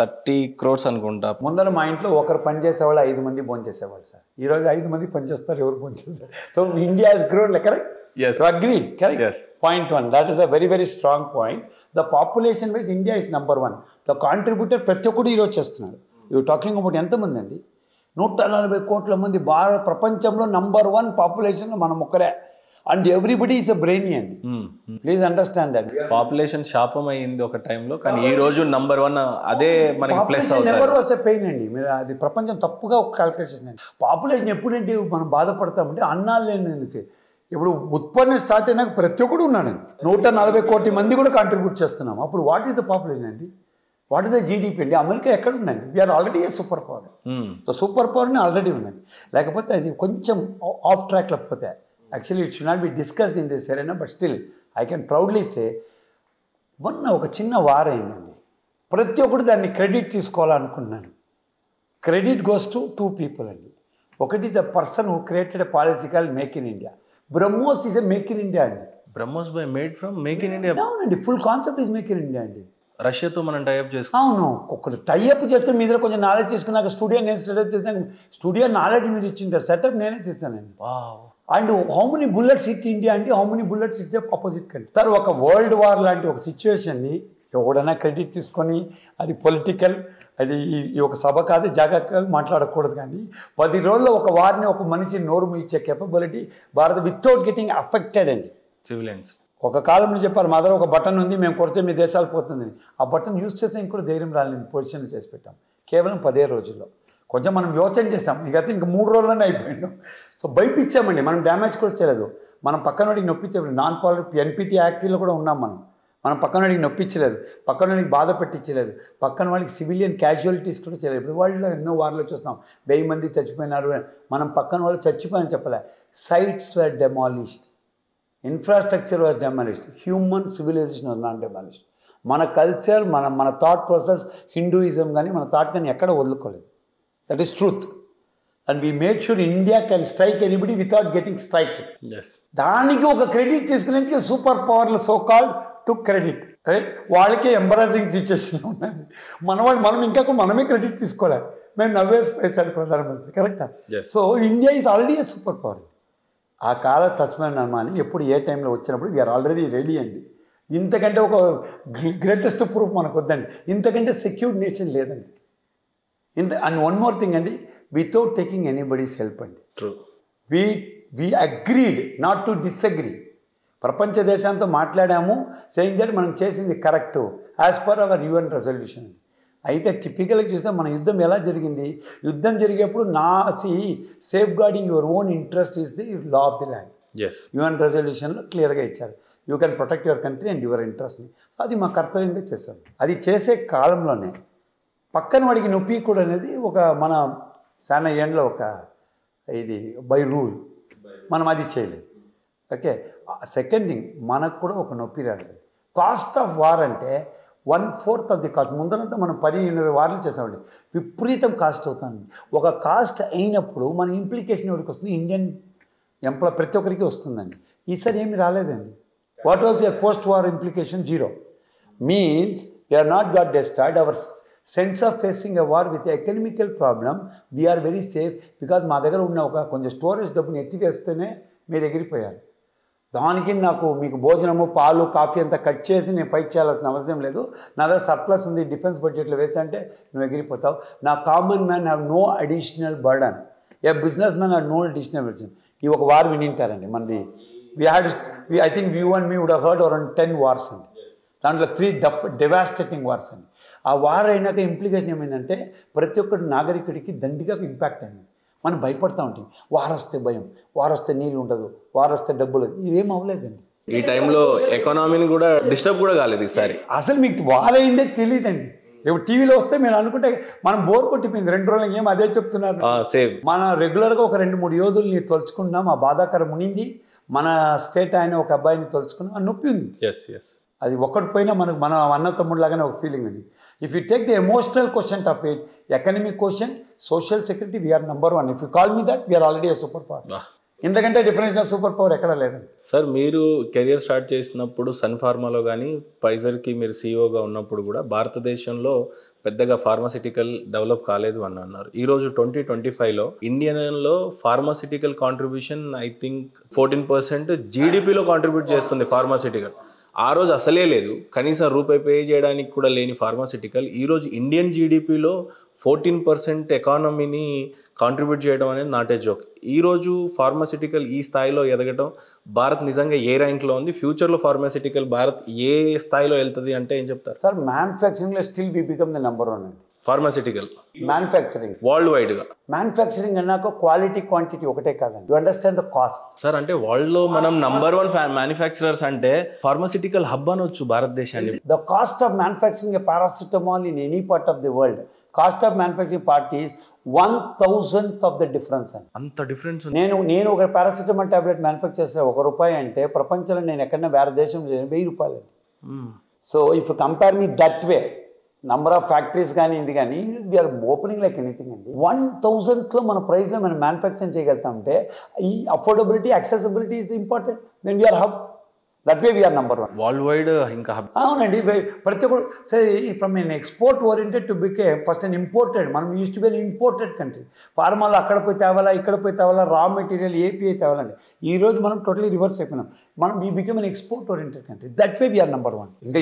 30 crores అనుకుంటా. ముందర మా ఇంట్లో ఒకరు పని చేసేవాళ్ళు 5 మంది భోజనం చేసేవాళ్ళు సార్. ఈరోజు 5 మంది పని చేస్తారు, ఎవరు భోజనం చేస్తారు? So India is grown, correct? Yes. You agree? Correct? Yes. Point 1. That is a very, very strong point. The population wise, India is number 1. The contributor ప్రతి ఒక్కడు ఈరోజు చేస్తున్నాడు. యూ టాకింగ్ అబౌట్ ఎంతమంది అండి? 140 కోట్ల మంది ప్రపంచంలో నంబర్ 1 పాపులేషన్లో మనం ఒక్కరే. And everybody is a brainy అండి. Please understand that. పాపులేషన్ శాపం అయింది ఒక టైంలో, కానీ ఈ రోజు నంబర్ 1 అదే మనకి ప్లస్ అవుతుంది. నెవర్ వాస్ ఎ పెయిన్ అండి. మీరు అది ప్రపంచం తప్పుగా ఒక క్యాల్కులేషన్ అండి. పాపులేషన్ ఎప్పుడంటే మనం బాధపడతామంటే అన్నాళ్ళు లేని ఇప్పుడు ఉత్పన్నం స్టార్ట్ అయినాక ప్రతి ఒక్కడు ఉన్నాడండి. 140 కోట్ల మంది కూడా కాంట్రిబ్యూట్ చేస్తున్నాం. అప్పుడు వాట్ ఈస్ ద పాపులేషన్ అండి? వాట్ ఈస్ ద జీడిపి అండి? అమెరికా ఎక్కడ ఉందండి? We're already a super power. So super పవర్ని ఆల్రెడీ ఉందండి. లేకపోతే అది కొంచెం ఆఫ్ ట్రాక్లో పోతే actually it should not be discussed in this area, but still I can proudly say మొన్న ఒక చిన్న వార్ అయిందండి. ప్రతి ఒక్కరు దాన్ని క్రెడిట్ తీసుకోవాలనుకుంటున్నాను. క్రెడిట్ గోస్ టు 2 people అండి. ఒకటి the person who created a policy call make in India. BrahMos is a make in India అండి. BrahMos by made from make in India. అవునండి, full concept is make in India అండి. రష్యాతో మనం టైఅప్ చేసుకున్నాం. అవును, ఒక టైఅప్ చేసుకుని మీ దగ్గర కొంచెం నాలెడ్జ్ తీసుకున్నాక స్టూడియో నేను సెటప్ చేసినాక స్టూడియో నాలెడ్జ్ మీరు ఇచ్చింటారు, సెటప్ నేనే చేశానండి. And how many bullets hit India అండి, how many bullets hit opposite country. Sir ఒక వరల్డ్ వార్ లాంటి ఒక సిచ్యువేషన్ని ఎవడైనా క్రెడిట్ తీసుకొని అది పొలిటికల్, అది ఈ ఒక సభ కాదు జాగా కాదు మాట్లాడకూడదు, కానీ 10 రోజుల్లో ఒక వారిని ఒక మనిషి నోరు ఇచ్చే capability Bharat without getting affected అండి. సివిలియన్స్ ఒక కాలంలో చెప్పారు మా దగ్గర ఒక బటన్ ఉంది, మేము కొడితే మీ దేశాలు పోతుంది. ఆ బటన్ యూజ్ చేస్తే ఇంకో ధైర్యం రాలేని పొజిషన్ చేసి పెట్టాం కేవలం 10 రోజుల్లో. కొంచెం మనం యోచన చేసాం, ఇకైతే ఇంకా 3 రోజుల్లోనే అయిపోయాం. సో భయపించామండి, మనం డ్యామేజ్ కూడా చేయలేదు. మనం పక్కన వాడికి నొప్పించలేదు. నాన్ పాలిటిక్ ఎన్పిటి యాక్ట్లో కూడా ఉన్నాం మనం పక్కన వాడికి నొప్పించలేదు, పక్కన వాడికి బాధ పెట్టించలేదు, పక్కన వాళ్ళకి సివిలియన్ క్యాజువాలిటీస్ కూడా చేయలేదు. ఇప్పుడు వాళ్ళు ఎన్నో వార్లో చూస్తున్నాం 1000 మంది చచ్చిపోయినారు, మనం పక్కన వాళ్ళు చచ్చిపోయని చెప్పలే. Sites were demolished, infrastructure was demolished, human civilization was not demolished. మన కల్చర్ మన థాట్ ప్రాసెస్ హిందూయిజం కానీ మన థాట్ కానీ ఎక్కడ వదులుకోలేదు. That is truth. And we made sure India can strike anybody without getting strike. దానికి ఒక క్రెడిట్ తీసుకునేందుకు సూపర్ పవర్లు సో కాల్డ్ టు క్రెడిట్. వాళ్ళకే ఎంబరాసింగ్ సిచ్యువేషన్ ఉన్నది. మనం ఇంకా మనమే క్రెడిట్ తీసుకోలేదు. మేము నవ్వేసిపోయేసాడు ప్రధానమంత్రి, కరెక్టా? So India is already a super power. ఆ కాల తస్మాన్ నమ్మాని ఎప్పుడు ఏ టైంలో వచ్చినప్పుడు వీఆర్ ఆల్రెడీ రెడీ అండి. ఇంతకంటే ఒక గ్రేటెస్ట్ ప్రూఫ్ మనకు వద్దండి, ఇంతకంటే సెక్యూర్డ్ నేషన్ లేదండి. అండ్ వన్ మోర్ థింగ్ అండి, వితౌట్ టేకింగ్ ఎనీబడీస్ హెల్ప్ అండి. True. We agreed not to disagree. ప్రపంచ దేశాంతో మాట్లాడాము, సేయింగ్ దట్ మనం చేసింది correct as per our UN resolution. అయితే టిపికల్గా చూస్తే మన యుద్ధం ఎలా జరిగింది, యుద్ధం జరిగేప్పుడు safe guarding your own interest is the law of the land. UN రెజల్యూషన్లో క్లియర్గా ఇచ్చారు, you can protect your country and your ఇంట్రెస్ట్ని. సో అది మా కర్తవ్యంగా చేశాం. అది చేసే కాలంలోనే పక్కన వాడికి నొప్పి కూడా అనేది ఒక మన చాలా ఏండ్లో ఒక ఇది బై రూల్ మనం అది చేయలేదు. ఓకే. సెకండ్ థింగ్, మనకు కూడా ఒక నొప్పి రాలేదు. కాస్ట్ ఆఫ్ వార్ అంటే 1/4 ఆఫ్ ది కాస్ట్. ముందరంతా మనం 10-20 వార్లు చేసామండి, విపరీతం కాస్ట్ అవుతుంది. ఒక కాస్ట్ అయినప్పుడు మన ఇంప్లికేషన్ ఎవరికి వస్తుంది, ఇండియన్ ఎంప్లాయ్ ప్రతి ఒక్కరికి వస్తుందండి. ఈసారి ఏమి రాలేదండి. What was your post war implication? 0. Means we are not got destroyed. Our sense of facing a war with economical problem, we are very safe because మా దగ్గర ఉన్న ఒక కొంచెం స్టోరేజ్ డబ్బుని ఎత్తివేస్తేనే మీరు ఎగిరిపోయారు. దానికి నాకు మీకు భోజనము పాలు కాఫీ అంతా కట్ చేసి నేను ఫైట్ చేయాల్సిన అవసరం లేదు. నా దగ్గర సర్ప్లస్ ఉంది, డిఫెన్స్ బడ్జెట్లో వేస్తే అంటే నువ్వు ఎగిరిపోతావు. నా common man have no additional burden, a business man have no additional burden. ఈ ఒక వార్ వినింటారండి మనది. I think you and me would have heard around 10 wars అండి. దాంట్లో 3 డెవాస్టేటింగ్ వార్స్ అండి. ఆ వార్ అయినాక ఇంప్లికేషన్ ఏమైందంటే ప్రతి ఒక్కటి నాగరికుడికి దండిగా ఇంపాక్ట్ అయింది. మనం భయపడతా ఉంటాం, వార్ వస్తే భయం, వార్ వస్తే నీళ్ళు ఉండదు, వార్ వస్తే డబ్బులు, ఇదేం అవ్వలేదండి. ఈ టైంలో ఎకానమీని కూడా డిస్టర్బ్ కూడా కాలేదు ఈసారి. అసలు మీకు వార్ అయిందే తెలియదండి. ఇప్పుడు టీవీలో వస్తే మీరు అనుకుంటే మనం బోర్ కొట్టిపోయింది 2 రోజులకి, ఏం అదే చెప్తున్నారు. మన రెగ్యులర్గా ఒక 2-3 యోధుల్ని తలుచుకున్నాం, ఆ బాధాకరం మునింది. మన స్టేట్ ఆయన ఒక అబ్బాయిని తలుచుకున్నాం, ఆ నొప్పి ఉంది. అది ఒక్కటి పోయినా మన అన్న తమ్ముడులాగానే ఒక ఫీలింగ్ ఉంది. If you take the emotional question of it, economic question, social security, we're number 1. If you call me that, we're already a super power. ఇంతకంటే డిఫరెన్స్ ఆఫ్ సూపర్ పవర్ ఎక్కడా లేదండి. సార్, మీరు కెరియర్ స్టార్ట్ చేసినప్పుడు సన్ ఫార్మాలో కానీ ఫైజర్కి మీరు సీఈఓగా ఉన్నప్పుడు కూడా భారతదేశంలో పెద్దగా ఫార్మాసిటికల్ డెవలప్ కాలేదు అని అన్నారు. ఈరోజు 2025లో ఇండియన్లో ఫార్మాసిటికల్ కాంట్రిబ్యూషన్ ఐ థింక్ 14% జీడిపిలో కాంట్రిబ్యూట్ చేస్తుంది ఫార్మాసిటికల్. ఆ రోజు అసలే లేదు, కనీసం రూపాయి పే చేయడానికి కూడా లేని ఫార్మాసిటికల్ ఈరోజు ఇండియన్ జీడిపిలో 14% ఎకానమీని కాంట్రిబ్యూట్ చేయడం అనేది నాట్ ఏ జోక్. ఈరోజు ఫార్మాసిటికల్ ఈ స్థాయిలో ఎదగడం, భారత్ నిజంగా ఏ ర్యాంక్లో ఉంది, ఫ్యూచర్లో ఫార్మాసిటికల్ భారత్ ఏ స్థాయిలో వెళ్తుంది అంటే ఏం చెప్తారు? సార్, మ్యానుఫ్యాక్చరింగ్లో still we become the number 1 అండి. ఫార్మాసిటికల్ మ్యానుఫ్యాక్చరింగ్ వరల్డ్ వైడ్గా. మ్యానుఫ్యాక్చరింగ్ అన్నాక క్వాలిటీ క్వాంటిటీ ఒకటే కాదండి. You understand the cost. Sir, అంటే వరల్డ్లో మనం నంబర్ 1 మ్యానుఫ్యాక్చరర్స్ అంటే ఫార్మాసిటికల్ హబ్ అనొచ్చు భారతదేశాన్ని. The cost of manufacturing a paracetamol in any part of the world, cost of manufacturing part is 1,000th of the difference అండి. అంత డిఫరెన్స్. నేను ఒక పారాసిటమాల్ టాబ్లెట్ మ్యానుఫ్యాక్చర్ చేస్తే ₹1 అంటే ప్రపంచంలో నేను ఎక్కడైనా వేరే దేశం ₹1000 అండి. So if compare me that way, number of factories కానీ ఇది కానీ, వీఆర్ ఓపెనింగ్ లైక్ ఎనీథింగ్ అండి. 1,000th మన ప్రైస్లో మనం మ్యానుఫ్యాక్చరింగ్ చేయగలుగుతామంటే ఈ affordability, accessibility is important. Then we're hub. That way we're number 1. World wide ఇంకా అవునండి, ప్రతి ఒక్కరు సరే from an export oriented to become first and imported. మనం use to be an imported country. ఫార్మాలో అక్కడ పోయి తేవాలా, ఇక్కడ పోయి తేవాలా, రా మెటీరియల్ ఏపీఐ తేవాలండి. ఈ రోజు మనం టోటలీ రివర్స్ అయిపోయినాం. మనం we become an export oriented country. That way we're number 1. ఇంకా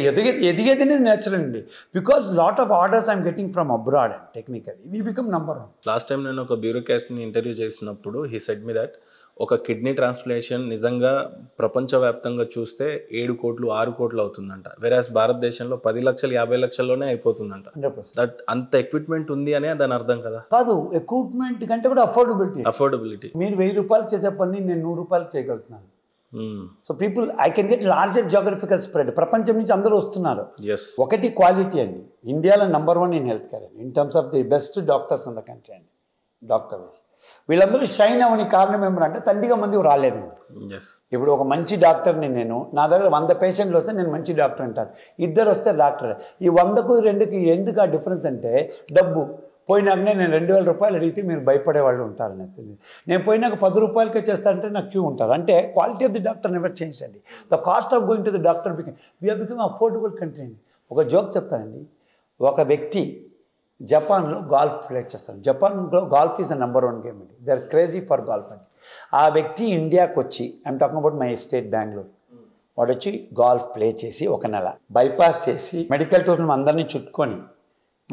ఎదిగేది అనేది నేచురల్ అండి. Because lot of orders I'm getting from abroad and technically we become number 1. Last time నేను ఒక బ్యూరోక్రాట్ని ఇంటర్వ్యూ చేసినప్పుడు హీ సెడ్ మీ దట్ ఒక కిడ్నీ ట్రాన్స్ప్లాంటేషన్ నిజంగా ప్రపంచవ్యాప్తంగా చూస్తే 7 కోట్లు 6 కోట్లు అవుతుందంట. వేరాస్ భారతదేశంలో 10 లక్షలు 50 లక్షల్లోనే అయిపోతుందంట. 100%. దట్ అంత ఎక్విప్మెంట్ ఉంది అనే దాని అర్థం కదా. కాదు, ఎక్విప్మెంట్ కంటే కూడా అఫోర్డబిలిటీ. మీరు 1000 రూపాయలు చేసే పని నేను 100 రూపాయలు చేయగలుగుతున్నాను. So people I can get larger geographical spread. ప్రపంచం నుంచి అందరూ వస్తున్నారు. ఒకటి క్వాలిటీ అండి. ఇండియాలో నంబర్ 1 ఇన్ హెల్త్ కేర్ అండి, in terms of the best doctors in the country అండి. డాక్టర్ వైస్ వీళ్ళందరూ షైన్ అవ్వని కారణం ఏమంటే తండ్రిగా మంది రాలేదండి. ఇప్పుడు ఒక మంచి డాక్టర్ని నేను, నా దగ్గర 100 పేషెంట్లు వస్తే నేను మంచి డాక్టర్ అంటాను, 2 వస్తే డాక్టర్. ఈ 100కు 2కి ఎందుకు ఆ డిఫరెన్స్ అంటే డబ్బు. పోయినాకనే నేను 2000 రూపాయలు అడిగితే మీరు భయపడే వాళ్ళు ఉంటారనేసి, నేను పోయినాక 10 రూపాయలకే చేస్తానంటే నాకు క్యూ ఉంటారు. అంటే quality of the doctor never change అండి. The cost of going to the doctor we're become affordable country అండి. ఒక జోక్ చెప్తానండి. ఒక వ్యక్తి జపాన్లో గాల్ఫ్ ప్లే చేస్తాడు. జపాన్లో golf is the number 1 game అండి. They are crazy for golf అండి. ఆ వ్యక్తి ఇండియాకి వచ్చి, I'm talking about my estate Bengaluru, వాడు వచ్చి గాల్ఫ్ ప్లే చేసి 1 నెల బైపాస్ చేసి మెడికల్ టూర్ని అందరినీ చుట్టుకొని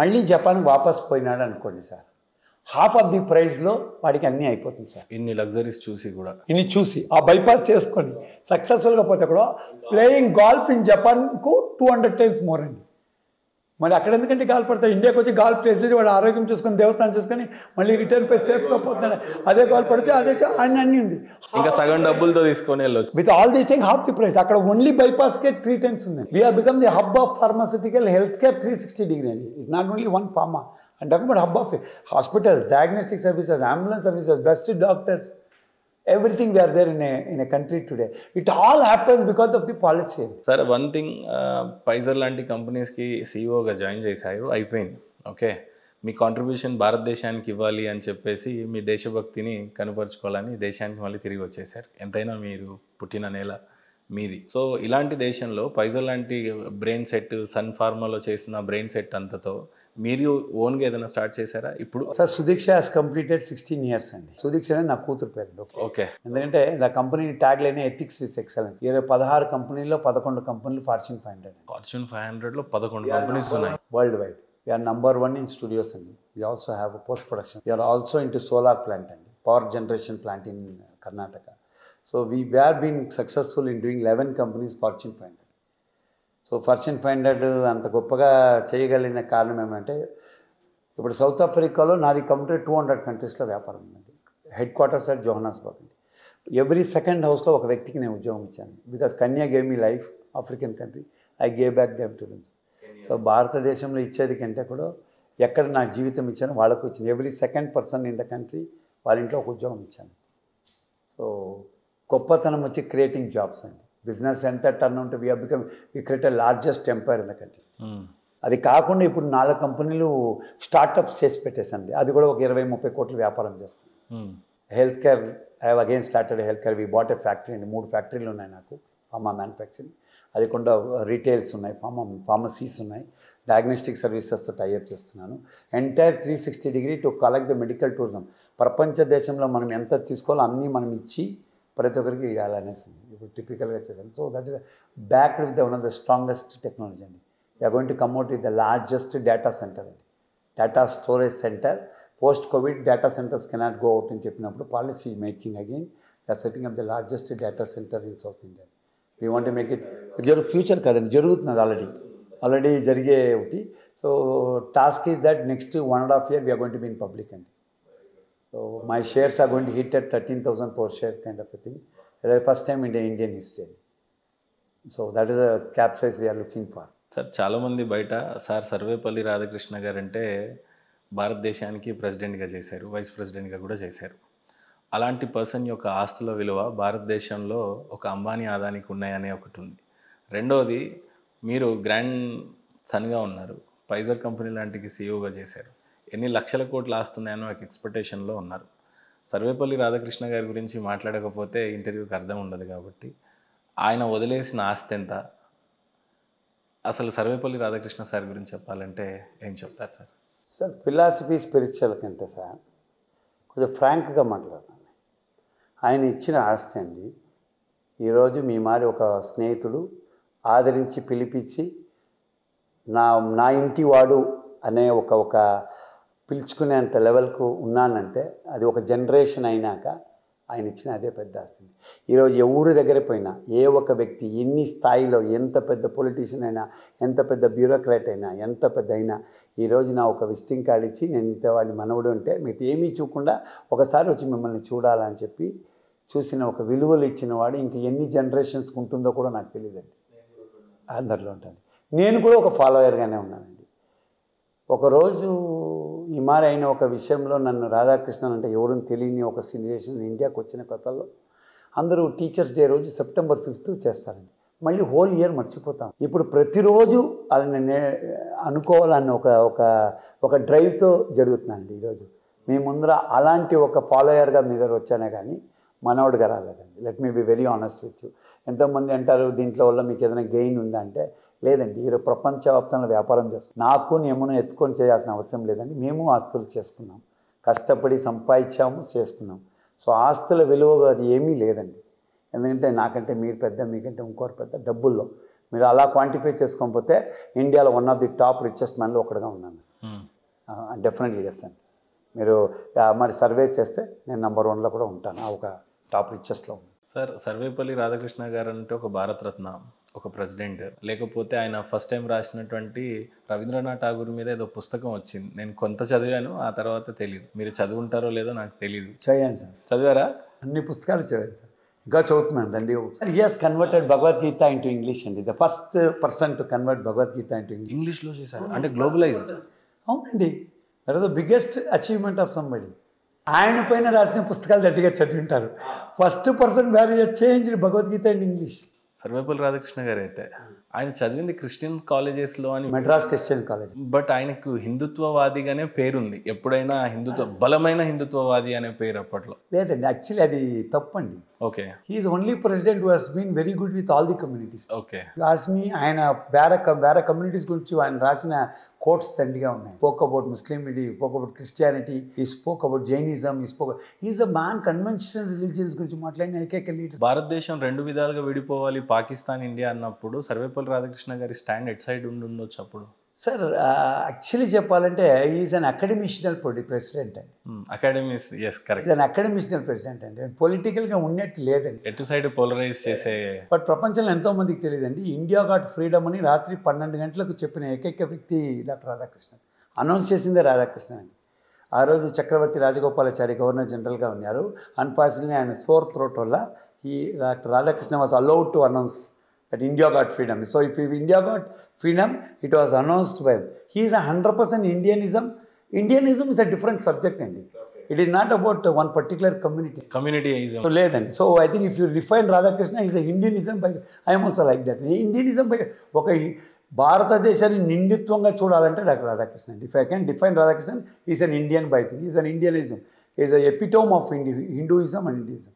మళ్ళీ జపాన్కి వాపస్ పోయినాడు అనుకోండి సార్, హాఫ్ ఆఫ్ ది ప్రైస్లో వాడికి అన్నీ అయిపోతుంది సార్. ఇన్ని లగ్జరీస్ చూసి ఆ బైపాస్ చేసుకొని సక్సెస్ఫుల్గా పోతే కూడా ప్లేయింగ్ గాల్ఫ్ ఇన్ జపాన్కు 200 టైమ్స్ మోర్ అండి. మరి అక్కడ ఎందుకంటే గాల్ పడతాడు, ఇండియాకి వచ్చి గాల్ ప్లేస్ చేసి వాడు ఆరోగ్యం చూసుకొని దేవస్థానం చూసుకొని మళ్ళీ రిటర్న్ పై సేఫ్గా పోతున్నాడు. అదే గాల్ పడితే అదే అన్నీ ఉంది. ఇంకా సగం డబ్బులతో తీసుకొని వెళ్ళొచ్చు. With all these thing half the price. అక్కడ ఓన్లీ బైపాస్కే 3 టైమ్స్ ఉంది. We're become the hub of pharmaceutical health care 360 degree అండి. It's not only one pharma and talking about hub of hospitals, diagnostic services, ambulance services, best doctors, everything we are there in a country today. It all happens because of the policy. సరే, వన్ థింగ్, ఫైజర్ లాంటి కంపెనీస్కి సీఈఓగా జాయిన్ చేశారు, అయిపోయింది. ఓకే, మీ కాంట్రిబ్యూషన్ భారతదేశానికి ఇవ్వాలి అని చెప్పేసి మీ దేశభక్తిని కనుపరుచుకోవాలని దేశానికి మళ్ళీ తిరిగి వచ్చేసారు. ఎంతైనా మీరు పుట్టిన నేల మీది. సో ఇలాంటి దేశంలో ఫైజర్ లాంటి బ్రెయిన్ సెట్, సన్ ఫార్మాలో చేసిన బ్రెయిన్ సెట్ అంతతో మీరు ఓన్గా ఏదైనా స్టార్ట్ చేశారా ఇప్పుడు? Sir, Sudiksha has completed 16 years అండి. సుదీక్ష అనేది నా కూతురు పేరు. ఓకే. ఎందుకంటే నా company tag line ethics with excellence. 16 కంపెనీల్లో 11 కంపెనీలు ఫార్చ్యూన్ 500. ఫార్చ్యూన్ 500లో 11 కంపెనీస్ ఉన్నాయి world wide. We're number 1 in studios అండి. We also have post production. We're also into solar plant అండి, power generation plant in Karnataka. So we have been successful in doing 11 companies fortune 500. So fortune 500 అంత గొప్పగా చేయగలిగిన కారణం ఏమంటే, ఇప్పుడు సౌత్ ఆఫ్రికాలో నాది కంపెనీ 200 కంట్రీస్లో వ్యాపారం ఉందండి. హెడ్ క్వార్టర్స్ అట్ జోహానస్బర్గ్ అండి. ఎవ్రీ సెకండ్ హౌస్లో ఒక వ్యక్తికి నేను ఉద్యోగం ఇచ్చాను. Because Kanya gave me life, African country, I gave back them to them. So భారతదేశంలో ఇచ్చేది కంటే కూడా ఎక్కడ నా జీవితం ఇచ్చాను వాళ్ళకు ఇచ్చాను. Every second person in the country వాళ్ళ ఇంట్లో ఒక ఉద్యోగం ఇచ్చాను. సో గొప్పతనం వచ్చి క్రియేటింగ్ జాబ్స్ అండి. బిజినెస్ ఎంత టర్న్ ఉంటే we create largest empire in the country. అది కాకుండా ఇప్పుడు 4 కంపెనీలు స్టార్టప్స్ చేసి పెట్టేసండి. అది కూడా ఒక 20-30 కోట్ల వ్యాపారం చేస్తాను. Health care, I have again started health care. We bought a factory అండి. 3 ఫ్యాక్టరీలు ఉన్నాయి నాకు, ఫార్మా మ్యానుఫ్యాక్చరింగ్. అది కూడా రీటైల్స్ ఉన్నాయి, ఫార్మసీస్ ఉన్నాయి, డయాగ్నోస్టిక్ సర్వీసెస్తో టైఅప్ చేస్తున్నాను. Entire 360 degree to collect the medical tourism. ప్రపంచ దేశంలో మనం ఎంత తీసుకోవాలో అన్నీ మనం ఇచ్చి ప్రతి ఒక్కరికి ఇవ్వాలనేసి ఇప్పుడు టిపికల్గా చేశాను. So that is backed with one of the strongest technology అండి. We're going to come out with the largest data centre అండి, data storage centre. Post covid data centres cannot go out అని చెప్పినప్పుడు policy making again we're setting up the largest data centre in south India. We want to make it future కదండి, జరుగుతున్నది ఆల్రెడీ జరిగే ఒకటి. So task is that next 1.5 year we are going to be in public అండి. So my shares are going to hit at 13,000 per share kind of a thing. That's the first time in the Indian history. So that is the cap size we are looking for. Sir, చాలామంది బయట సార్ సర్వేపల్లి రాధాకృష్ణ గారు అంటే భారతదేశానికి ప్రెసిడెంట్గా చేశారు, వైస్ ప్రెసిడెంట్గా కూడా చేశారు. అలాంటి పర్సన్ యొక్క ఆస్తుల విలువ భారతదేశంలో ఒక అంబానీ ఆదానికి ఉన్నాయనే ఒకటి ఉంది. రెండోది, మీరు గ్రాండ్ సన్గా ఉన్నారు, ఫైజర్ కంపెనీ లాంటికి సీఈఓగా చేశారు. ఎన్ని లక్షల కోట్లు ఆస్తున్నాయని ఒక ఎక్స్పెక్టేషన్లో ఉన్నారు. సర్వేపల్లి రాధాకృష్ణ గారి గురించి మాట్లాడకపోతే ఇంటర్వ్యూకి అర్థం ఉండదు. కాబట్టి ఆయన వదిలేసిన ఆస్తి ఎంత? అసలు సర్వేపల్లి రాధాకృష్ణ సార్ గురించి చెప్పాలంటే ఏం చెప్తారు సార్? సార్ ఫిలాసఫీ స్పిరిచువల్ కంటే సార్ కొంచెం ఫ్రాంక్గా మాట్లాడాలి. ఆయన ఇచ్చిన ఆస్తి అండి. ఈరోజు మీ మారి ఒక స్నేహితుడు ఆదరించి పిలిపించి నా ఇంటి వాడు అనే ఒక పిలుచుకునేంత లెవెల్కు ఉన్నానంటే అది ఒక జనరేషన్ అయినాక ఆయన ఇచ్చిన అదే పెద్ద ఆస్తి. ఈరోజు ఎవరి దగ్గర పోయినా ఏ ఒక వ్యక్తి ఎన్ని స్థాయిలో ఎంత పెద్ద పొలిటీషియన్ అయినా, ఎంత పెద్ద బ్యూరోక్రాట్ అయినా, ఎంత పెద్ద అయినా ఈరోజు నా ఒక విజిటింగ్ కార్డు ఇచ్చి నేను ఇంత వాడిని మనవడు అంటే మీకు ఏమీ చూడకుండా ఒకసారి వచ్చి మిమ్మల్ని చూడాలని చెప్పి చూసిన ఒక విలువలు ఇచ్చిన వాడు ఇంక ఎన్ని జనరేషన్స్కి ఉంటుందో కూడా నాకు తెలియదండి. అందరిలో ఉంటాను. నేను కూడా ఒక ఫాలోయర్గానే ఉన్నానండి. ఒకరోజు ఈ మారి అయిన ఒక విషయంలో నన్ను రాధాకృష్ణన్ అంటే ఎవరిని తెలియని ఒక సిచ్యువేషన్ ఇండియాకి వచ్చిన కొత్తలో అందరూ టీచర్స్ డే రోజు సెప్టెంబర్ 5th చేస్తారండి. మళ్ళీ హోల్ ఇయర్ మర్చిపోతాం. ఇప్పుడు ప్రతిరోజు వాళ్ళని అనుకోవాలన్న ఒక డ్రైవ్తో జరుగుతుందండి. ఈరోజు మీ ముందర అలాంటి ఒక ఫాలోయర్గా మీ దగ్గర వచ్చానే కానీ మనవడుగా రాలేదండి. Let me be very honest with you. ఎంతోమంది అంటారు దీంట్లో వల్ల మీకు ఏదైనా గెయిన్ ఉందా అంటే లేదండి. ఈరోజు ప్రపంచవ్యాప్తంగా వ్యాపారం చేస్తాం. నాకు నేమును ఎత్తుకొని చేయాల్సిన అవసరం లేదండి. మేము ఆస్తులు చేసుకున్నాం, కష్టపడి సంపాదించాము, చేసుకున్నాం. సో ఆస్తుల విలువ అది ఏమీ లేదండి. ఎందుకంటే నాకంటే మీరు పెద్ద, మీకంటే ఇంకోరు పెద్ద డబ్బుల్లో మీరు అలా క్వాంటిఫై చేసుకోకపోతే ఇండియాలో one of the top richest మ్యాన్లో ఒకటిగా ఉన్నాను. డెఫినెట్లీ చేస్తాను. మీరు మరి సర్వే చేస్తే నేను నెంబర్ 1లో కూడా ఉంటాను. ఒక టాప్ రిచెస్ట్లో ఉన్నాను. సార్ సర్వేపల్లి రాధాకృష్ణ గారు అంటే ఒక భారతరత్న, ఒక ప్రెసిడెంట్. లేకపోతే ఆయన ఫస్ట్ టైం రాసినటువంటి రవీంద్రనాథ్ ఠాగూర్ మీద ఏదో పుస్తకం వచ్చింది. నేను కొంత చదివాను, ఆ తర్వాత తెలియదు. మీరు చదువుంటారో లేదో నాకు తెలియదు. చదివాను సార్. చదివారా? అన్ని పుస్తకాలు చదివాను సార్. ఇంకా చదువుతున్నాను అండి. He has converted Bhagavad Gita into English అండి. The first person to convert Bhagavad Gita into English. ఇంగ్లీష్లో చేశారు అంటే గ్లోబలైజ్డ్. అవునండి. That is the biggest achievement of somebody. ఆయన పైన రాసిన పుస్తకాలు గట్టిగా చదివి ఉంటారు. First person where he changed Bhagavad Gita in English. Sarvepalli Radhakrishna గారు అయితే ఆయన చదివింది క్రిస్టియన్ కాలేజెస్లో అని, మెడ్రాస్ క్రిస్టియన్ కాలేజ్. బట్ ఆయనకు హిందుత్వవాదిగానే పేరుంది. ఎప్పుడైనా బలమైన హిందుత్వవాది అనే పేరు అప్పట్లో లేదండి. యాక్చువల్లీ అది తప్పండి. Okay. He is only president who has been very good with all the communities. Okay. లాస్ట్మి ఆయన వేరే కమ్యూనిటీస్ గురించి ఆయన రాసిన కోట్స్ దండిగా ఉన్నాయి. స్పోక్ అబౌట్ ముస్లిమిటీ, స్పోక్ అబౌట్ క్రిస్టియానిటీ, ఈ spoke about Jainism, is a man conventional religions గురించి మాట్లాడిన ఏకైక లీడర్. భారతదేశం 2 విధాలుగా విడిపోవాలి, పాకిస్తాన్, ఇండియా అన్నప్పుడు సర్వేపల్లి రాధాకృష్ణ గారి స్టాండ్ ఎట్ సైడ్ ఉండొచ్చు అప్పుడు? సార్ యాక్చువల్లీ చెప్పాలంటే ఈజ్ అన్ అకాడమిషనల్ ప్రెసిడెంట్ అండి. Academies, yes correct. Is an academician president అండి. పొలిటికల్గా ఉన్నట్టు లేదండి. ఎటు సైడ్ పోలరైజ్ చేసే. బట్ ప్రపంచంలో ఎంతోమందికి తెలియదండి. ఇండియా గాట్ ఫ్రీడమ్ అని రాత్రి 12 గంటలకు చెప్పిన ఏకైక వ్యక్తి డాక్టర్ రాధాకృష్ణ. అనౌన్స్ చేసిందే రాధాకృష్ణ అని. ఆ రోజు చక్రవర్తి రాజగోపాలాచారి గవర్నర్ జనరల్గా ఉన్నారు. అన్ఫార్చునేట్లీ ఆయన సోర్ థ్రోట్ వల్ల doctor Radhakrishna was allowed to announce that India got freedom. So if India got freedom, it was announced by him. He is 100% Indianism. Indianism is a different subject అండి. It is not about one particular community. Communityism. So లేదండి. So I think if you define Radhakrishna, he is a Indianism by, I am also like that. Indianism by ఒక భారతదేశాన్ని నిండిత్వంగా చూడాలంటే డాక్టర్ రాధాకృష్ణ అండి. If I can define Radhakrishna, he is an Indian by thing. He is an Indianism. He is a epitome of Hinduism and Indianism.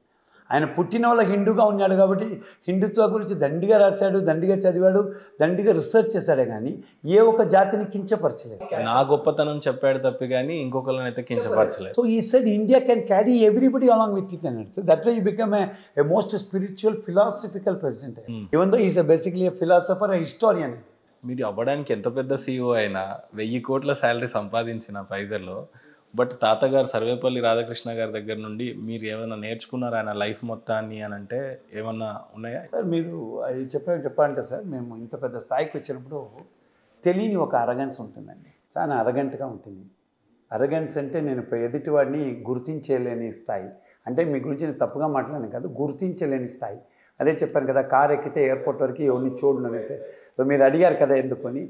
ఆయన పుట్టిన వాళ్ళ హిందూగా ఉన్నాడు కాబట్టి హిందుత్వ గురించి దండిగా రాశాడు, దండిగా చదివాడు, దండిగా రీసెర్చ్ చేశాడే కానీ ఏ ఒక్క జాతిని కించపరచలేదు. నా గొప్పతనం చెప్పాడు తప్పి కానీ ఇంకొకరిని అయితే కించపరచలేదు. So he said India can carry everybody along with it అన్నాడు. So that why you become a most spiritual philosophical president. Even though is basically a philosopher, a historian. మీరు అవ్వడానికి ఎంత పెద్ద CEO అయినా 1000 కోట్ల శాలరీ సంపాదించిన ఫైజర్లో, బట్ తాతగారు సర్వేపల్లి రాధాకృష్ణ గారి దగ్గర నుండి మీరు ఏమైనా నేర్చుకున్నారా ఆయన లైఫ్ మొత్తాన్ని అని అంటే ఏమన్నా ఉన్నాయా? సార్ మీరు అది చెప్పాలంటే సార్ మేము ఇంత పెద్ద స్థాయికి వచ్చినప్పుడు తెలియని ఒక అరగెన్స్ ఉంటుందండి. చాలా అరగెంట్గా ఉంటుంది. అరగెన్స్ అంటే నేను ఎదుటివాడిని గుర్తించలేని స్థాయి. అంటే మీ గురించి నేను తప్పుగా మాట్లాడాను కాదు, గుర్తించలేని స్థాయి. అదే చెప్పాను కదా, కారు ఎక్కితే ఎయిర్పోర్ట్ వరకు ఎవరిని చూడను అనేసి. సో మీరు అడిగారు కదా ఎందుకని,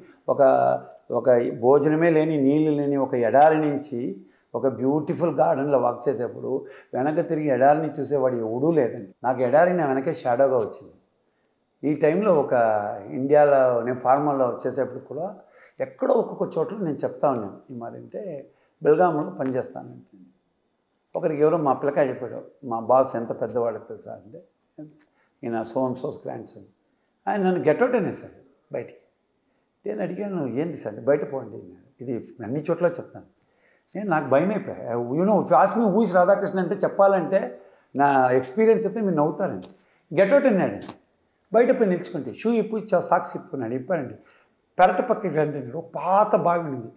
ఒక భోజనమే లేని, నీళ్ళు లేని ఒక ఎడారి నుంచి ఒక బ్యూటిఫుల్ గార్డెన్లో వాక్ చేసేప్పుడు వెనక తిరిగి ఎడారిని చూసేవాడు ఎవడూ లేదండి. నాకు ఎడారి నా వెనకే షాడోగా వచ్చింది. ఈ టైంలో ఒక ఇండియాలో నేను ఫార్మర్లో చేసేప్పుడు కూడా ఎక్కడో ఒక్కొక్క చోట్ల నేను చెప్తా ఉన్నాను. ఈ మరి అంటే బెల్గాంలో పనిచేస్తానంటే ఒకరికి ఎవరో మా పిల్లకాయ చెప్పాడు, మా బాస్ ఎంత పెద్దవాళ్ళకి తెలుసా అంటే ఈయన సోన్స్ గ్రాండ్ సన్. ఆయన నన్ను గెట్అవుట్ అనే సార్ బయటికి. నేను అడిగాను ఏంది సార్ బయట పోండి. ఇది అన్ని చోట్ల చెప్తాను. నేను నాకు భయం అయిపోయా. You know ask me who is Radhakrishna అంటే చెప్పాలంటే నా ఎక్స్పీరియన్స్ అయితే మీరు నవ్వుతారండి. గెట్అవుట్ అన్నాడు. బయట పోయి నిల్చుకుంటే షూ ఇప్పు సాక్స్ ఇప్పుకున్నాడు. ఇప్పానండి. పెరట పక్కకి రండి అన్నాడు. ఒక పాత బావి ఉంది.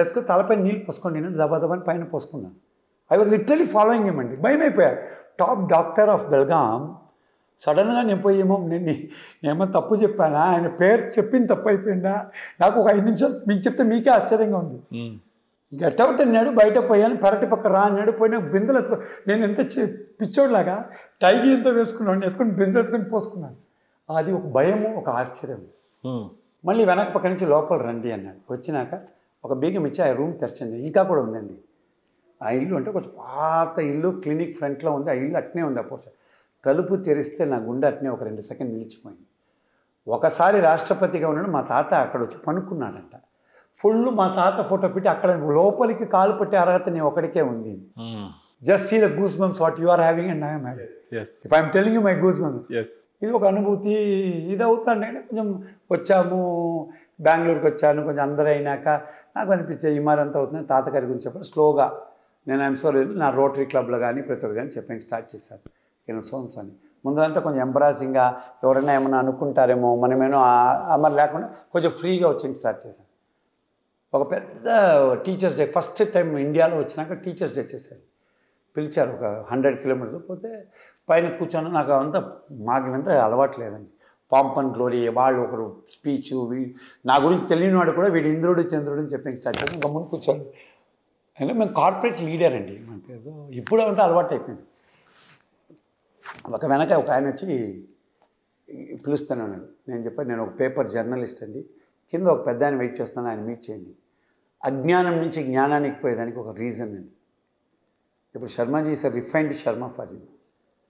ఎత్తుకు తలపై నీళ్ళు పోసుకోండి నేను దబాదబాని పైన పోసుకున్నాను. I was literally following him అండి. భయం అయిపోయారు. Top doctor of Belgaum. సడన్గా నేను పోయేమో నేనేమో తప్పు చెప్పానా, ఆయన పేరు చెప్పింది తప్పు అయిపోయిందా, నాకు ఒక 5 నిమిషాలు మీకు చెప్తే మీకే ఆశ్చర్యంగా ఉంది. గెట్అవుట్ అన్నాడు. బయట పోయాను. పెరటి పక్క రా అన్నాడు. పోయినా బిందెలు ఎత్తుకో. నేను ఎంత పిచ్చోడ్లాగా టైగి ఎంత వేసుకున్నాను, ఎత్తుకొని బిందెలు ఎత్తుకొని పోసుకున్నాను. అది ఒక భయము, ఒక ఆశ్చర్యం. మళ్ళీ వెనక పక్క నుంచి లోపల రండి అన్నాడు. వచ్చినాక ఒక బీగం ఇచ్చి ఆ రూమ్ తెరచండి. ఇంకా కూడా ఉందండి ఆ ఇల్లు. అంటే కొంచెం పాత ఇల్లు, క్లినిక్ ఫ్రంట్లో ఉంది. ఆ ఇల్లు అట్నే ఉంది. అప్పుడు తలుపు తెరిస్తే నా గుండె అట్నే ఒక 2 సెకండ్ నిలిచిపోయింది. ఒకసారి రాష్ట్రపతిగా ఉన్నాడు మా తాత అక్కడ వచ్చి పనుక్కున్నాడంట. ఫుల్ మా తాత ఫోటో పెట్టి అక్కడ లోపలికి కాలు పట్టే అర్హత నేను ఒకడికే ఉంది. Just see the goose bumps what you are having and I'm having. If I'm telling you my goose bumps. ఇది ఒక అనుభూతి. ఇది అవుతాండి. కొంచెం వచ్చాము, బెంగళూరుకి వచ్చాను. కొంచెం అందరూ అయినాక నాకు అనిపించే ఈ మరి అంతా అవుతుంది. తాతగారి గురించి చెప్పడం స్లోగా నేను ఐఎమ్ సారీ నా రోటరీ క్లబ్లో కానీ ప్రతి ఒక్కరు కానీ చెప్పడానికి స్టార్ట్ చేశాను. నేను సోన్స్ అని ముందరంతా కొంచెం ఎంబరాసింగ్గా ఎవరైనా ఏమైనా అనుకుంటారేమో మనమేనో మరి లేకుండా కొంచెం ఫ్రీగా వచ్చేకి స్టార్ట్ చేశాను. ఒక పెద్ద టీచర్స్ డే ఫస్ట్ టైం ఇండియాలో వచ్చినాక టీచర్స్ డే చేశారు. పిలిచారు. ఒక 100 కిలోమీటర్స్ పోతే పైన కూర్చొని నాకు అంతా మాకు ఇవంతా అలవాటు లేదండి. పాంప్ అండ్ గ్లోరీ వాళ్ళు ఒకరు స్పీచ్ నా గురించి తెలియని వాడు కూడా వీడు ఇంద్రుడు చంద్రుడు అని చెప్పి స్టార్ట్ చేసి ఇంకా ముందు కూర్చొని. అయినా మేము కార్పొరేట్ లీడర్ అండి. మనకి ఇప్పుడు అంతా అలవాటు అయిపోయింది. వెనక ఒక ఆయన వచ్చి పిలుస్తాను అన్నాడు. నేను చెప్పాను నేను ఒక పేపర్ జర్నలిస్ట్ అండి. కింద ఒక పెద్ద ఆయన వెయిట్ చేస్తాను, ఆయన మీట్ చేయండి. అజ్ఞానం నుంచి జ్ఞానానికి పోయేదానికి ఒక రీజన్ అండి. ఇప్పుడు Sharmaji sir refined Sharma for you.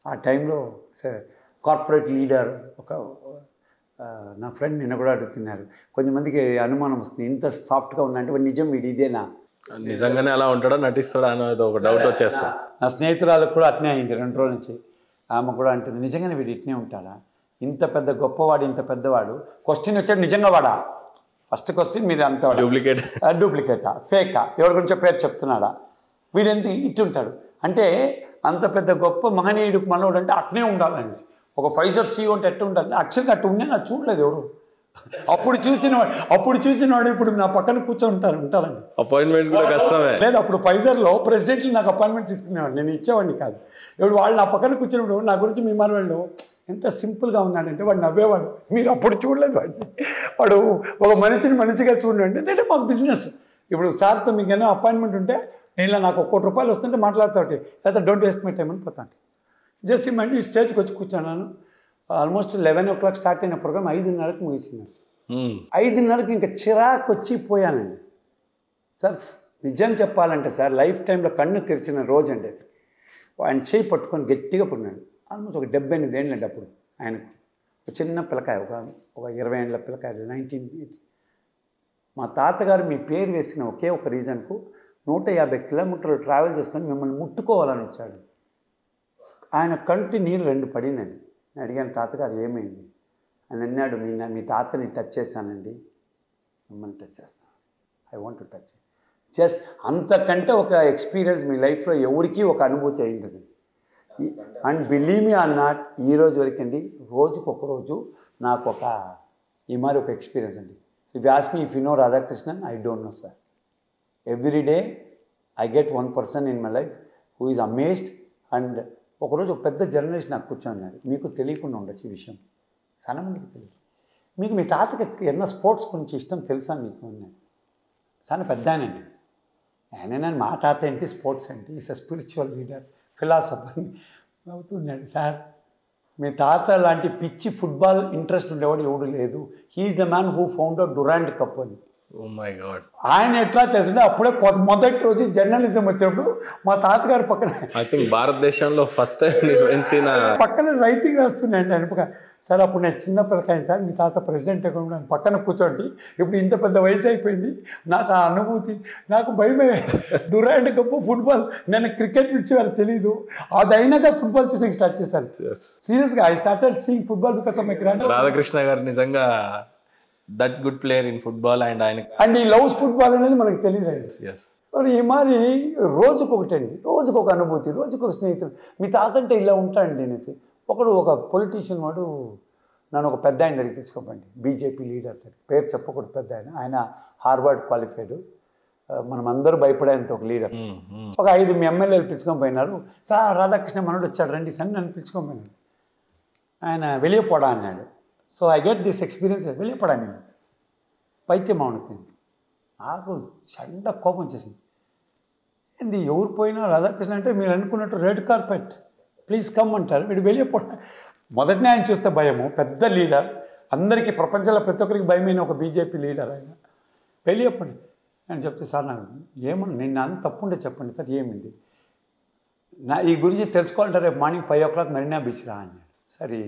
ఆ టైంలో సార్ కార్పొరేట్ లీడర్ ఒక నా ఫ్రెండ్ నిన్న కూడా అడుగుతున్నారు. కొంతమందికి అనుమానం వస్తుంది ఇంత సాఫ్ట్గా ఉన్నా అంటే నిజం వీడు ఇదేనా, నిజంగానే అలా ఉంటాడో నటిస్తాడా అనేది ఒక డౌట్ వచ్చేస్తా. నా స్నేహితురాలకు కూడా అట్నే అయింది 2 రోజుల నుంచి. ఆమె కూడా అంటుంది నిజంగానే వీడు ఇట్నే ఉంటాడా, ఇంత పెద్ద గొప్పవాడు, ఇంత పెద్దవాడు. క్వశ్చన్ వచ్చాడు నిజంగా వాడా, ఫస్ట్ క్వశ్చన్ మీరు అంత డూప్లికేటా ఫేకా, ఎవరి గురించో పేరు చెప్తున్నాడా, వీడెంత ఇట్టుంటాడు అంటే అంత పెద్ద గొప్ప మహనీయుడు మనోడు అంటే అట్నే ఉండాలని. ఒక ఫైజర్ సీఓ అంటే ఎట్టు ఉండాలి యాక్చువల్గా అట్టు ఉండే నాకు చూడలేదు ఎవరు. అప్పుడు చూసినవాడు ఇప్పుడు నా పక్కన ఉంటారండి. అపాయింట్మెంట్ కూడా కష్టమే. లేదు అప్పుడు ఫైజర్లో ప్రెసిడెంట్లు నాకు అపాయింట్మెంట్ తీసుకునేవాడు, నేను ఇచ్చేవాడిని కాదు. ఇప్పుడు వాళ్ళు నా పక్కన కూర్చున్నప్పుడు నా గురించి మీ మనవాళ్ళు ఎంత సింపుల్గా ఉన్నాడంటే వాడు నవ్వేవాడు. మీరు అప్పుడు చూడలేదు వాడిని. వాడు ఒక మనిషిగా చూడండి. అంటే మాకు బిజినెస్. ఇప్పుడు సార్తో మీకు ఏమైనా అపాయింట్మెంట్ ఉంటే నేను నాకు ₹1 కోటి వస్తుంటే మాట్లాడుతాటి, లేదా డోంట్ వేస్ట్ మై టైం అని పోతాను. జస్ట్ ఈ మండి స్టేజ్కి వచ్చి కూర్చున్నాను. ఆల్మోస్ట్ 11 o'clock స్టార్ట్ అయిన ప్రోగ్రామ్ 5:30కి ముగిసింది. 5:30కి ఇంకా చిరాకు వచ్చి పోయానండి. సార్ నిజం చెప్పాలంటే సార్ లైఫ్ టైంలో కన్ను తెరిచిన రోజు అండి అది. ఆయన చేయి పట్టుకొని గట్టిగా పడినాడు. ఆల్మోస్ట్ ఒక 78 ఏళ్ళండి అప్పుడు ఆయనకు. ఒక చిన్న పిల్లకాయ, ఒక 20 ఏళ్ళ పిల్లకాయ, 19. మా తాతగారు మీ పేరు వేసిన ఒకే ఒక రీజన్కు 150 కిలోమీటర్లు ట్రావెల్ చేసుకొని మిమ్మల్ని ముట్టుకోవాలని వచ్చాడు. ఆయన కంటి నీళ్ళు 2 పడిందండి. నేను అడిగాను తాతగారు ఏమైంది అని. అన్నాడు మీ తాతని టచ్ చేశానండి, మిమ్మల్ని టచ్ చేస్తాను, I want to touch. Just అంతకంటే ఒక ఎక్స్పీరియన్స్ మీ లైఫ్లో ఎవరికి ఒక అనుభూతి అయింది. And believe me or not, ఈ రోజు వరకు అండి రోజు నాకు ఈ మరి ఒక ఎక్స్పీరియన్స్ అండి. If you ask me if you know Radhakrishnan, I don't no sir. Every day I get 1 person in my life who is amazed. And ఒకరోజు ఒక పెద్ద జర్నలిస్ట్ నాకు కూర్చొన్నాడు. మీకు తెలియకుండా ఉండొచ్చు ఈ విషయం, చాలా మందికి తెలియదు. మీకు మీ తాతకి ఏమన్నా స్పోర్ట్స్ గురించి ఇష్టం తెలుసా మీకు అన్నాడు. చాలా పెద్ద ఆయనండి. ఆయన మా తాత ఏంటి స్పోర్ట్స్ ఏంటి, is a spiritual leader, philosopher అవుతున్నాడు. సార్ మీ తాత లాంటి పిచ్చి ఫుట్బాల్ ఇంట్రెస్ట్ ఉండేవాడు ఎవడు లేదు. He is the man who found Durand cup అని. Oh my God. ఆయన ఎట్లా చేస్తుంటే అప్పుడే మొదటి రోజు జర్నలిజం వచ్చినప్పుడు మా తాతగారు పక్కన ఐ థింక్ భారతదేశంలో ఫస్ట్ టైం నిర్వహించిన పక్కన రైటింగ్ రాస్తున్నాయండి ఆయన. సార్ అప్పుడు నేను చిన్న పిల్లకాయని సార్, మీ తాత ప్రెసిడెంట్ ఎక్కడ పక్కన కూర్చోండి, ఇప్పుడు ఇంత పెద్ద వయసు అయిపోయింది, నాకు ఆ అనుభూతి, నాకు భయమే. డురాండ్ కప్పు ఫుట్బాల్, నేను క్రికెట్ నుంచి వాళ్ళు తెలీదు, అది అయినాక ఫుట్బాల్ చూసి స్టార్ట్ చేశాను. సీరియస్గా I started seeing football because of my grand. Radhakrishna గారు నిజంగా that good player in football and ఈ లవ్స్ ఫుట్బాల్ అనేది మనకు తెలియదు. సో ఈ మరి రోజుకొకటండి, రోజుకొక అనుభూతి, రోజుకొక స్నేహితులు. మీ తాత అంటే ఇలా ఉంటాడండి అనేసి. ఒక పొలిటీషియన్ వాడు నన్ను ఒక పెద్ద ఆయన దగ్గరికి పిలుచుకోమండి, బీజేపీ లీడర్ దగ్గర, పేరు చెప్పకూడదు, పెద్ద ఆయన హార్వర్డ్ క్వాలిఫైడ్, మనం అందరూ భయపడేంత ఒక లీడర్. ఒక 5 ఎమ్మెల్యేలు పిలుచుకొని పోయినారు. సార్ రాధాకృష్ణ మనోడు వచ్చాడు రండి సార్, నన్ను పిలుచుకొని పోయినాడు. ఆయన వెళ్ళిపోడా అన్నాడు. So I get this experience. వెళ్ళిపోడా నేను పైత్యం అవునుకుంది. నాకు చండ కోపం వచ్చేసింది. ఏంది ఎవరు పోయినా రాధాకృష్ణ అంటే మీరు అనుకున్నట్టు రెడ్ కార్పెట్ ప్లీజ్ కమ్ అంటారు, వీడు వెళ్ళిపోడా. మొదటినే ఆయన చూస్తే భయము, పెద్ద లీడర్, అందరికీ ప్రపంచంలో ప్రతి ఒక్కరికి భయమైన ఒక బీజేపీ లీడర్ ఆయన. వెళ్ళిపోండి అని చెప్తే, సార్ నాకు ఏమన్నా నేను అంత తప్పుండే చెప్పండి సార్, ఏమింది నా ఈ గురించి తెలుసుకోవాలంటే రేపు మార్నింగ్ 5 o'clock మెరీనా బీచ్ రా అన్నాడు. సరే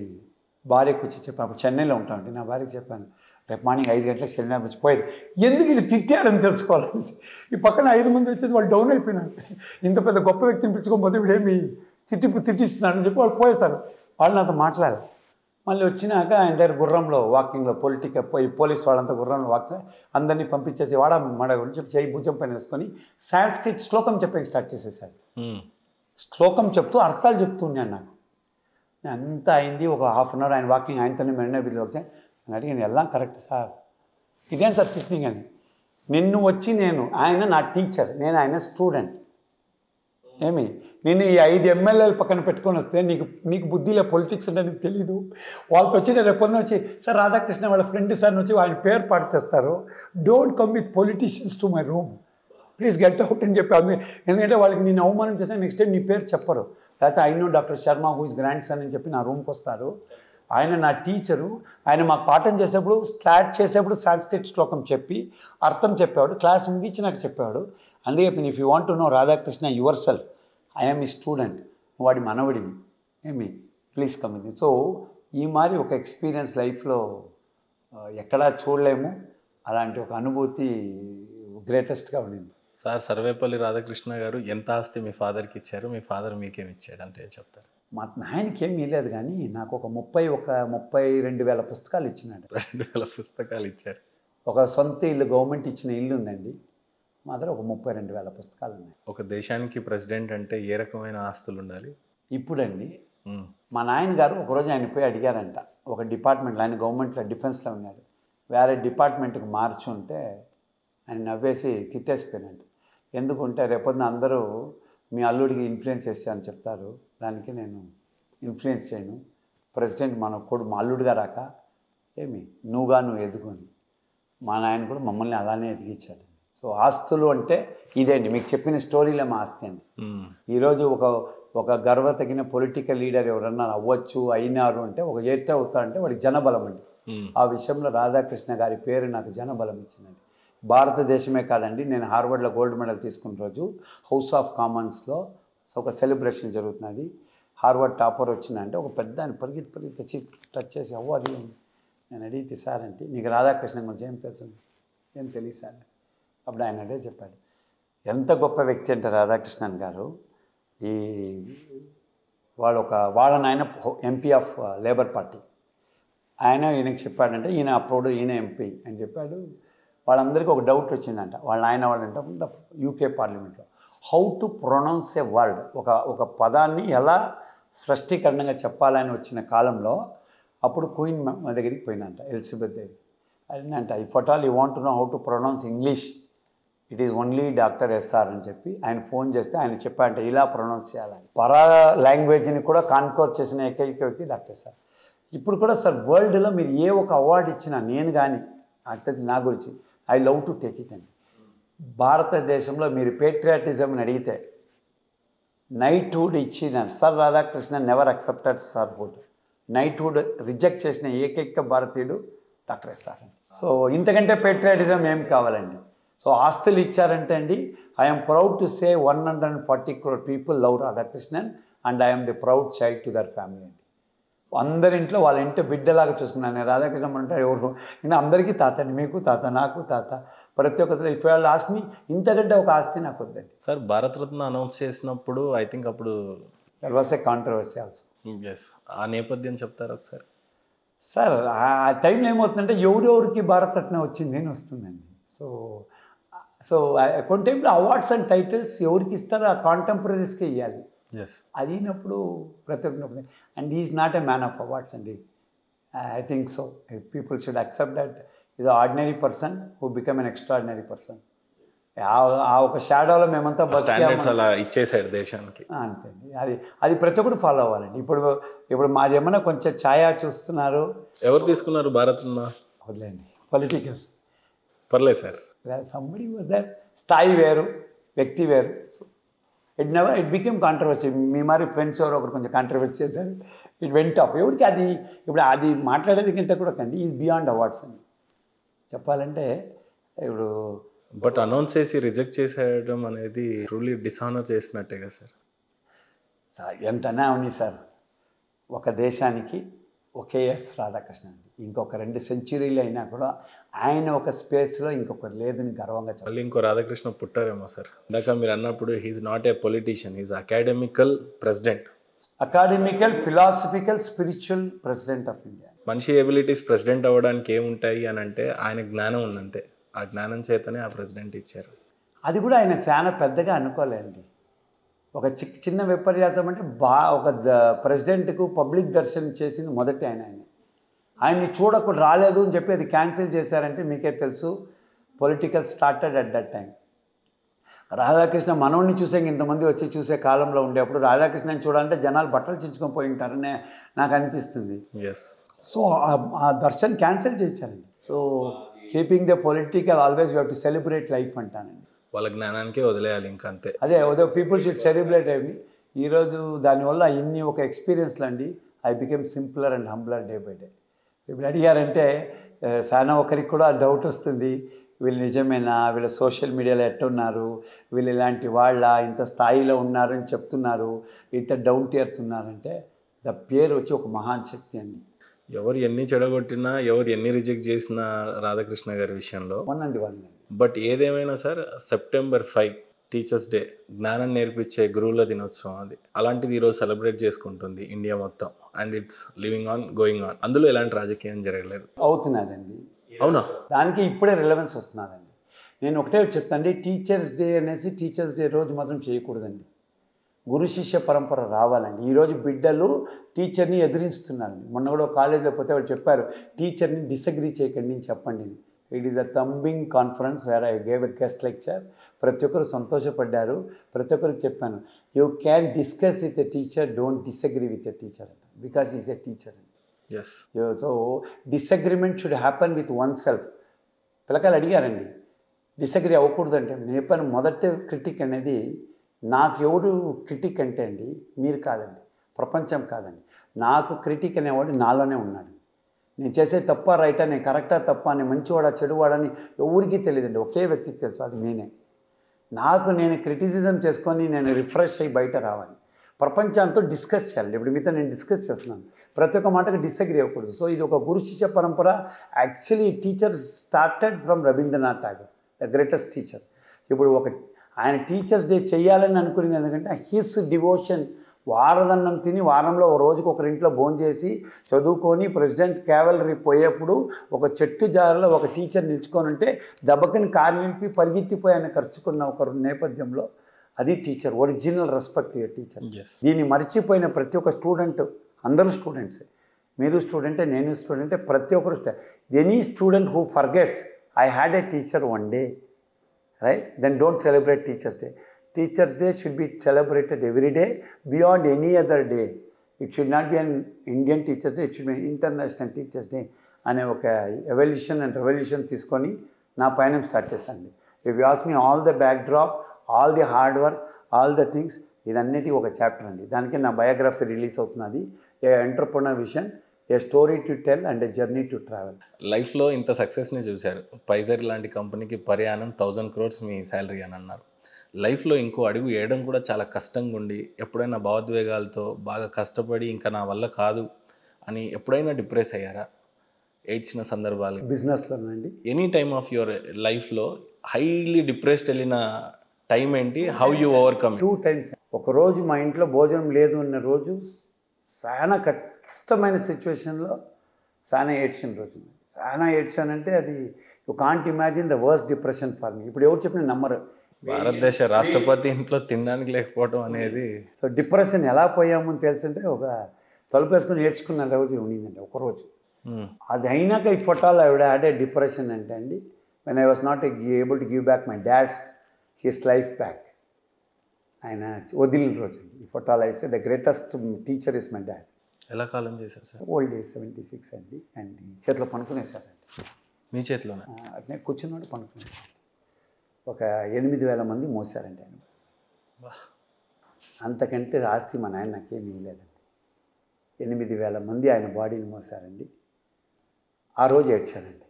భార్యకు వచ్చి చెప్పాను, అప్పుడు చెన్నైలో ఉంటామండి, నా భార్యకి చెప్పాను రేపు మార్నింగ్ 5 గంటలకు మెరీనా బీచ్ పోయేది, ఎందుకు ఇది తిట్టాడని తెలుసుకోవాలని. ఈ పక్కన 5 మంది వచ్చేసి వాళ్ళు డౌన్ అయిపోయినారు, ఇంత పెద్ద గొప్ప వ్యక్తిని పిలుచుకోకపోతే వీడేమి తిట్టిస్తున్నాడని చెప్పి వాళ్ళు పోయేసారు. వాళ్ళు నాతో మాట్లాడారు. మళ్ళీ వచ్చినాక ఆయన దగ్గర గుర్రంలో వాకింగ్లో పోలీస్ వాళ్ళంతా గుర్రంలో వాకింగ్ అందరినీ పంపించేసి వాడ మడ గురించి చెప్పి చేయి భుజం పైన వేసుకొని సాంస్క్రిట్ శ్లోకం చెప్పేకి స్టార్ట్ చేసేసారు. శ్లోకం చెప్తూ అర్థాలు చెప్తున్నాను నాకు. అంతా అయింది. ఒక హాఫ్ అన్ అవర్ ఆయన వాకింగ్, ఆయనతోనే మెరీనా బీచ్లో వచ్చి నేను అడిగాను, ఎలా కరెక్ట్ సార్, ఇదేం సార్ టిఫినింగ్ అని. నిన్ను వచ్చి ఆయన నా టీచర్, నేను ఆయన స్టూడెంట్. నేను ఈ 5 ఎమ్మెల్యేలు పక్కన పెట్టుకొని వస్తే నీకు బుద్ధిలో పొలిటిక్స్ అంటే నీకు తెలీదు. వాళ్ళతో వచ్చి నేను రేపొన్న వచ్చి సార్ రాధాకృష్ణ వాళ్ళ ఫ్రెండ్ సార్ వచ్చి ఆయన పేరు పాటు చేస్తారు, don't come with politicians to my room, please get out అని చెప్పి. ఎందుకంటే వాళ్ళకి నేను అవమానం చేస్తే నెక్స్ట్ టైం నీ పేరు చెప్పరు. లేకపోతే I know doctor Sharma who is grand son అని చెప్పి నా రూమ్కి వస్తారు. ఆయన నా టీచరు. ఆయన మాకు పాఠం చేసేప్పుడు స్టార్ట్ చేసేప్పుడు సాంస్క్రిట్ శ్లోకం చెప్పి అర్థం చెప్పేవాడు, క్లాస్ ముగించి నాకు చెప్పేవాడు. అందుకే చెప్పింది, if you want to no Radhakrishna your self, I'm ఈ స్టూడెంట్, వాడి మనవడివి, ప్లీజ్ కమ్ ఇది. సో ఈ మారి ఒక ఎక్స్పీరియన్స్ లైఫ్లో ఎక్కడా చూడలేము. అలాంటి ఒక అనుభూతి గ్రేటెస్ట్గా ఉండింది. సార్ సర్వేపల్లి రాధాకృష్ణ గారు ఎంత ఆస్తి మీ ఫాదర్కి ఇచ్చారు, మీ ఫాదర్ మీకేమి ఇచ్చాడు అంటే చెప్తారు? మా నాయనకి ఏం ఇవ్వలేదు, కానీ నాకు ఒక 32,000 పుస్తకాలు ఇచ్చినాడు. 2,000 పుస్తకాలు ఇచ్చారు. ఒక సొంత ఇల్లు, గవర్నమెంట్ ఇచ్చిన ఇల్లు ఉందండి మా దగ్గర. ఒక 32,000 పుస్తకాలు ఉన్నాయి. ఒక దేశానికి ప్రెసిడెంట్ అంటే ఏ రకమైన ఆస్తులు ఉండాలి? ఇప్పుడండి మా నాయనగారు ఒకరోజు ఆయన పోయి అడిగారంట, ఒక డిపార్ట్మెంట్లో, ఆయన గవర్నమెంట్లో డిఫెన్స్లో ఉన్నాడు, వేరే డిపార్ట్మెంట్కి మార్చుంటే ఆయన నవ్వేసి తిట్టేసిపోయినట్టు. ఎందుకంటే రేపొద్దున అందరూ మీ అల్లుడికి ఇన్ఫ్లుయెన్స్ చేశారని చెప్తారు, దానికి నేను ఇన్ఫ్లుయెన్స్ చేయను, ప్రెసిడెంట్ మా అల్లుడిగా రాక నువ్వు ఎదుగుని. మా నాయన కూడా మమ్మల్ని అలానే ఎదిగించాడు. సో ఆస్తులు అంటే ఇదే అండి, మీకు చెప్పిన స్టోరీలే మా ఆస్తి అండి. ఈరోజు ఒక గర్వ తగిన పొలిటికల్ లీడర్ ఎవరన్నా అవ్వచ్చు, అయినారు అంటే, ఒక ఏట అవుతారంటే వాడికి జనబలం అండి. ఆ విషయంలో రాధాకృష్ణ గారి పేరు నాకు జనబలం ఇచ్చిందండి. భారతదేశమే కాదండి, నేను హార్వర్డ్లో గోల్డ్ మెడల్ తీసుకున్న రోజు హౌస్ ఆఫ్ కామన్స్లో ఒక సెలబ్రేషన్ జరుగుతున్నది. హార్వర్డ్ టాపర్ వచ్చిందంటే ఒక పెద్ద ఆయన పరిగెత్తి వచ్చి టచ్ చేసి అవ్వాలి అని నేను అడిగితే, సార్ అంటే నీకు రాధాకృష్ణ గురించి ఏం తెలుసు? ఏం తెలియదు సార్. అప్పుడు ఆయన అదే చెప్పాడు, ఎంత గొప్ప వ్యక్తి అంటే రాధాకృష్ణన్ గారు, వాళ్ళ నాయన ఎంపీ ఆఫ్ లేబర్ పార్టీ, ఈయనకి చెప్పాడంటే ఈయన ఎంపీ అని చెప్పాడు. వాళ్ళందరికీ ఒక డౌట్ వచ్చిందంట, వాళ్ళ నాయన వాళ్ళంటే యూకే పార్లమెంట్లో, how to pronounce a word, ఒక పదాన్ని ఎలా స్పష్టీకరణంగా చెప్పాలని వచ్చిన కాలంలో అప్పుడు క్వీన్ దగ్గరికి పోయినంట, ఎలిజబెత్ దగ్గరికి. అదేంటంట, if at all you want to know how to pronounce English, it is only doctor SR అని చెప్పి ఆయన ఫోన్ చేస్తే ఆయన చెప్పారంట ఇలా ప్రొనౌన్స్ చేయాలని. పరా లాంగ్వేజ్ని కూడా కాన్కోర్ చేసిన ఏకైక వ్యక్తి డాక్టర్ ఎస్ఆర్. ఇప్పుడు కూడా సార్ వరల్డ్లో మీరు ఏ ఒక అవార్డు ఇచ్చినా, నేను కానీ నాకు తెలిసి నా గురించి I love to take it అండి. భారతదేశంలో మీరు పేట్రియాటిజంని అడిగితే నైట్హుడ్ ఇచ్చిన sir Radhakrishna never accepted sirhood, knighthood reject చేసిన ఏకైక భారతీయుడు డాక్టర్ ఎస్ఆర్ అండి. సో ఇంతకంటే పేట్రియాటిజం ఏం కావాలండి. సో ఆస్తులు ఇచ్చారంటే అండి, I'm proud to say 140 crore people love Radhakrishnan and I'm the proud child to their family అండి. అందరింట్లో వాళ్ళ ఇంటి బిడ్డలాగా చూసుకున్నాను నేను. రాధాకృష్ణ అంటే ఎవరు నేను అందరికీ తాత అండి, మీకు తాత, నాకు తాత, ప్రతి ఒక్కరు. ఇఫ్ వాళ్ళు ఆస్క్ని ఇంతకంటే ఒక ఆస్తి నాకు వద్దండి. సార్ భారతరత్న అనౌన్స్ చేసినప్పుడు ఐ థింక్ అప్పుడు that was a controversy also. Yes, ఆ నేపథ్యం చెప్తారు ఒకసారి. సార్ ఆ టైంలో ఏమవుతుందంటే ఎవరెవరికి భారతరత్న వచ్చింది అని వస్తుందండి. సో సో కొన్ని టైంలో అవార్డ్స్ అండ్ టైటిల్స్ ఎవరికి ఇస్తారో ఆ కాంటెంపరీస్కే ఇవ్వాలి. ఎస్, అది అయినప్పుడు ప్రతి ఒక్కరి and is not a man of awards అండి. I think so people should accept that is ordinary person who become an extraordinary person. ఆ ఒక షాడోలో మేమంతా స్టాండర్డ్స్ అలా ఇచ్చేసాడు దేశానికి. అంతే అండి. అది ప్రతి ఒక్కరు ఫాలో అవ్వాలండి. ఇప్పుడు మాది ఏమన్నా కొంచెం ఛాయా చూస్తున్నారు. ఎవరు తీసుకున్నారు భారతరత్న? వదిలేండి, పొలిటికల్ పర్లేదు సార్. Somebody was that. స్థాయి వేరు, వ్యక్తి వేరు. So it became controversy. మీ మరి ఫ్రెండ్స్ ఎవరో ఒకరు కొంచెం కాంట్రవర్సీ చేశారు. It went up. ఎవరికి అది ఇప్పుడు అది మాట్లాడేది కంటే కూడా కండి ఈజ్ బియాండ్ అవార్డ్స్ అండి చెప్పాలంటే. ఇప్పుడు బట్ అనౌన్స్ చేసి రిజెక్ట్ చేసేయడం అనేది ట్రూలీ డిసానర్ చేసినట్టే కదా సార్. ఎంతనా ఉంది సార్. ఒక దేశానికి ఒకే ఎస్ రాధాకృష్ణ అండి. ఇంకొక 2 సెంచురీలు అయినా కూడా ఆయన ఒక స్పేస్లో ఇంకొకరు లేదని గర్వంగా చెప్పాలి. మళ్ళీ ఇంకో రాధాకృష్ణ పుట్టారేమో సార్. ఇందాక మీరు అన్నప్పుడు he's not a politician, he's academical president. Academical, philosophical, spiritual president of India. మనిషి ఎబిలిటీస్ ప్రెసిడెంట్ అవ్వడానికి ఏముంటాయి అని అంటే ఆయన జ్ఞానం ఉందంతే. ఆ జ్ఞానం చేతనే ఆ ప్రెసిడెంట్ ఇచ్చారు. అది కూడా ఆయన చాలా పెద్దగా అనుకోలేండి. ఒక చిన్న విపర్యాసం అంటే ఒక ప్రెసిడెంట్కు పబ్లిక్ దర్శనం చేసింది మొదటి ఆయన్ని చూడకుండా రాలేదు అని చెప్పి అది క్యాన్సిల్ చేశారంటే మీకే తెలుసు. Political started at that time. Radhakrishna మనవడిని చూసే ఇంతమంది వచ్చి చూసే కాలంలో ఉండేప్పుడు రాధాకృష్ణని చూడాలంటే జనాలు బట్టలు చించుకొని పోయి ఉంటారనే నాకు అనిపిస్తుంది. ఎస్. సో ఆ దర్శన్ క్యాన్సిల్ చేయించారండి. So keeping the political always you have to celebrate life అంటానండి. వాళ్ళ జ్ఞానానికే వదిలేయాలి ఇంకా అంతే. అదే పీపుల్ షుడ్ సెలబ్రేట్ అవి. ఈరోజు దానివల్ల ఇన్ని ఒక ఎక్స్పీరియన్స్లు అండి. I became simpler and humbler day by day. ఇప్పుడు అడిగారంటే చాలా ఒకరికి కూడా డౌట్ వస్తుంది. వీళ్ళు నిజమేనా, వీళ్ళు సోషల్ మీడియాలో ఎట్టున్నారు, వీళ్ళు ఇలాంటి వాళ్ళ ఇంత స్థాయిలో ఉన్నారు అని చెప్తున్నారు, ఇంత డౌన్ టు ఎర్త్ ఉన్నారంటే ద పేరు వచ్చి ఒక మహాన్ శక్తి అండి. ఎవరు ఎన్ని చెడగొట్టినా, ఎవరు ఎన్ని రిజెక్ట్ చేసినా రాధాకృష్ణ గారి విషయంలో వన్. బట్ ఏదేమైనా సార్, September 5 టీచర్స్ డే, జ్ఞానం నేర్పించే గురువుల దినోత్సవం అది. అలాంటిది ఈరోజు సెలబ్రేట్ చేసుకుంటుంది ఇండియా మొత్తం. And it's living on, going on. అందులో ఎలాంటి రాజకీయం జరగలేదు. అవుతున్నదండి. అవునా? దానికి ఇప్పుడే రిలవెన్స్ వస్తున్నదండి. నేను ఒకటే చెప్తానండి, టీచర్స్ డే అనేసి టీచర్స్ డే రోజు మాత్రం చేయకూడదండి. గురు శిష్య పరంపర రావాలండి. ఈరోజు బిడ్డలు టీచర్ని ఎదిరిస్తున్నారండి. మొన్న కూడా కాలేజీలో పోతే వాళ్ళు చెప్పారు, టీచర్ని డిసగ్రీ చేయకండి అని చెప్పండి. It is a thumbing conference where I gave a guest lecture. ప్రతి ఒక్కరు సంతోషపడ్డారు. ప్రతి ఒక్కరికి చెప్పాను, you can discuss with a teacher, don't disagree with a teacher అంట, because is a teacher. Yes. So disagreement should happen with oneself. పిల్లకాయలు అడిగారండి డిసగ్రీ అవ్వకూడదంటే నేను చెప్పాను, మొదటి క్రిటిక్ అనేది నాకు ఎవరు క్రిటిక్ అంటే అండి మీరు కాదండి, ప్రపంచం కాదండి. నాకు క్రిటిక్ అనేవాడు నాలోనే ఉన్నాడు. నేను చేసే తప్ప రైటా, నేను కరెక్టా తప్ప అని, మంచివాడా చెడువాడని ఎవరికీ తెలియదండి. ఒకే వ్యక్తికి తెలుసు, అది నేనే. నేను క్రిటిసిజం చేసుకొని నేను రిఫ్రెష్ అయ్యి బయట రావాలి. ప్రపంచంతో డిస్కస్ చేయాలి. ఇప్పుడు మీతో నేను డిస్కస్ చేస్తున్నాను, ప్రతి ఒక్క మాటకు డిసగ్రీ అవ్వకూడదు. సో ఇది ఒక గురు శిష్య పరంపర. Actually teacher started from Rabindranath Tagore, the greatest teacher. ఇప్పుడు ఆయన టీచర్స్ డే చేయాలని అనుకునేది ఎందుకంటే హిస్ డివోషన్. వారదన్నం తిని వారంలో ఒక రోజుకు ఒకరింట్లో భోంచేసి చదువుకొని ప్రెసిడెంట్ క్యావలరీ పోయేప్పుడు ఒక చెట్టు జారలో ఒక టీచర్ నిల్చుకొని ఉంటే దెబ్బకిని కారు నింపి పరిగెత్తిపోయి ఆయన ఖర్చుకున్న ఒక నేపథ్యంలో అది టీచర్, ఒరిజినల్ రెస్పెక్ట్ టీచర్. దీన్ని మర్చిపోయిన ప్రతి ఒక్క స్టూడెంట్, అందరూ స్టూడెంట్సే, మీరు స్టూడెంటే, నేను స్టూడెంటే, ప్రతి ఒక్కరు any student who forgets I had a teacher one day, right, then don't celebrate Teachers Day. Teachers Day should be celebrated every day beyond any other day. It should not be an Indian Teachers Day, it should be an International Teachers Day అనే ఒక ఎవల్యూషన్ అండ్ రెవల్యూషన్ తీసుకొని నా పయనం స్టార్ట్ చేశాను. If you ask me all the backdrop, all the hard work, all the things, ఇదన్నిటికీ ఒక చాప్టర్ అండి. దానికి నా బయోగ్రఫీ రిలీజ్ అవుతున్నది, a entrepreneur vision a story to tell and a journey to travel. లైఫ్లో ఇంత సక్సెస్ని చూశారు. పైజర్ లాంటి కంపెనీకి పర్యానం 1000 crores మీ శాలరీ అని అన్నారు. లైఫ్లో ఇంకో అడుగు వేయడం కూడా చాలా కష్టంగా ఉండి ఎప్పుడైనా భావోద్వేగాలతో బాగా కష్టపడి ఇంకా నా వల్ల కాదు అని ఎప్పుడైనా డిప్రెస్ అయ్యారా? ఏడ్చిన సందర్భాలు బిజినెస్లోనండి ఎనీ టైమ్ ఆఫ్ యువర్ లైఫ్లో హైలీ డిప్రెస్డ్ వెళ్ళిన టైం ఏంటి? How you overcome? 2 times. ఒకరోజు మా ఇంట్లో భోజనం లేదు అన్న రోజు, చాలా కష్టమైన సిచ్యువేషన్లో చాలా ఏడ్చిన రోజు. చాలా ఏడ్చానంటే అది you can't imagine the worst depression for me. ఇప్పుడు ఎవరు చెప్పిన నమ్మరు. భారతదేశ రాష్ట్రపతి ఇంట్లో తినడానికి లేకపోవడం అనేది. సో డిప్రెషన్ ఎలా పోయామని తెలుసంటే ఒక తలుపు వేసుకొని ఏడ్చుకున్న రోజు ఉండిందండి ఒకరోజు. అది అయినాక if all I would had a depression అంటే అండి, when I was not able to give back my dad's his life back. ఆయన వదిలిన రోజు. If all I say the greatest teacher is my dad. ఎలా కాలం చేశారు సార్? ఓల్డ్ ఏజ్ 76 అండి. అండ్ చేతిలో పనుకునేసారండి. మీ చేతిలోనే? అట్నే కూర్చున్నాడు, పనుకునేసాడు. ఒక 8,000 మంది మోసారండి ఆయన. అంతకంటే ఆస్తి మా నాయన నాకేమీ లేదండి. 8,000 మంది ఆయన బాడీని మోసారండి. ఆ రోజు ఏడ్చానండి.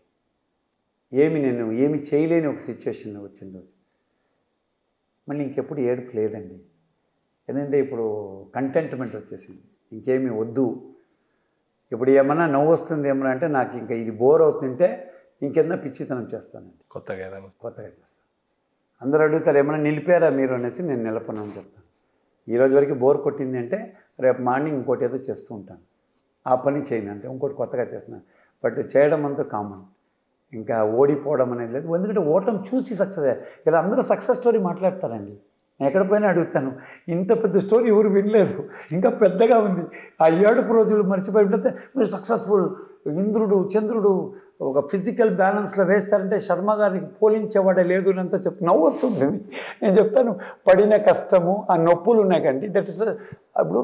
నేను ఏమి చేయలేని ఒక సిచ్యువేషన్లో వచ్చిన రోజు. మళ్ళీ ఇంకెప్పుడు ఏడుపు లేదండి. ఎందుకంటే ఇప్పుడు కంటెంట్మెంట్ వచ్చేసింది, ఇంకేమీ వద్దు. ఇప్పుడు ఏమన్నా నవ్వు వస్తుంది ఏమన్నా అంటే నాకు ఇంకా ఇది బోర్ అవుతుంటే ఇంకేదన్నా పిచ్చితనం చేస్తానండి. కొత్తగా చేస్తాను. అందరూ అడుగుతారు ఏమన్నా నిలిపారా మీరు అనేసి, నేను నిలపను అని చెప్తాను. ఈరోజు వరకు బోర్ కొట్టింది అంటే రేపు మార్నింగ్ ఇంకోటి ఏదో చేస్తూ ఉంటాను. ఆ పని చేయను అంతే, ఇంకోటి కొత్తగా చేస్తున్నాను. బట్ చేయడం అంతా కామన్. ఇంకా ఓడిపోవడం అనేది లేదు. ఎందుకంటే ఓటం చూసి సక్సెస్. ఇలా అందరూ సక్సెస్ స్టోరీ మాట్లాడతారండి. నేను ఎక్కడ పోయినా అడుగుతాను, ఇంత పెద్ద స్టోరీ ఎవరు వినలేదు, ఇంకా పెద్దగా ఉంది. ఆ 7 రోజులు మర్చిపోయి ఉంటే మీరు సక్సెస్ఫుల్. ఇంద్రుడు చంద్రుడు ఒక ఫిజికల్ బ్యాలెన్స్లో వేస్తారంటే శర్మ గారికి పోలించేవాడే లేదు అని అంతా నవ్వు వస్తుంది. నేను చెప్తాను, పడిన కష్టము ఆ నొప్పులు ఉన్నాయి కండి. దట్ ఇస్ అప్పుడు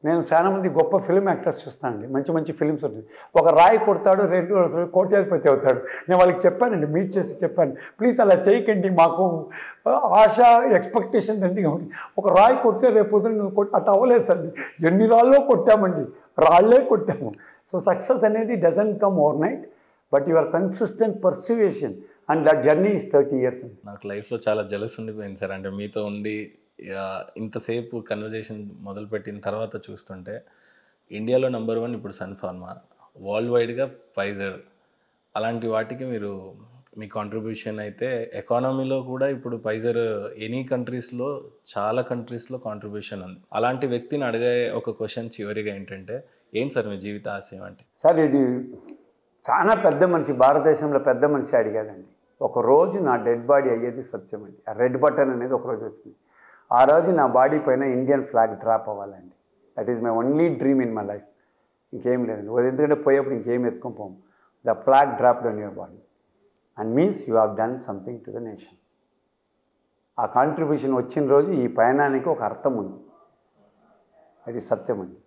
నేను చాలామంది గొప్ప ఫిల్మ్ యాక్టర్స్ చూస్తానండి. మంచి మంచి ఫిల్మ్స్ ఉంటుంది. ఒక రాయి కొడతాడు, 2 కోట్యాధిపతి అవుతాడు. నేను వాళ్ళకి చెప్పానండి, మీట్ చేసి చెప్పాను, ప్లీజ్ అలా చేయకండి, మాకు ఆశ ఎక్స్పెక్టేషన్స్ అండి. ఒక రాయి కొడితే రేపు నువ్వు అటు అవ్వలేదు సార్. ఎన్ని రాళ్ళో కొట్టామండి, రాళ్ళే కొట్టాము. సో సక్సెస్ అనేది doesn't come overnight, but your consistent persuasion and that journey is 30 years. నాకు లైఫ్లో చాలా జలస్ ఉండిపోయింది సార్. అంటే మీతో ఉండి ఇంతసేపు కన్వర్జేషన్ మొదలుపెట్టిన తర్వాత చూస్తుంటే ఇండియాలో నెంబర్ 1 ఇప్పుడు సన్ ఫార్మా, వరల్డ్ వైడ్గా ఫైజర్, అలాంటి వాటికి మీ కాంట్రిబ్యూషన్ అయితే ఎకానమీలో కూడా ఇప్పుడు ఫైజర్ ఎనీ కంట్రీస్లో చాలా కంట్రీస్లో కాంట్రిబ్యూషన్ ఉంది. అలాంటి వ్యక్తిని అడిగే ఒక క్వశ్చన్ చివరిగా ఏంటంటే, ఏంటి సార్ మీ జీవిత ఆశయం అంటే? సార్ ఇది చాలా పెద్ద మనిషి, భారతదేశంలో పెద్ద మనిషి అడిగాడండి. ఒకరోజు నా డెడ్ బాడీ అయ్యేది సత్యం అండి. ఆ రెడ్ బటన్ అనేది ఒకరోజు వచ్చింది. ఆ రోజు నా బాడీ పైన ఇండియన్ ఫ్లాగ్ డ్రాప్ అవ్వాలండి. That is my only dream in my life. ఇంకేం లేదండి. ఎందుకంటే పోయేప్పుడు ఇంకేం ఎత్తుకొని పోము. The flag dropped on your body and means you have done something to the nation. ఆ కాంట్రిబ్యూషన్ వచ్చిన రోజు ఈ పయనానికి ఒక అర్థం ఉంది. అది సత్యం అండి.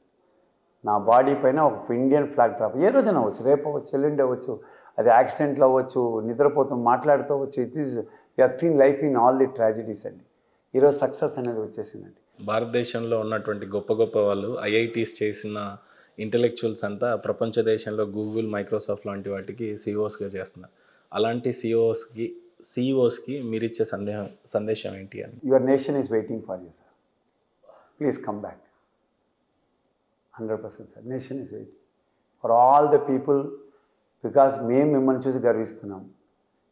నా బాడీ పైన ఒక ఇండియన్ ఫ్లాగ్ డ్రాప్ ఏ రోజున అవ్వచ్చు, రేపు అవ్వచ్చు, ఎల్లుండి అవ్వచ్చు, అది యాక్సిడెంట్లో అవ్వచ్చు, నిద్రపోతూ మాట్లాడుతూ అవ్వచ్చు. It is you have seen life in all the tragedies అండి. ఈరోజు సక్సెస్ అనేది వచ్చేసిందండి. భారతదేశంలో ఉన్నటువంటి గొప్ప గొప్ప వాళ్ళు ఐఐటీస్ చేసిన ఇంటలెక్చువల్స్ అంతా ప్రపంచ దేశంలో గూగుల్, మైక్రోసాఫ్ట్ లాంటి వాటికి సిఇఓస్గా చేస్తున్నారు. అలాంటి సిఇఓస్కి మీరు ఇచ్చే సందేశం ఏంటి అని? Your nation is waiting for you sir. Please come back. 100% sir. Nation is waiting for all the people. Because మేము మిమ్మల్ని చూసి గర్విస్తున్నాం,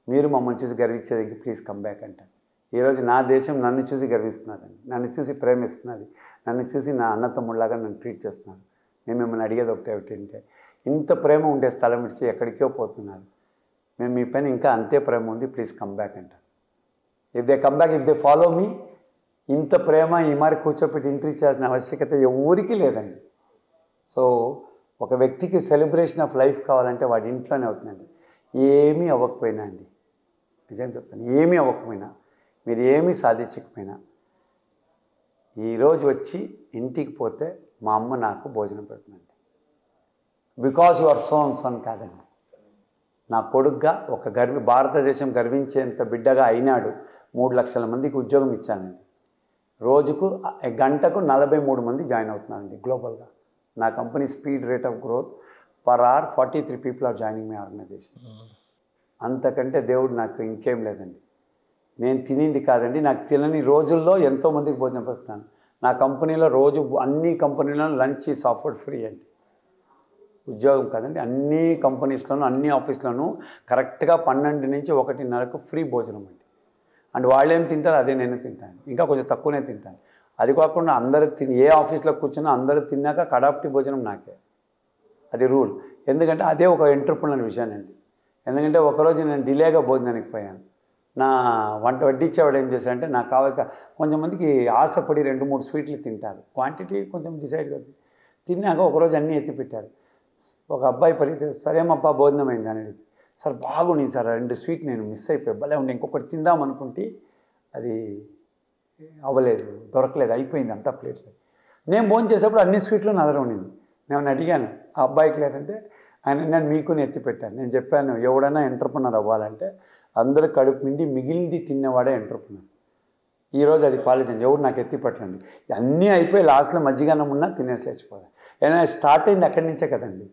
మీరు మమ్మల్ని చూసి గర్వించేది. ప్లీజ్ కమ్ బ్యాక్ అంటారు. ఈరోజు నా దేశం నన్ను చూసి గర్విస్తున్నదండి, నన్ను చూసి ప్రేమిస్తున్నది, నన్ను చూసి నా అన్నతమ్ముళ్ళలాగా నన్ను ట్రీట్ చేస్తున్నారు. నేను మిమ్మల్ని అడిగేది ఒకటే ఏంటంటే, ఇంత ప్రేమ ఉండే స్థలం ఇచ్చి ఎక్కడికో పోతున్నారు. మేము మీ పైన ఇంకా అంతే ప్రేమ ఉంది, ప్లీజ్ కమ్ బ్యాక్ అంటారు. If they come back, if they follow me, ఇంత ప్రేమ ఈ మరి కూర్చోపెట్టి ఇంటర్వ్యూ చేయాల్సిన ఆవశ్యకత ఎవరికీ లేదండి. సో ఒక వ్యక్తికి సెలబ్రేషన్ ఆఫ్ లైఫ్ కావాలంటే వాడి ఇంట్లోనే అవుతుందండి. ఏమీ అవ్వకపోయినా అండి, నిజం చెప్తాను, ఏమీ అవ్వకపోయినా, మీరు ఏమీ సాధించకపోయినా, ఈరోజు వచ్చి ఇంటికి పోతే మా అమ్మ నాకు భోజనం పెడుతుందండి. బికాజ్ యు ఆర్ సోన్ కాదండి. నా కొడుగ్గా ఒక భారతదేశం గర్వించేంత బిడ్డగా అయినాడు. 3 లక్షల మందికి ఉద్యోగం ఇచ్చానండి. రోజుకు గంటకు 43 మంది జాయిన్ అవుతున్నారండి గ్లోబల్గా. నా company speed rate of growth per hour 43 people are joining my organization. అంతకంటే దేవుడు నాకు ఇంకేం లేదండి. నేను తినింది కాదండి, నాకు తినని రోజుల్లో ఎంతోమందికి భోజనం పెడుతున్నాను. నా కంపెనీలో రోజు అన్ని కంపెనీలో లంచ్ సాఫ్ట్వేర్ ఫ్రీ అండి. ఉద్యోగం కాదండి, అన్ని కంపెనీస్లోనూ అన్ని ఆఫీస్లోనూ కరెక్ట్గా 12 నుంచి 1:30కు ఫ్రీ భోజనం అండి. అండ్ వాళ్ళు ఏం తింటారు అదే నేను తింటాను, ఇంకా కొంచెం తక్కువనే తింటాను. అది కాకుండా అందరూ ఏ ఆఫీస్లో కూర్చున్నా అందరూ తిన్నాక కడాప్టి భోజనం నాకే. అది రూల్. ఎందుకంటే అదే ఒక ఎంటర్‌ప్రెన్యూర్ విజన్ అండి. ఎందుకంటే ఒకరోజు నేను డిలేగా భోజనానికి పోయాను. నా వంట వడ్డించేవాడు ఏం చేశాడంటే నాకు కావాల్సిన కొంచెంమందికి ఆశపడి 2-3 స్వీట్లు తింటారు, క్వాంటిటీ కొంచెం డిసైడ్ కాదు. తిన్నాక ఒకరోజు అన్నీ ఎత్తి పెట్టారు. ఒక అబ్బాయి పరిగెత్తి సరేమప్పా భోజనం అయింది అని అడిగి, సార్ బాగుండింది సార్, 2 స్వీట్ నేను మిస్ అయిపోయి భలే ఉండే, ఇంకొకటి తిందాం అనుకుంటే అది అవ్వలేదు, దొరకలేదు, అయిపోయింది అంతా ప్లేట్లో. నేను భోజనం చేసేప్పుడు అన్ని స్వీట్లు నా దగ్గర ఉండింది. నేను అడిగాను ఆ అబ్బాయికి లేదంటే నేను మీకుని ఎత్తి పెట్టాను. నేను చెప్పాను ఎవడైనా ఎంటర్‌ప్రెన్యూర్ అవ్వాలంటే అందరూ కడుపు నిండి మిగిలింది తిన్నవాడే ఎంటర్‌ప్రెన్యూర్. ఈరోజు అది పాలించండి, ఎవరు నాకు ఎత్తి పెట్టండి. అన్నీ అయిపోయి లాస్ట్లో మజ్జిగన్నం ఉన్నా తినేసి లేచిపోవాలి. ఏదైనా స్టార్ట్ అయింది అక్కడి నుంచే కదండి,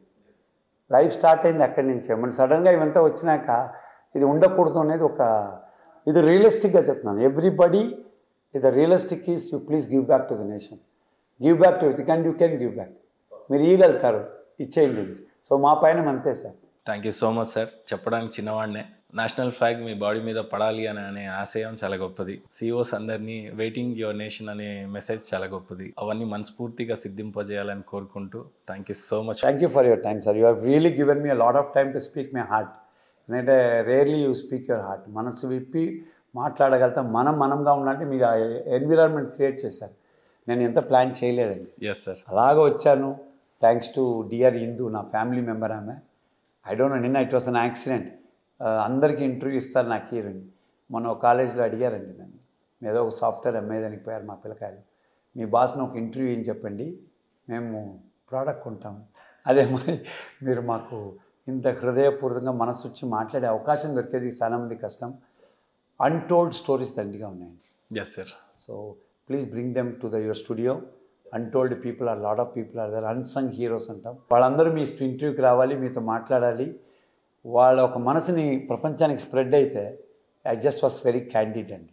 లైఫ్ స్టార్ట్ అయింది అక్కడి నుంచే. మన సడన్గా ఇవంతా వచ్చినాక ఇది ఉండకూడదు అనేది ఇది రియలిస్టిక్గా చెప్తున్నాను. Everybody the realistic is you please give back to the nation, give back to everything and you can give back. మీరు ఇవ్వగలుగుతారు, ఇచ్చేయండి. సో మా పైన అంతే sir. Thank you so much sir. చెప్పడానికి చిన్నవాడినే, నేషనల్ ఫ్లాగ్ మీ బాడీ మీద పడాలి అనే ఆశయం చాలా గొప్పది. సిఓస్ అందరినీ వెయిటింగ్ యువర్ నేషన్ అనే మెసేజ్ చాలా గొప్పది. అవన్నీ మనస్ఫూర్తిగా సిద్ధింపజేయాలని కోరుకుంటూ thank you so much. Thank you for your time sir. You have really given me a lot of time to speak my heart. ఎందుకంటే rarely you speak your heart. మనసు విప్పి మాట్లాడగలుగుతాం. మనంగా ఉండాలంటే మీరు ఆ ఎన్విరాన్మెంట్ క్రియేట్ చేశారు. నేను ఎంత ప్లాన్ చేయలేదండి. Yes sir. అలాగ వచ్చాను. థ్యాంక్స్ టు డియర్ ఇందు, నా ఫ్యామిలీ మెంబర్ ఆమె. ఐ డోంట్ నో, నిన్న ఇట్ వాస్ అన్ యాక్సిడెంట్. అందరికీ ఇంటర్వ్యూ ఇస్తారు, నాకు ఇయ్యరండి. మొన్న ఒక కాలేజీలో అడిగారండి నన్ను, ఏదో ఒక సాఫ్ట్వేర్ అమ్మేదానికి పోయారు మా పిల్లకాయలు. మీ బాస్ని ఒక ఇంటర్వ్యూ ఏం చెప్పండి, మేము ప్రోడక్ట్ కొంటాము. అదే మరి మీరు మాకు ఇంత హృదయపూర్వకంగా మనసు వచ్చి మాట్లాడే అవకాశం దొరికేది చాలా మంది కష్టం. అన్టోల్డ్ స్టోరీస్ దండిగా ఉన్నాయండి. Yes sir. So please bring them to your studio. Untold people are lot of people are there, unsung heroes అంటాం. వాళ్ళందరూ మీ ఇంటర్వ్యూకి రావాలి, మీతో మాట్లాడాలి. వాళ్ళ ఒక మనసుని ప్రపంచానికి స్ప్రెడ్ అయితే I just was very candid అండి.